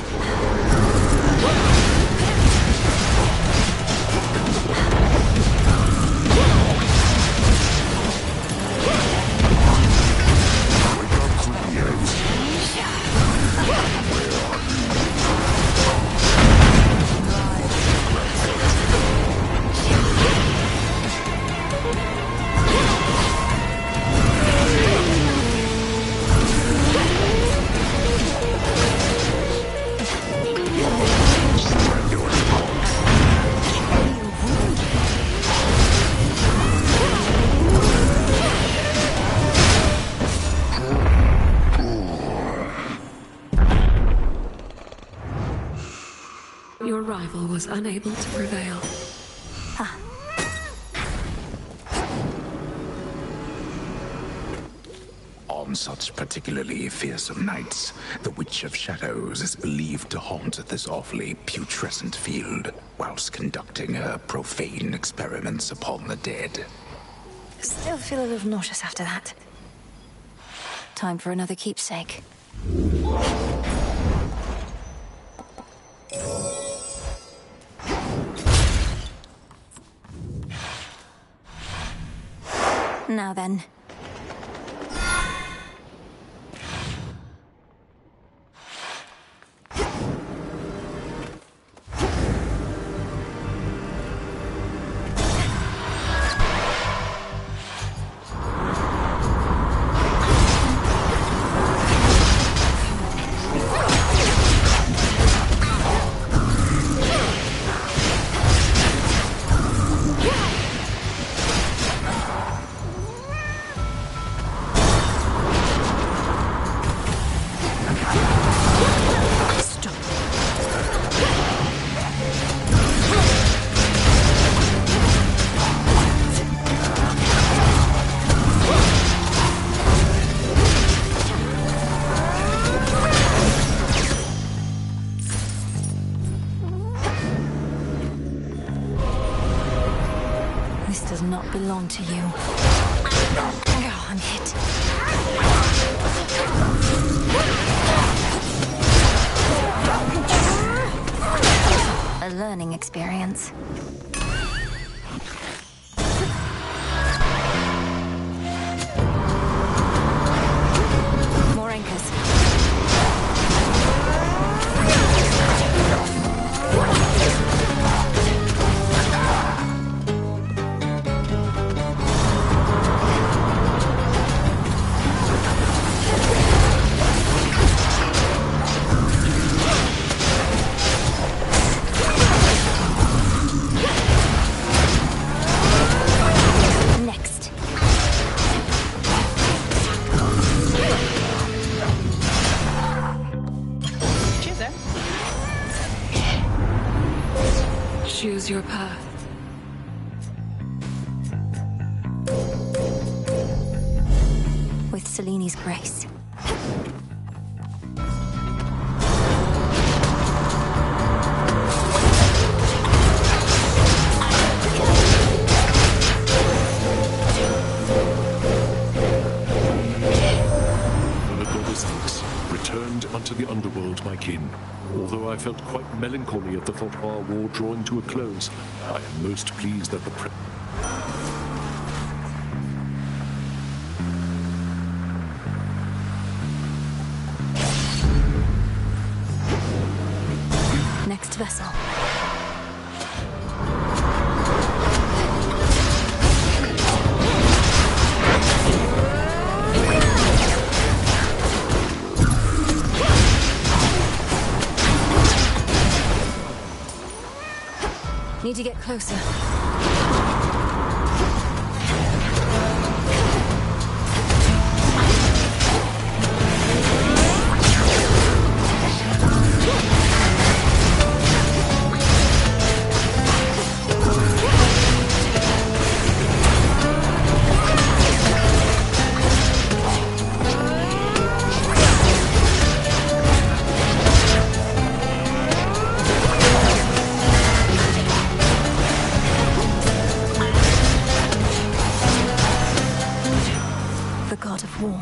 Your rival was unable to prevail. such particularly fearsome nights, the Witch of Shadows is believed to haunt this awfully putrescent field, whilst conducting her profane experiments upon the dead. Still feel a little nauseous after that. Time for another keepsake. Now then. Belong to you. Oh, I'm hit. A learning experience. More anchors. Choose your path. With Seleni's grace. Returned unto the underworld, my kin. Although I felt quite melancholy at the thought of our war drawing to a close, I am most pleased that the Next vessel. Need to get closer. War.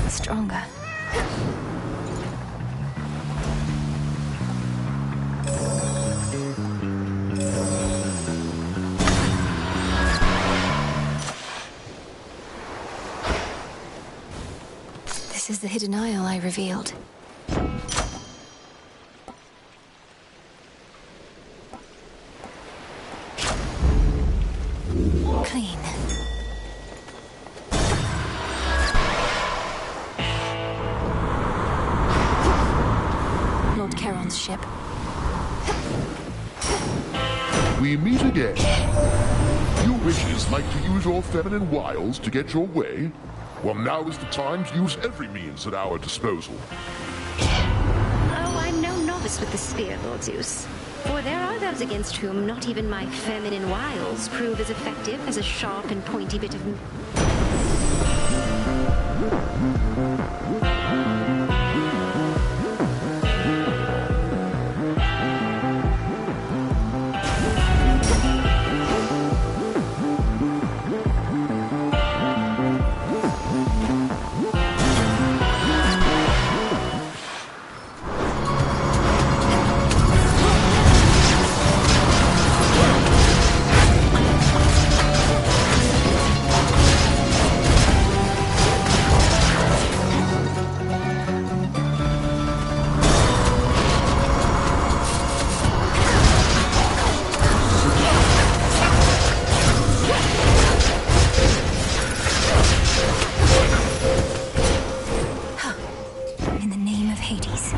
Stronger. This is the hidden isle I revealed. Clean. Lord Charon's ship. We meet again. You wishes like to use your feminine wiles to get your way? Well, now is the time to use every means at our disposal. Oh, I'm no novice this with the spear, Lord Zeus. For there are those against whom not even my feminine wiles prove as effective as a sharp and pointy bit of... In the name of Hades.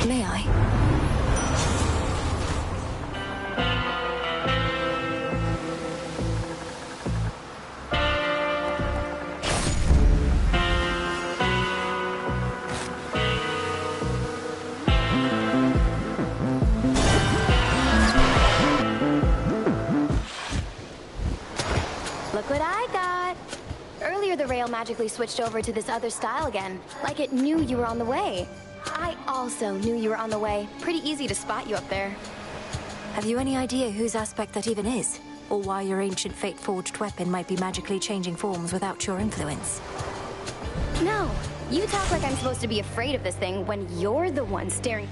May I? Look what I got! Earlier the rail magically switched over to this other style again, like it knew you were on the way. I also knew you were on the way. Pretty easy to spot you up there. Have you any idea whose aspect that even is? Or why your ancient fate-forged weapon might be magically changing forms without your influence? No, you talk like I'm supposed to be afraid of this thing when you're the one staring...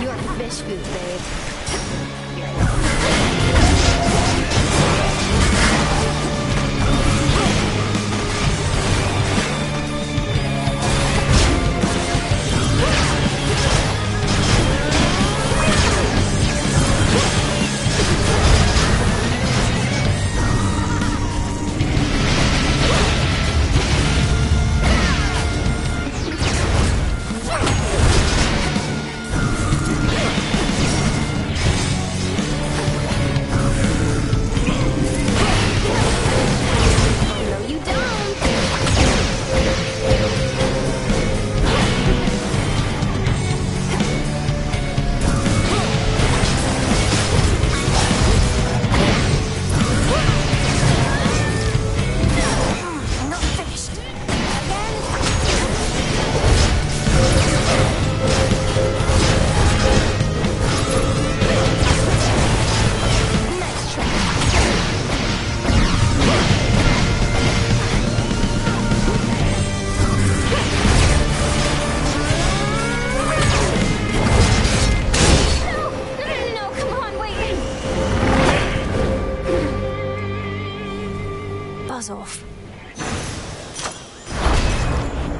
You're fish food, babe. Buzz off.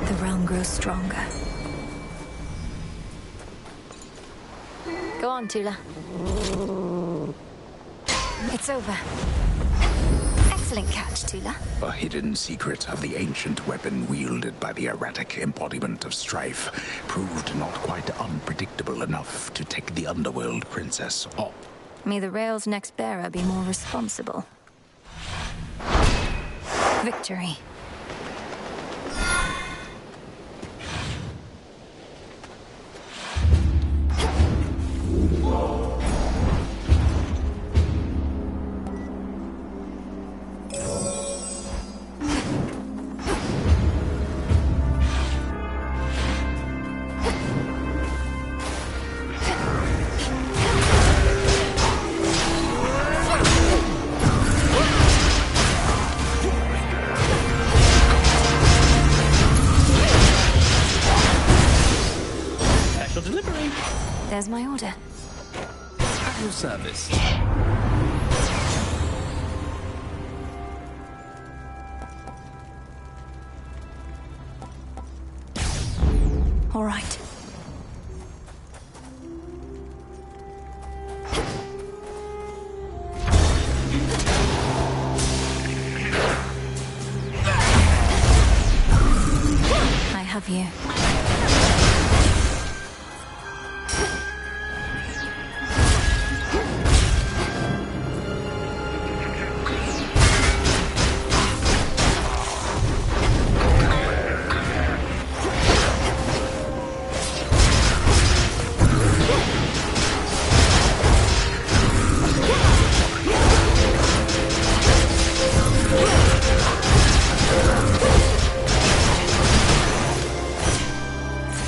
The realm grows stronger. Go on, Tula. It's over. Excellent catch, Tula. A hidden secret of the ancient weapon wielded by the erratic embodiment of strife proved not quite unpredictable enough to take the underworld princess off. May the rail's next bearer be more responsible. Victory. There's my order. At your service. All right. I have you.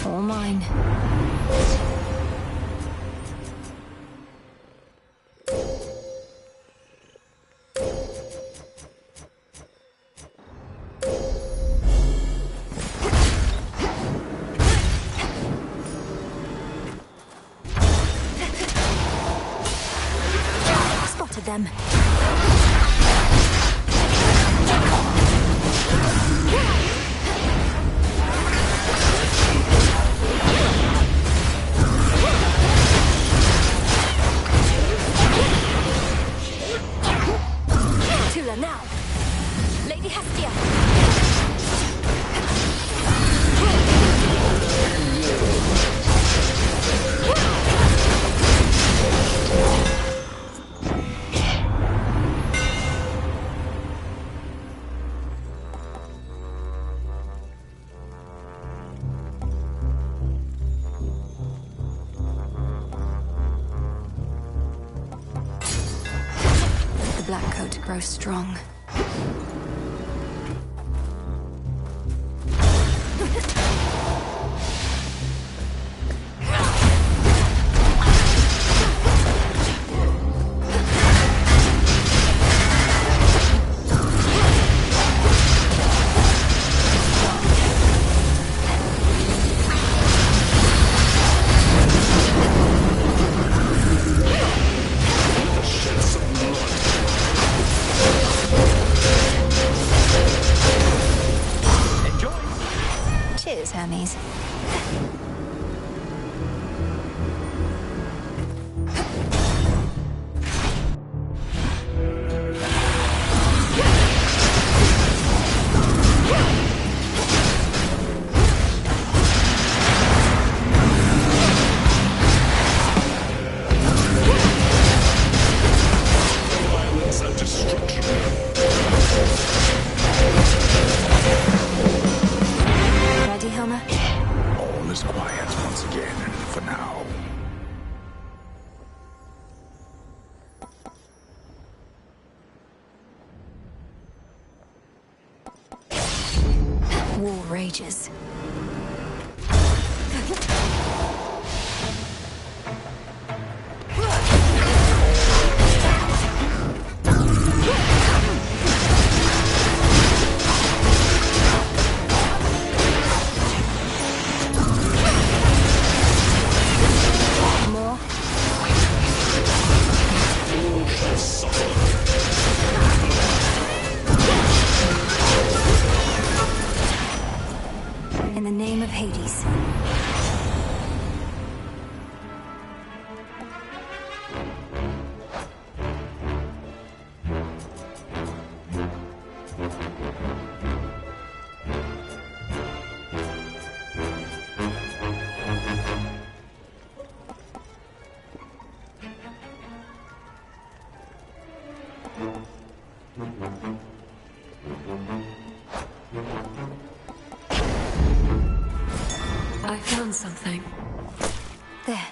All mine. Spotted them. Tula now. Lady Hestia. The black coat grows strong. Cheers, Hermes. Violence and destruction. Ready, Hilma? All is quiet once again, for now. War rages. More. All shall suffer. In the name of Hades. I found something. There.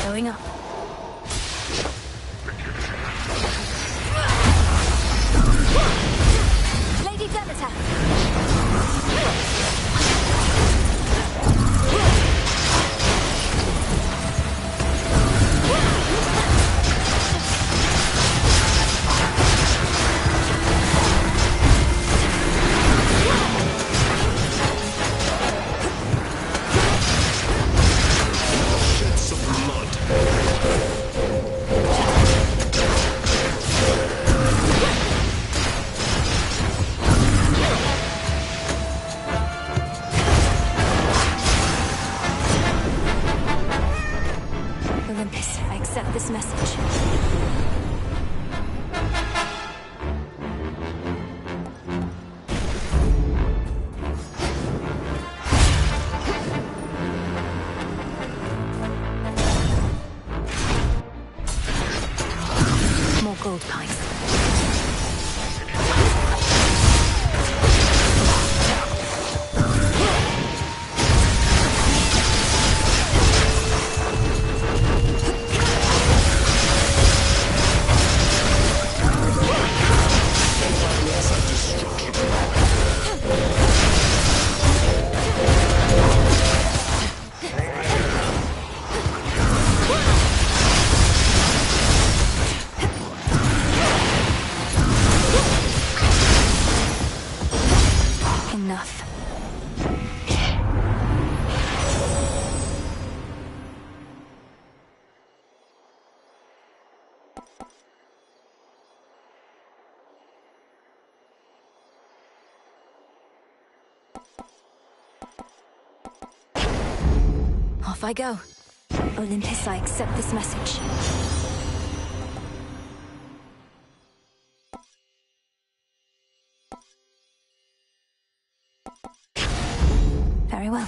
Going up. Lady Demeter! this message. More gold pipes. Enough. Off I go. Olympus, I accept this message. Very well.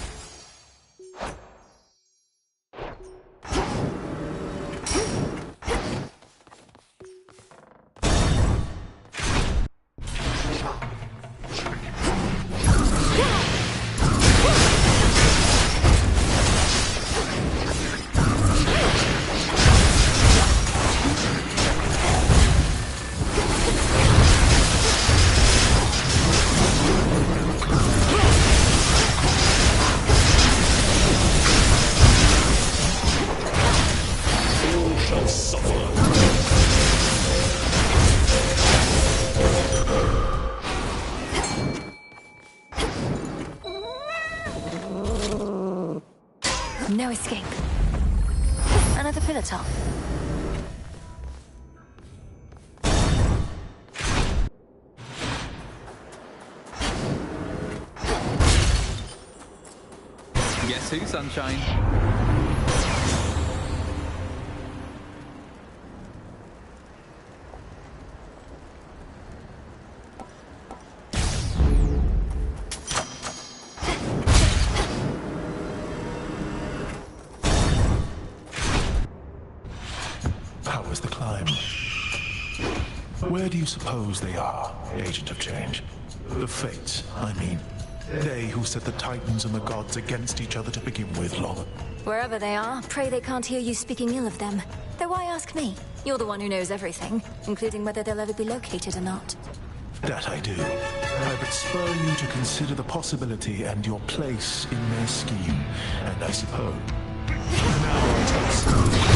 No escape. Another pillar top. Guess who, sunshine? How is the climb? Where do you suppose they are, Agent of Change? The Fates, I mean. They who set the Titans and the gods against each other to begin with, long. Wherever they are, pray they can't hear you speaking ill of them. Though why ask me? You're the one who knows everything, including whether they'll ever be located or not. That I do. I would spur you to consider the possibility and your place in their scheme, and I suppose... Now it is.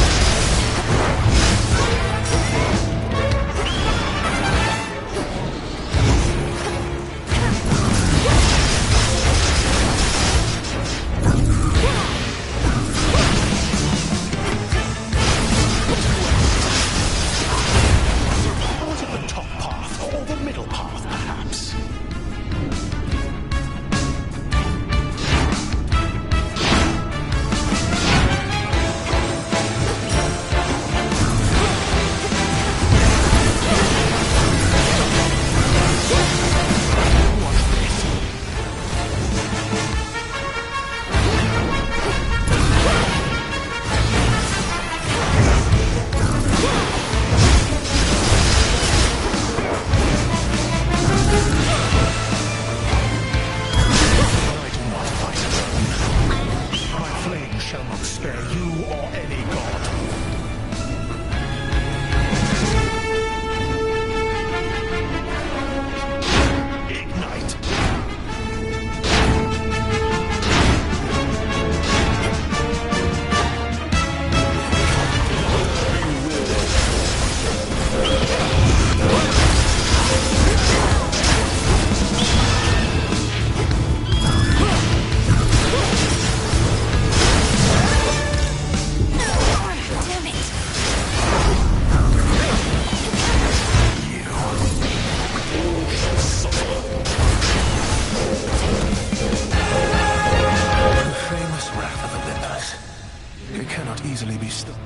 easily be stopped.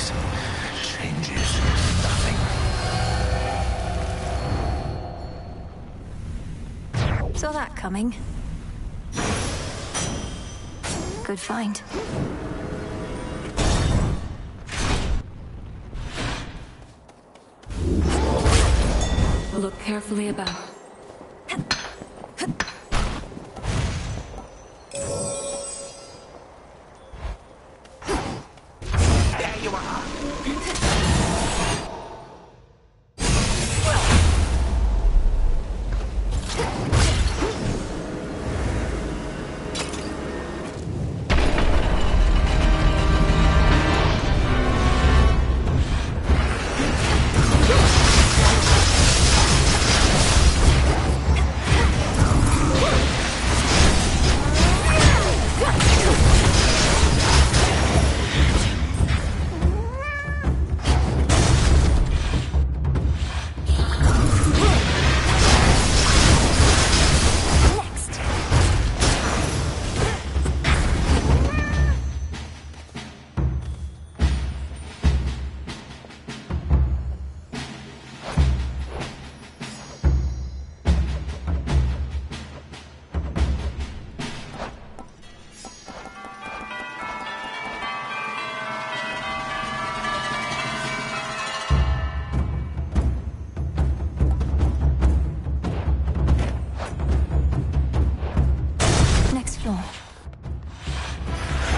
this changes nothing. Saw that coming. Good find. Look carefully about. There you are.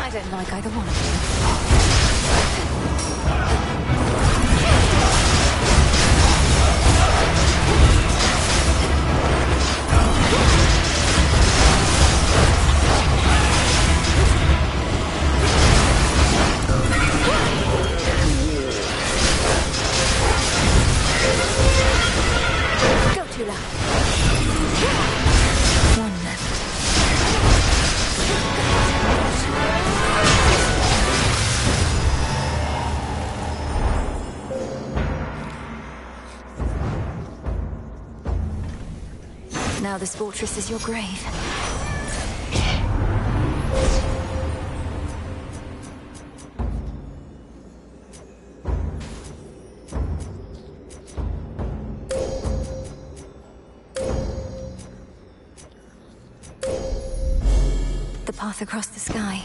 I don't like either one of you. Go, Tula. One left. Now this fortress is your grave. The path across the sky.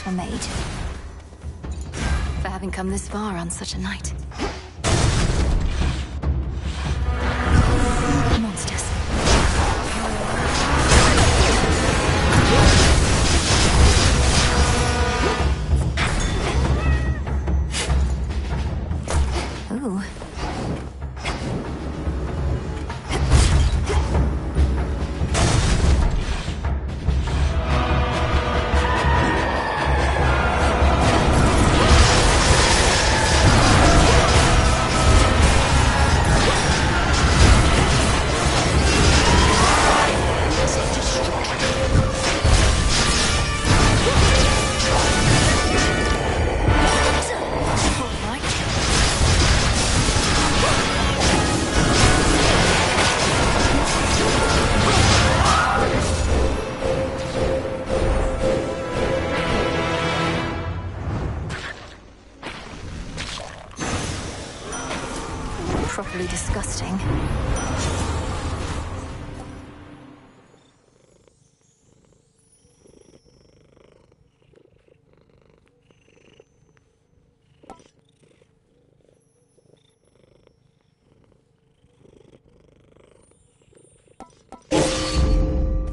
Were made for having come this far on such a night. Monsters. Ooh. Properly disgusting.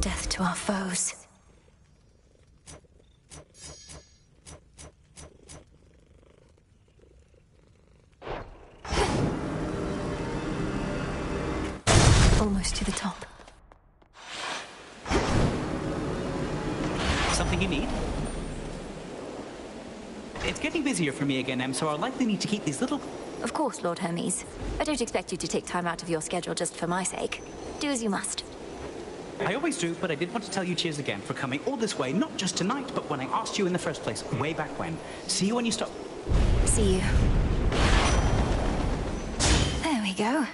Death to our foes. Almost to the top. Something you need? It's getting busier for me again, Em, so I'll likely need to keep these little Of course, Lord Hermes. I don't expect you to take time out of your schedule just for my sake. Do as you must. I always do, but I did want to tell you cheers again for coming all this way, not just tonight, but when I asked you in the first place, way back when. See you when you stop. See you. There we go.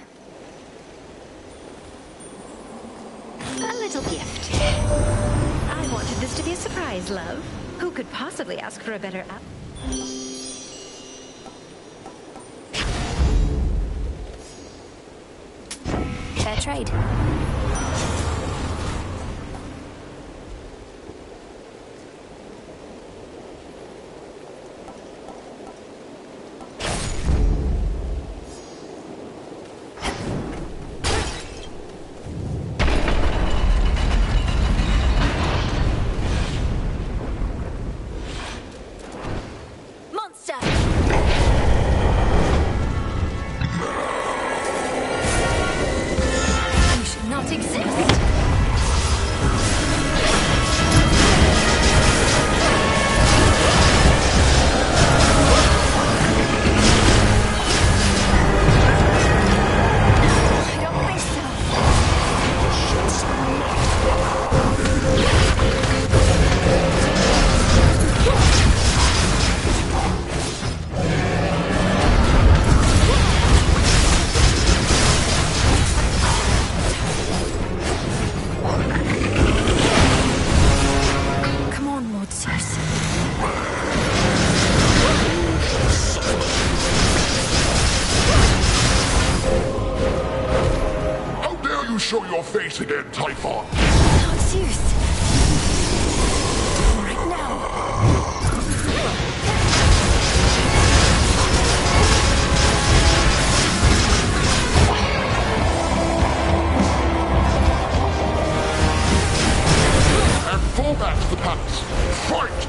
A little gift. I wanted this to be a surprise, love. Who could possibly ask for a better app? Fair trade. Show your face again, Typhon! Not Zeus! Right now! And fall back to the palace! Fight!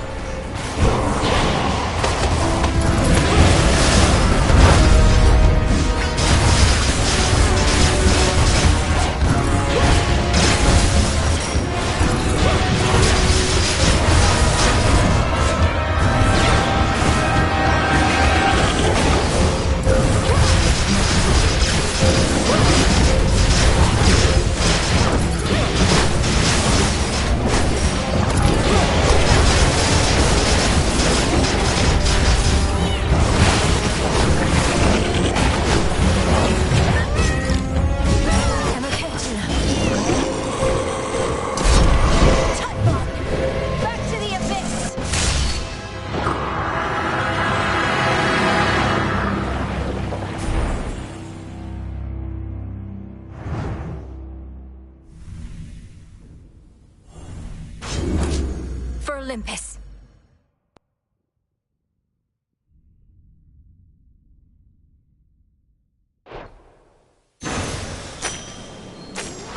Olympus.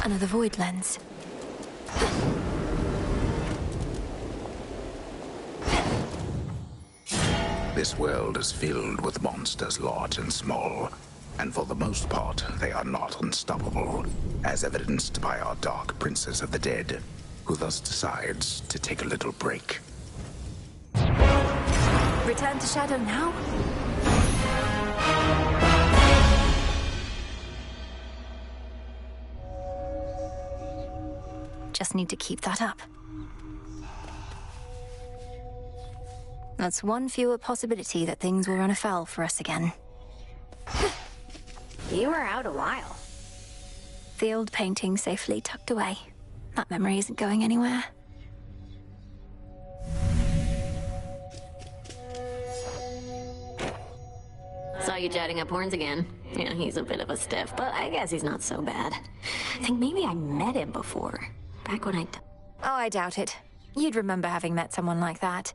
Another void lens. This world is filled with monsters large and small, and for the most part, they are not unstoppable, as evidenced by our Dark Princess of the Dead, who thus decides to take a little break. Return to Shadow now? Just need to keep that up. That's one fewer possibility that things will run afoul for us again. You were out a while. The old painting safely tucked away. That memory isn't going anywhere. Saw you chatting up Horns again. Yeah, he's a bit of a stiff, but I guess he's not so bad. I think maybe I met him before. Back when I... Oh, I doubt it. You'd remember having met someone like that.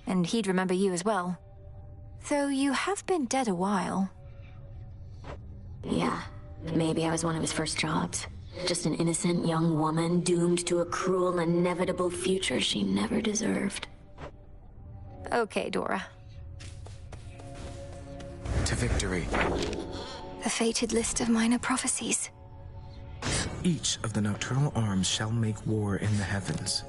And he'd remember you as well. Though you have been dead a while. Yeah, maybe I was one of his first jobs. Just an innocent young woman doomed to a cruel, inevitable future she never deserved. Okay, Dora. To victory. The fated list of minor prophecies. Each of the nocturnal arms shall make war in the heavens.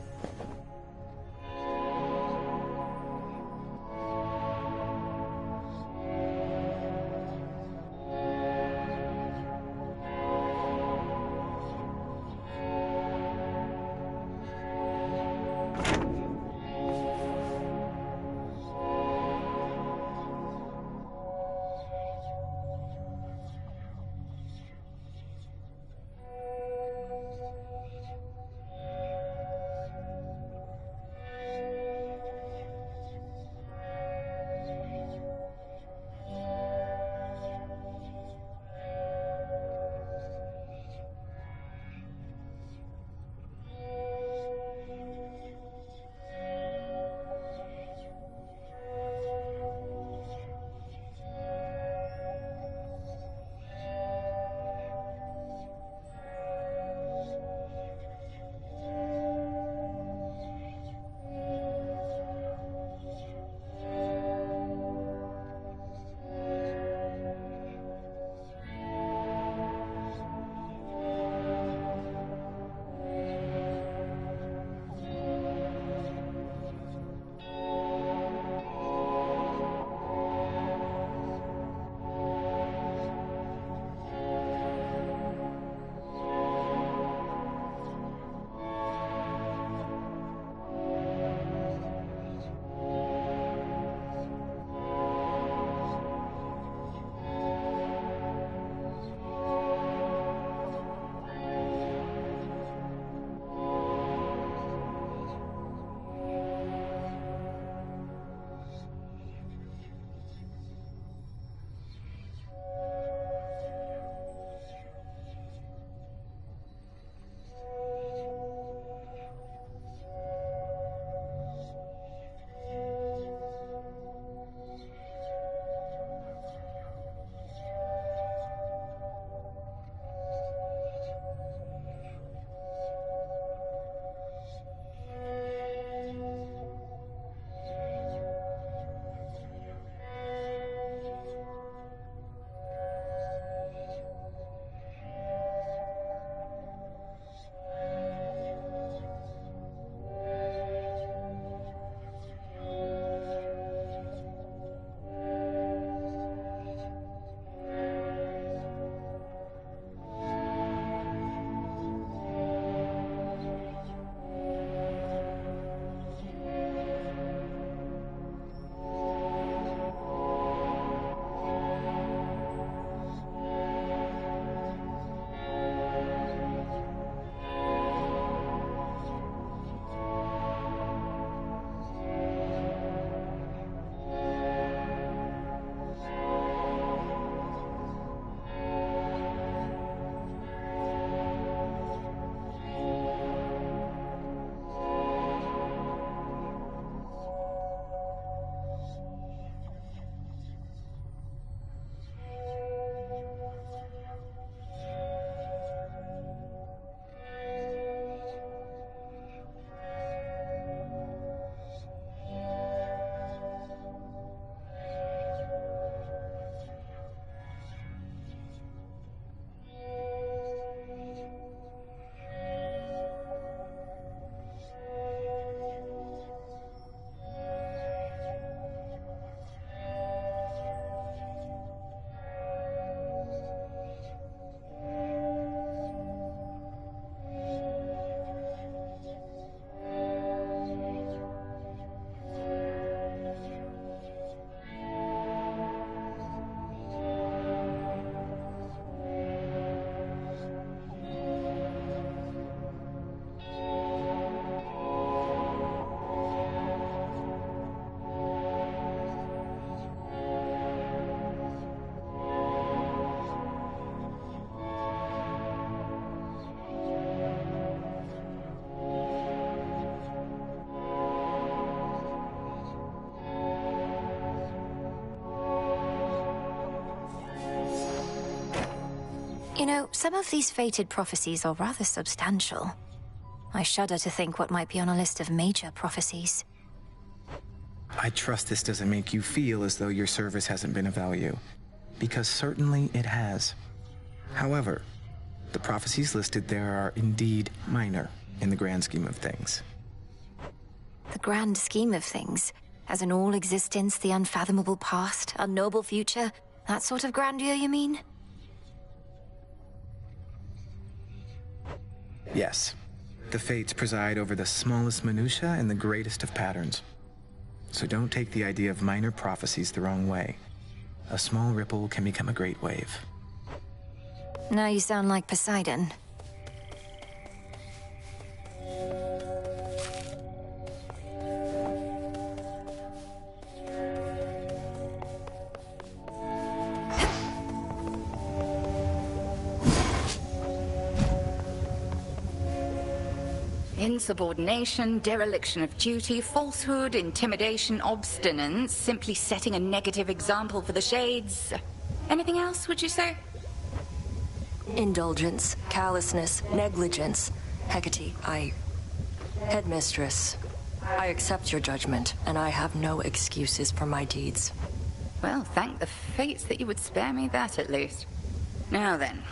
know, some of these fated prophecies are rather substantial. I shudder to think what might be on a list of major prophecies. I trust this doesn't make you feel as though your service hasn't been of value, because certainly it has. However, the prophecies listed there are indeed minor in the grand scheme of things. The grand scheme of things? As in all existence, the unfathomable past, unknowable future? That sort of grandeur, you mean? Yes. The Fates preside over the smallest minutiae and the greatest of patterns. So don't take the idea of minor prophecies the wrong way. A small ripple can become a great wave. Now you sound like Poseidon. Insubordination, dereliction of duty, falsehood, intimidation, obstinance, simply setting a negative example for the Shades. Anything else, would you say? Indulgence, callousness, negligence. Hecate, Headmistress, I accept your judgment, and I have no excuses for my deeds. Well, thank the fates that you would spare me that, at least. Now then,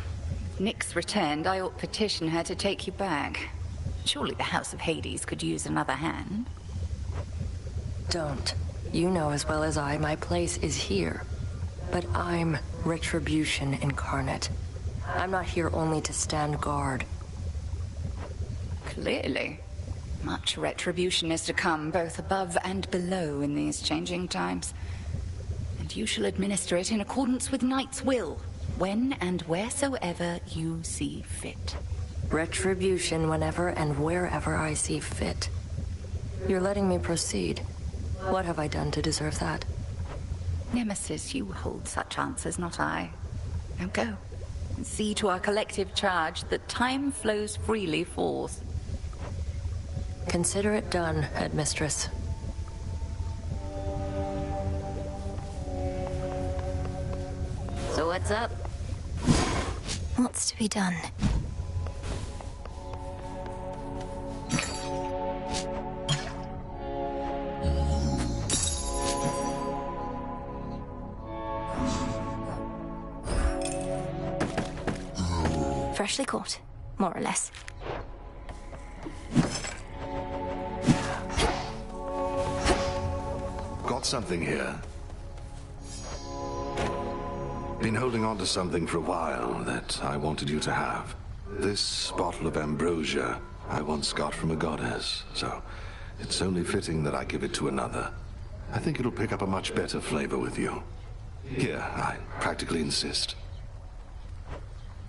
if Nyx returned, I ought petition her to take you back. Surely the House of Hades could use another hand. Don't. You know as well as I, my place is here. But I'm retribution incarnate. I'm not here only to stand guard. Clearly. Much retribution is to come, both above and below in these changing times. And you shall administer it in accordance with Knight's will, when and wheresoever you see fit. Retribution whenever and wherever I see fit. You're letting me proceed. What have I done to deserve that? Nemesis, you hold such answers, not I. Now go, and see to our collective charge that time flows freely forth. Consider it done, Headmistress. So what's up? What's to be done? Freshly caught, more or less. Got something here. Been holding on to something for a while that I wanted you to have. This bottle of ambrosia I once got from a goddess, so it's only fitting that I give it to another. I think it'll pick up a much better flavor with you. Here, I practically insist.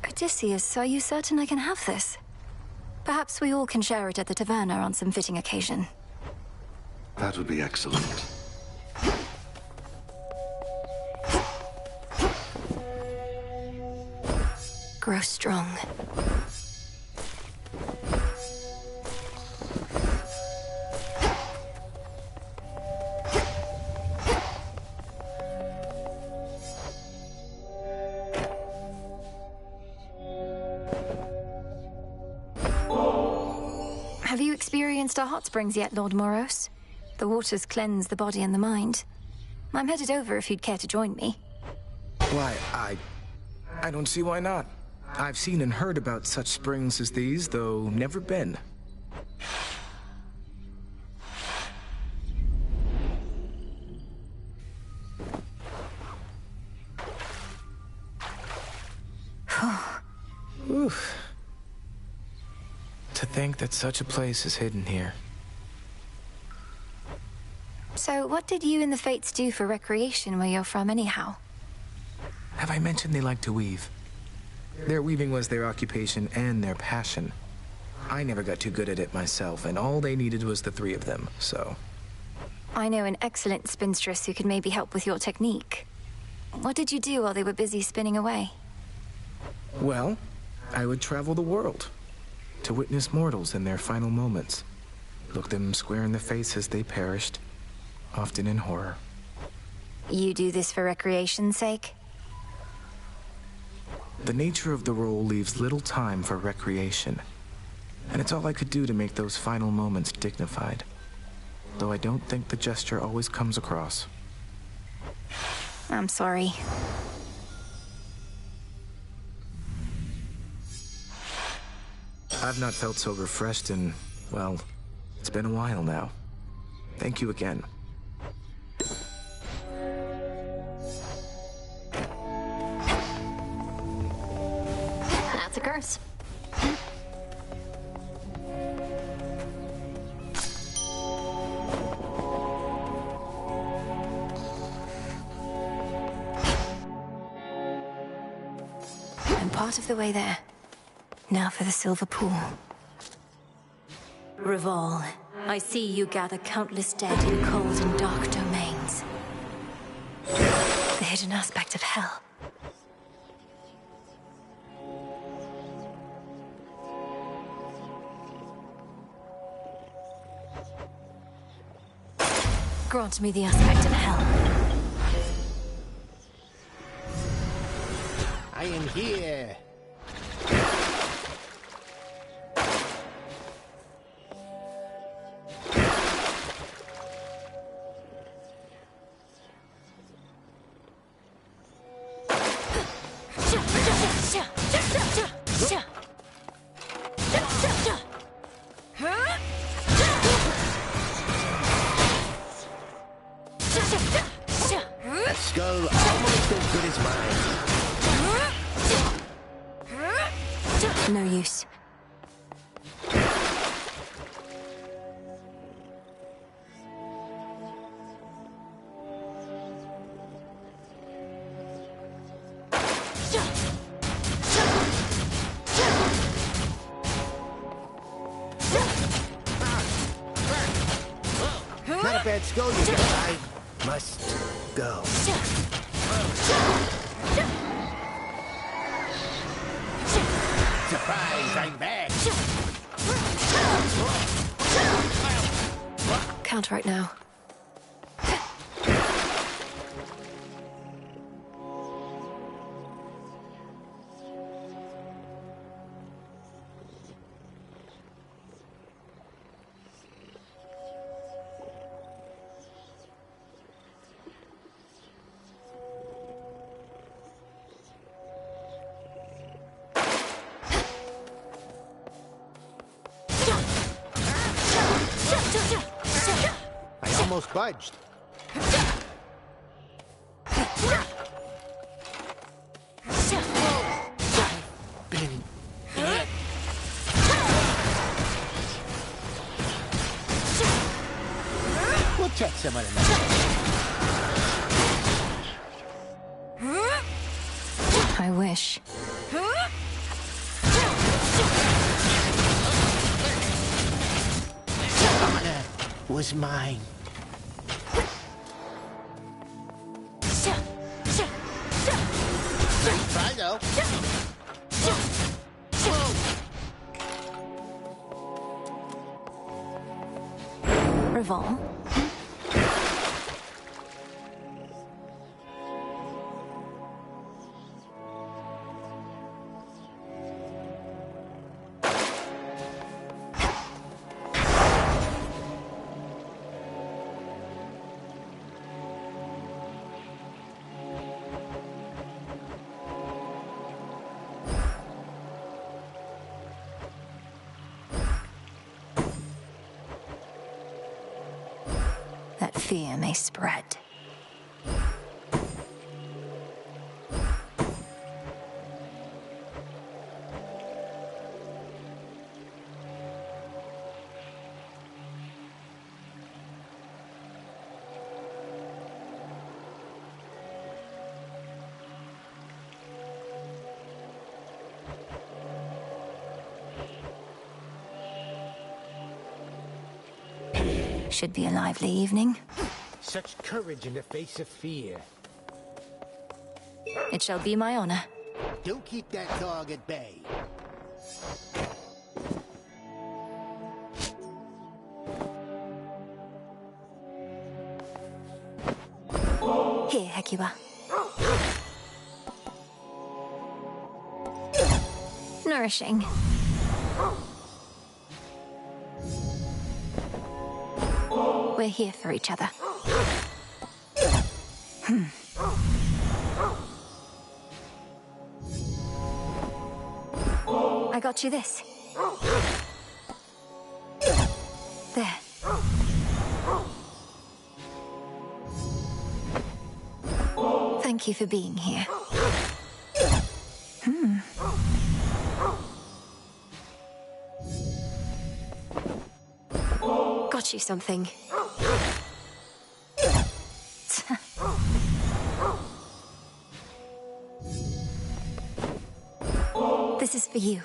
Odysseus, are you certain I can have this? Perhaps we all can share it at the taverna on some fitting occasion. That would be excellent. Grow strong. Have you experienced our hot springs yet, Lord Moros? The waters cleanse the body and the mind. I'm headed over if you'd care to join me. Why, I don't see why not. I've seen and heard about such springs as these, though never been. Oof. To think that such a place is hidden here. So, what did you and the Fates do for recreation where you're from, anyhow? Have I mentioned they like to weave? Their weaving was their occupation and their passion. I never got too good at it myself, and all they needed was the three of them, so... I know an excellent spinstress who could maybe help with your technique. What did you do while they were busy spinning away? Well, I would travel the world to witness mortals in their final moments. Look them square in the face as they perished, often in horror. You do this for recreation's sake? The nature of the role leaves little time for recreation, and it's all I could do to make those final moments dignified. Though I don't think the gesture always comes across. I'm sorry. I've not felt so refreshed in, well, it's been a while now. Thank you again. That's a curse. I'm part of the way there. Now for the silver pool. Revolve, I see you gather countless dead in cold and dark domains. The hidden aspect of hell. Grant me the aspect of hell. I am here. Skull almost as good as mine. No use. Not a bad skull you got. I must go. Surprise, I'm back. Counter right now. I almost budged. We'll check some of them out. I wish. Honor was mine. Nice try, though. Revolve. That fear may spread. Should be a lively evening. Such courage in the face of fear. It shall be my honor. Do keep that dog at bay. Here, Hekiba. nourishing. We're here for each other. I got you this. There. Thank you for being here. Got you something. This is for you.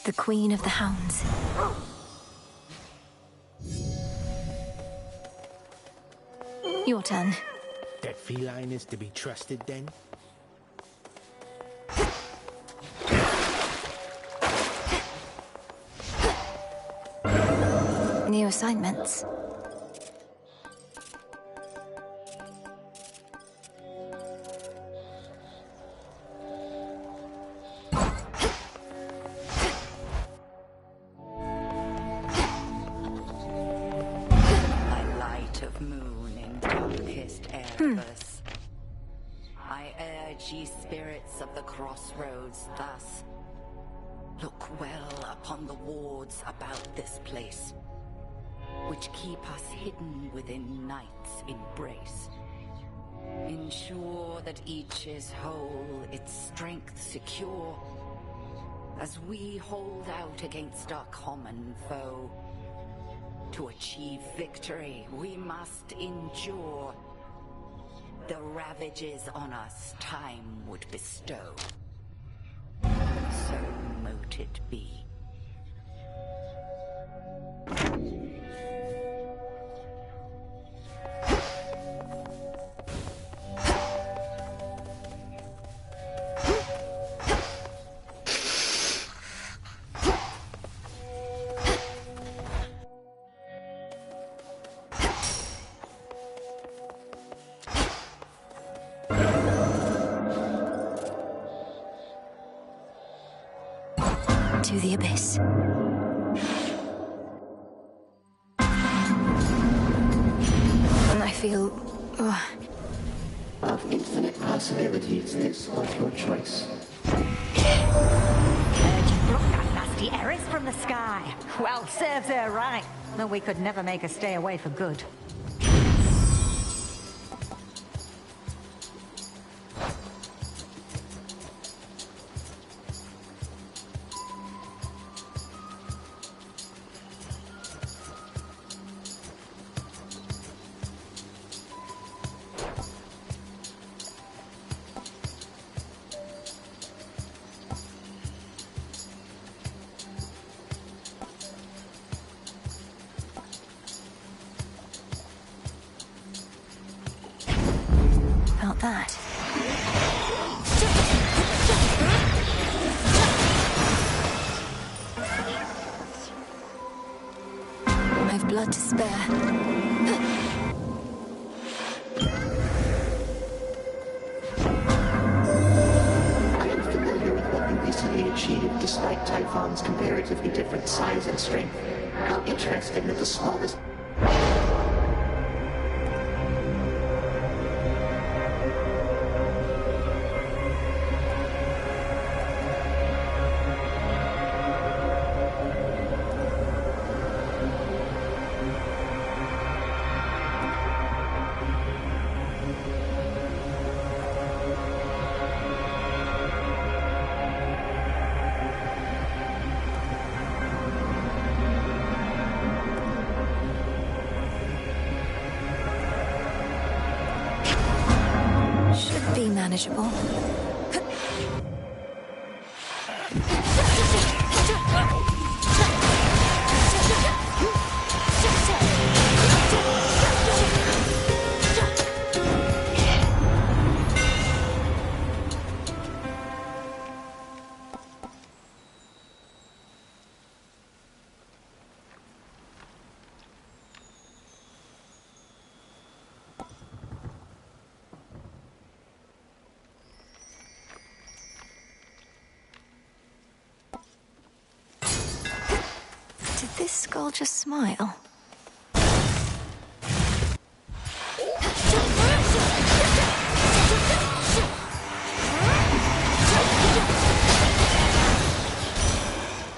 The Queen of the Hounds. Your turn. That feline is to be trusted, then? New assignments. I urge ye spirits of the crossroads thus. Look well upon the wards about this place, which keep us hidden within night's embrace. Ensure that each is whole, its strength secure, as we hold out against our common foe. To achieve victory, we must endure the ravages on us time would bestow. So mote it be. To the abyss. I feel... Of infinite possibilities, this was your choice. Just broke that nasty Eris from the sky. Well, serves her right. Though we could never make her stay away for good. Felt that. I've blood to spare. Recently achieved despite Typhon's comparatively different size and strength. How interesting that the smallest... Should be manageable. this skull just smile?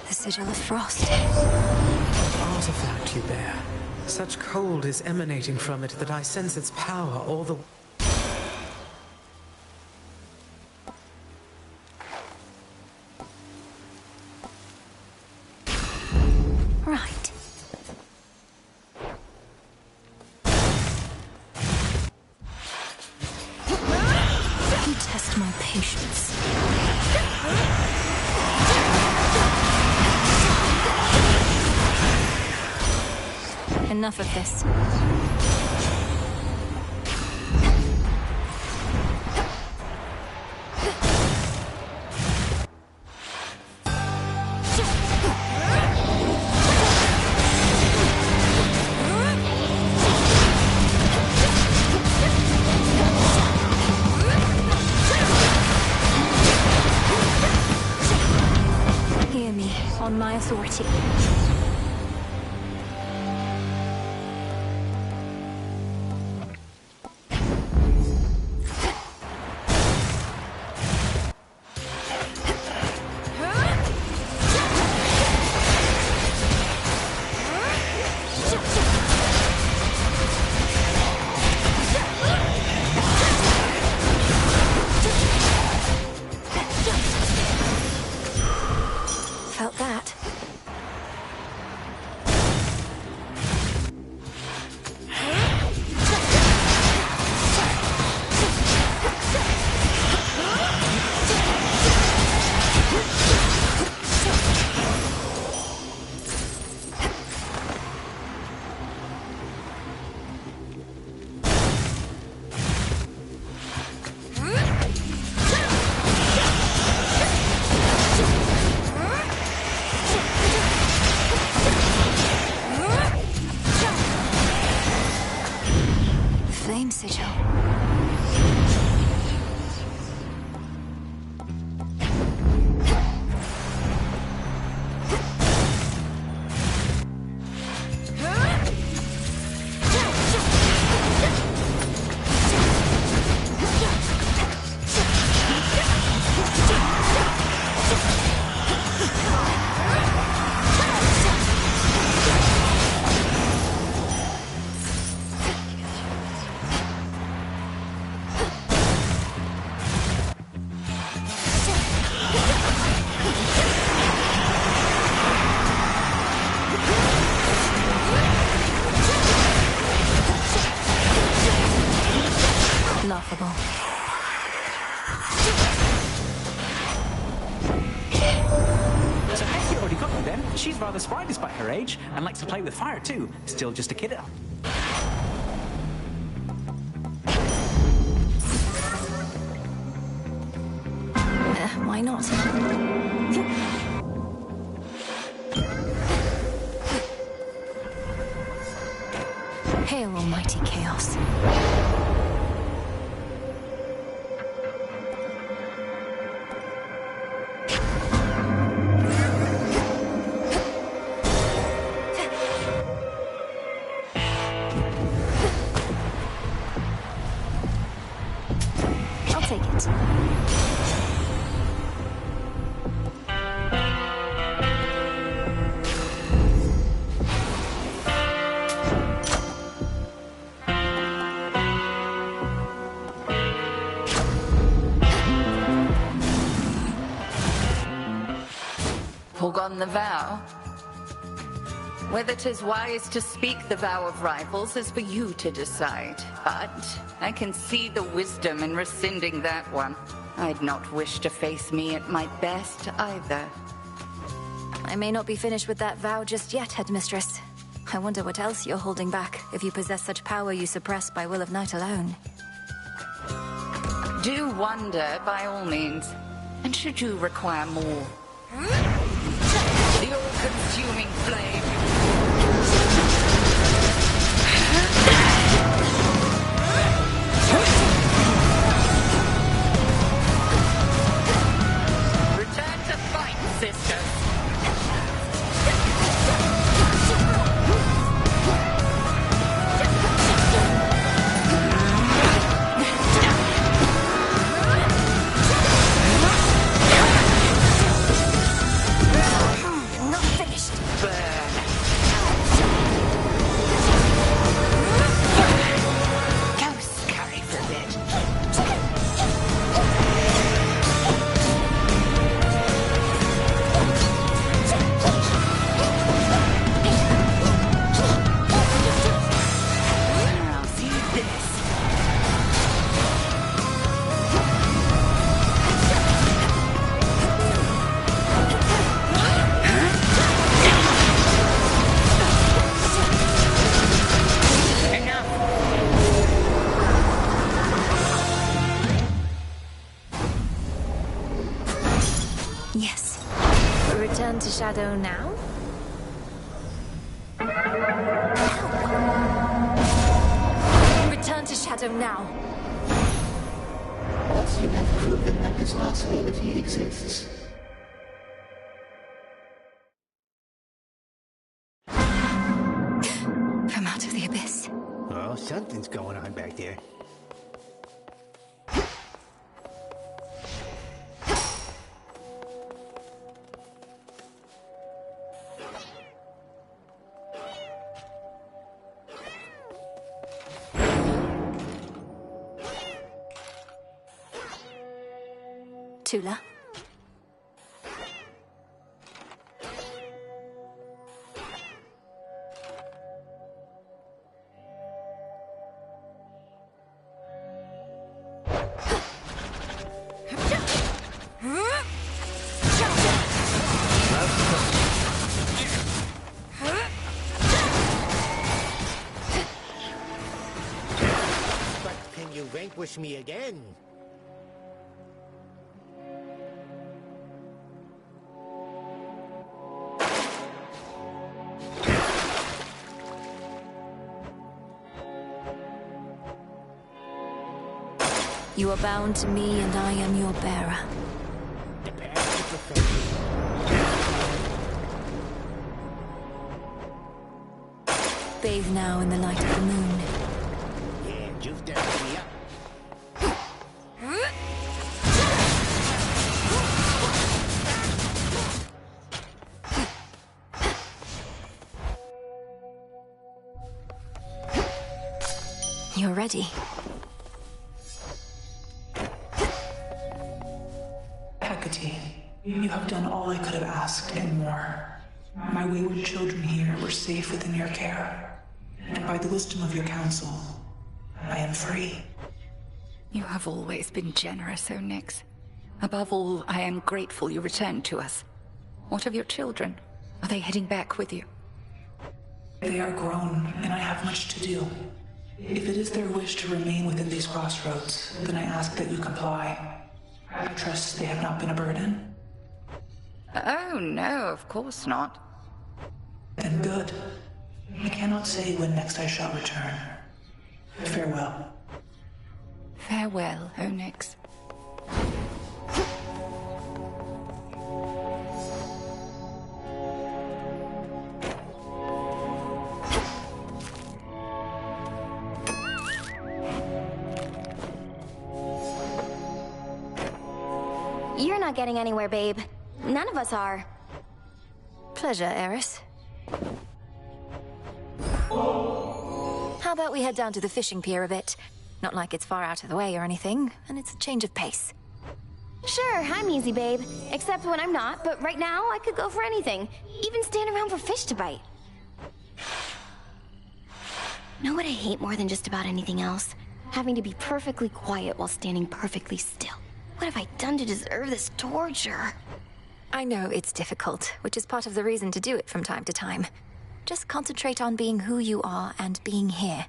The sigil of frost. Artifact you bear. Such cold is emanating from it that I sense its power all the... Right. You test my patience. Enough of this. Hear me, on my authority. Felt that. Flame sigil. Laughable. So Hestia already got you then. She's rather spry despite her age, and likes to play with fire too. Still just a kid at... Why not? Hail, almighty chaos. I'll take it. Forgone the vow? Whether 'tis wise to speak the vow of rivals is for you to decide. But I can see the wisdom in rescinding that one. I'd not wish to face me at my best either. I may not be finished with that vow just yet, Headmistress. I wonder what else you're holding back, if you possess such power you suppress by will of night alone. Do wonder, by all means. And should you require more, the all-consuming flame. Return to fight, sisters. Shadow now? Return to Shadow now. Once you have proven that this possibility exists. From out of the abyss. Oh, something's going on back there. Tula. But can you vanquish me again? You are bound to me, and I am your bearer. The path to perfection. Bathe now in the light of the moon. Yeah, you've done me up. You're ready. Hecate, you have done all I could have asked and more. My wayward children here were safe within your care, and by the wisdom of your counsel, I am free. You have always been generous, Onyx. Above all, I am grateful you returned to us. What of your children? Are they heading back with you? They are grown, and I have much to do. If it is their wish to remain within these crossroads, then I ask that you comply. I trust they have not been a burden. Oh, no, of course not. Then good. I cannot say when next I shall return. Farewell. Farewell, Onyx. You're not getting anywhere, babe. None of us are. Pleasure, Eris. How about we head down to the fishing pier a bit? Not like it's far out of the way or anything, and it's a change of pace. Sure, I'm easy, babe. Except when I'm not, but right now I could go for anything. Even stand around for fish to bite. Know what I hate more than just about anything else? Having to be perfectly quiet while standing perfectly still. What have I done to deserve this torture? I know it's difficult, which is part of the reason to do it from time to time. Just concentrate on being who you are and being here.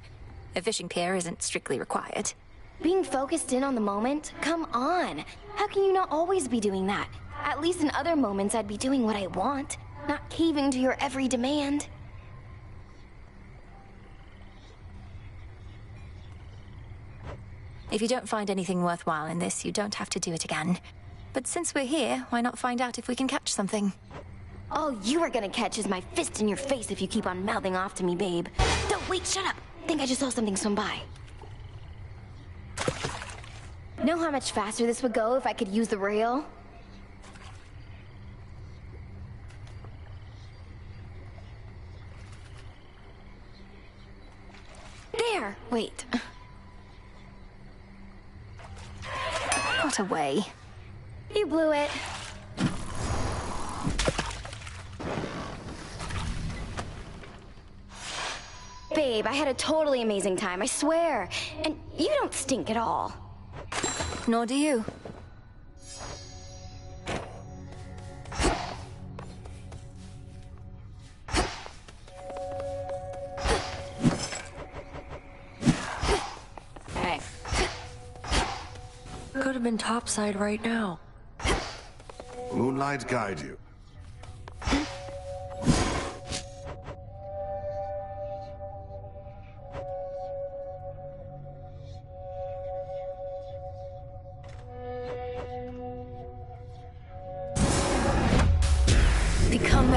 A fishing pier isn't strictly required. Being focused in on the moment? Come on! How can you not always be doing that? At least in other moments I'd be doing what I want, not caving to your every demand. If you don't find anything worthwhile in this, you don't have to do it again. But since we're here, why not find out if we can catch something? All you are gonna catch is my fist in your face if you keep on mouthing off to me, babe. Don't wait, shut up! Think I just saw something swim by. Know how much faster this would go if I could use the rail? There! Wait. Got away. You blew it. Babe, I had a totally amazing time, I swear. And you don't stink at all. Nor do you. Hey. Could have been topside right now. Moonlight guide you.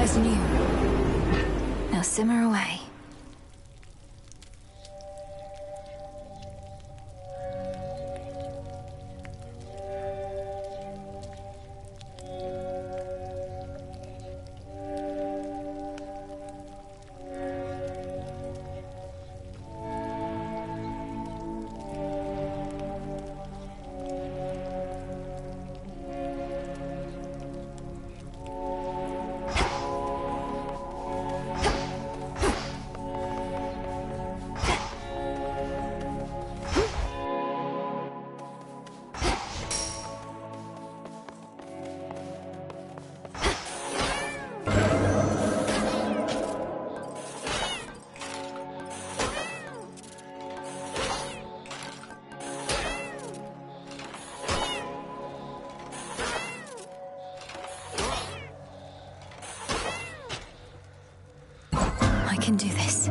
As new. Now simmer away. I can do this.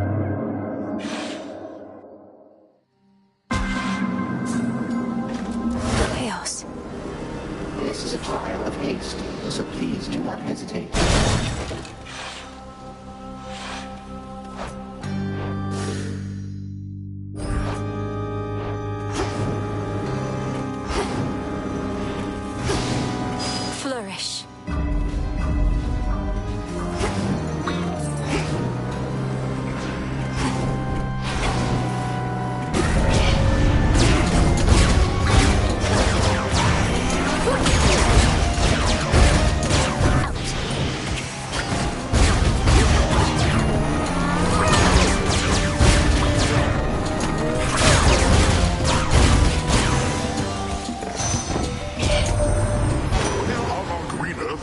Chaos. This is a trial of haste, so please do not hesitate. Flourish.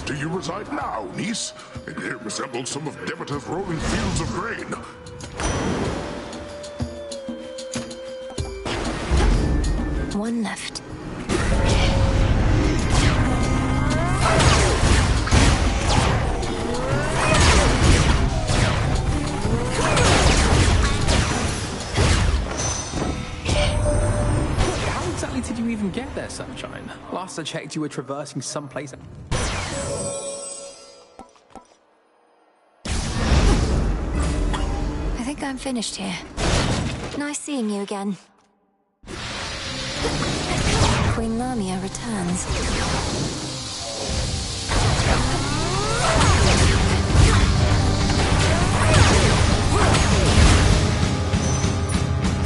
Do you reside now, niece? It resembles some of Demeter's rolling fields of grain. One left. How exactly did you even get there, Sunshine? Last I checked, you were traversing someplace. I think I'm finished here. Nice seeing you again. Queen Lamia returns.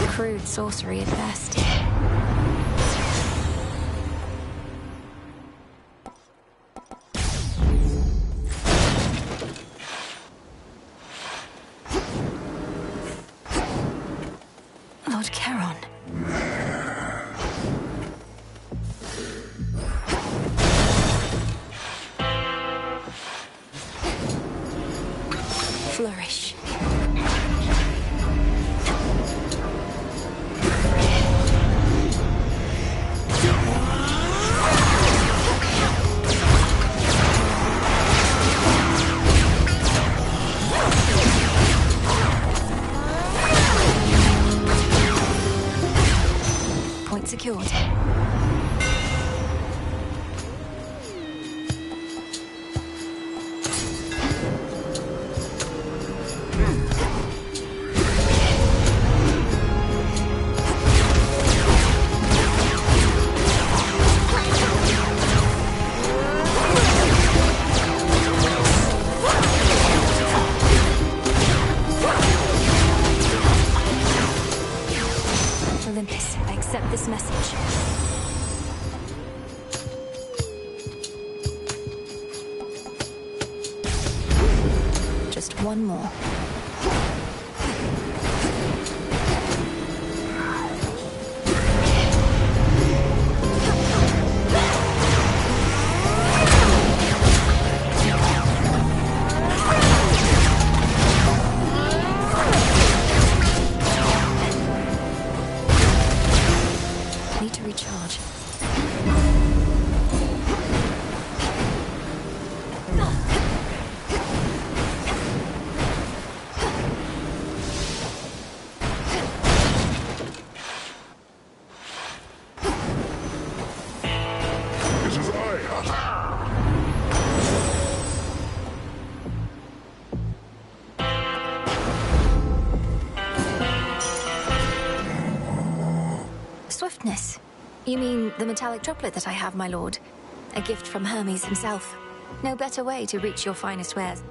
Crude sorcery at best. Lord Charon. Flourish. Point secured. Olympus, I accept this message. Just one more. Need to recharge. swiftness. You mean the metallic droplet that I have, my lord? A gift from Hermes himself. No better way to reach your finest wares.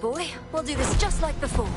Boy, we'll do this just like before.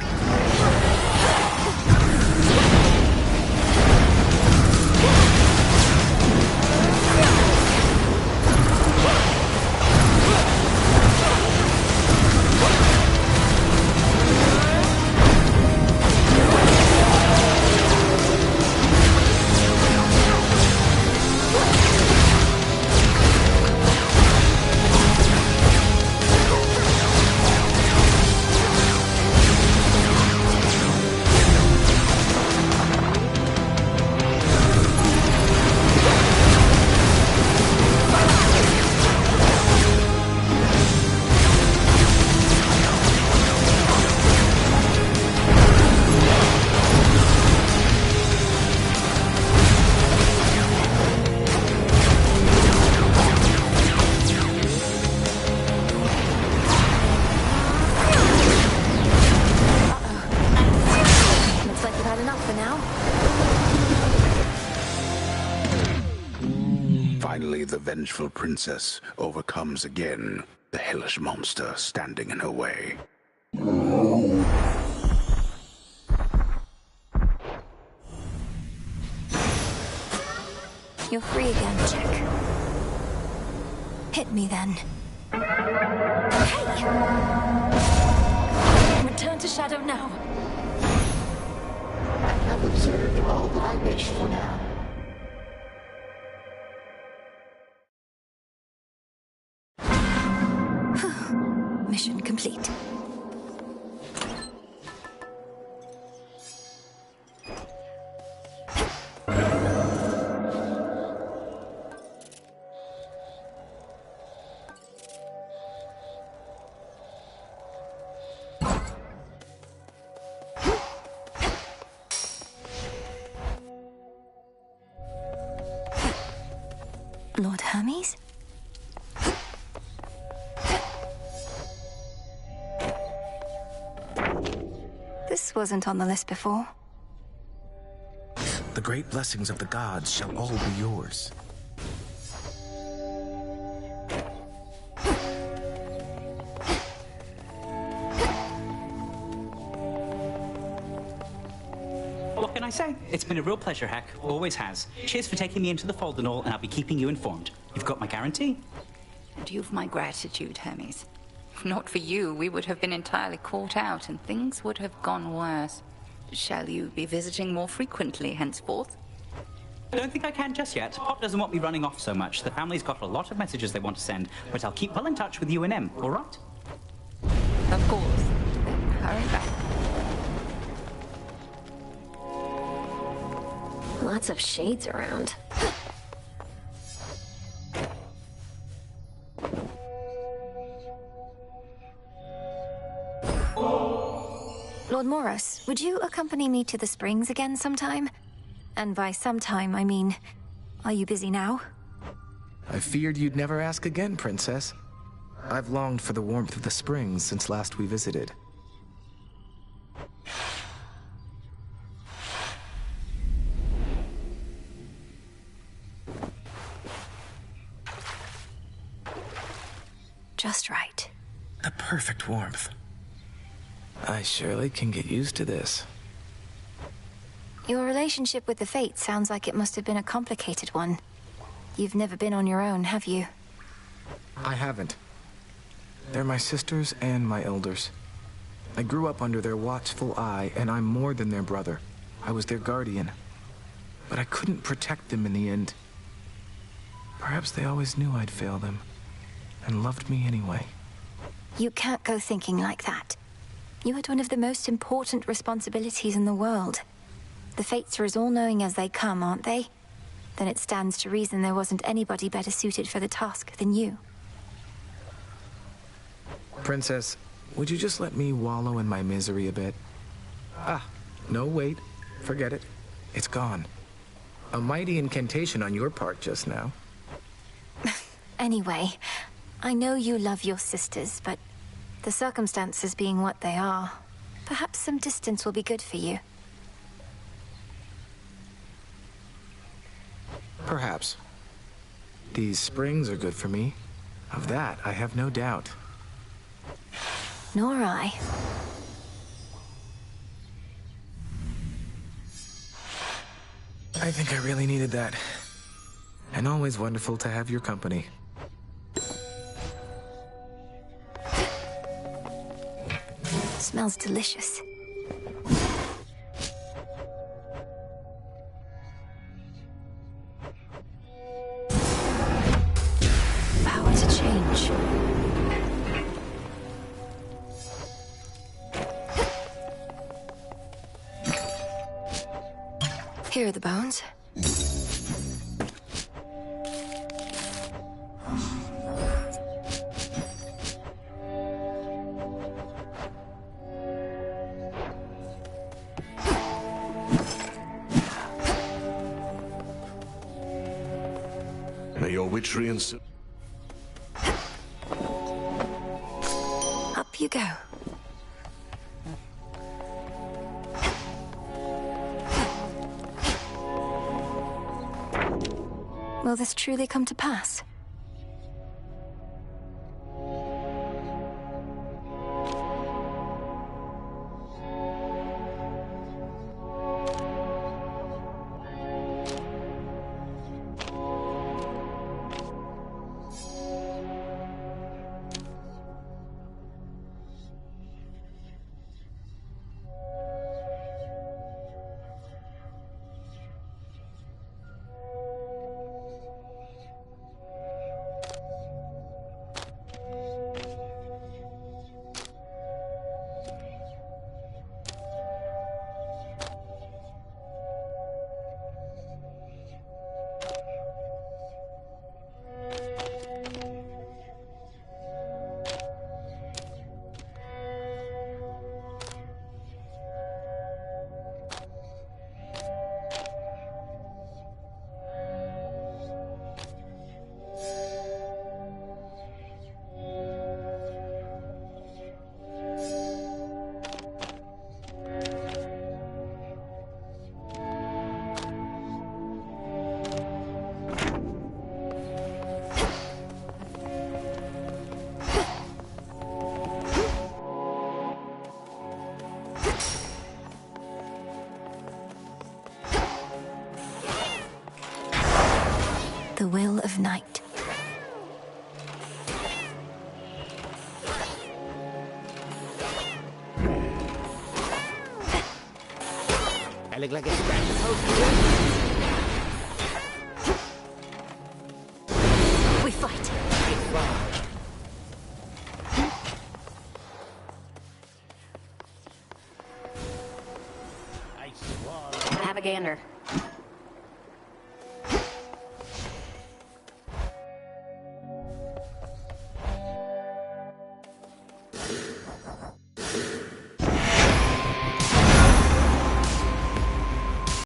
Finally, the vengeful princess overcomes again the hellish monster standing in her way. You're free again, Chick. Hit me then. Hey! Return to Shadow now. I have observed all that I wish for now. Mission complete. Lord Hermes? This wasn't on the list before. The great blessings of the gods shall all be yours. What can I say? It's been a real pleasure, Hack. Always has. Cheers for taking me into the fold and all, and I'll be keeping you informed. You've got my guarantee. And you've my gratitude, Hermes. If not for you, we would have been entirely caught out, and things would have gone worse. Shall you be visiting more frequently henceforth? I don't think I can just yet. Pop doesn't want me running off so much. The family's got a lot of messages they want to send, but I'll keep well in touch with you and Em, all right? Of course. Then hurry back. Lots of shades around. Lord Morris, would you accompany me to the springs again sometime? And by sometime, I mean, are you busy now? I feared you'd never ask again, Princess. I've longed for the warmth of the springs since last we visited. Just right. The perfect warmth. I surely can get used to this. Your relationship with the Fates sounds like it must have been a complicated one. You've never been on your own, have you? I haven't. They're my sisters and my elders. I grew up under their watchful eye, and I'm more than their brother. I was their guardian. But I couldn't protect them in the end. Perhaps they always knew I'd fail them, and loved me anyway. You can't go thinking like that. You had one of the most important responsibilities in the world. The Fates are as all-knowing as they come, aren't they? Then it stands to reason there wasn't anybody better suited for the task than you. Princess, would you just let me wallow in my misery a bit? Ah, no, wait. Forget it. It's gone. A mighty incantation on your part just now. Anyway, I know you love your sisters, but the circumstances being what they are, perhaps some distance will be good for you. Perhaps. These springs are good for me. Of that, I have no doubt. Nor I. I think I really needed that. And always wonderful to have your company. Smells delicious. Power to change. Here are the bones. May your witchery and... Up you go. Will this truly come to pass? The will of night. I look like a scratch supposed to We fight. Have a gander.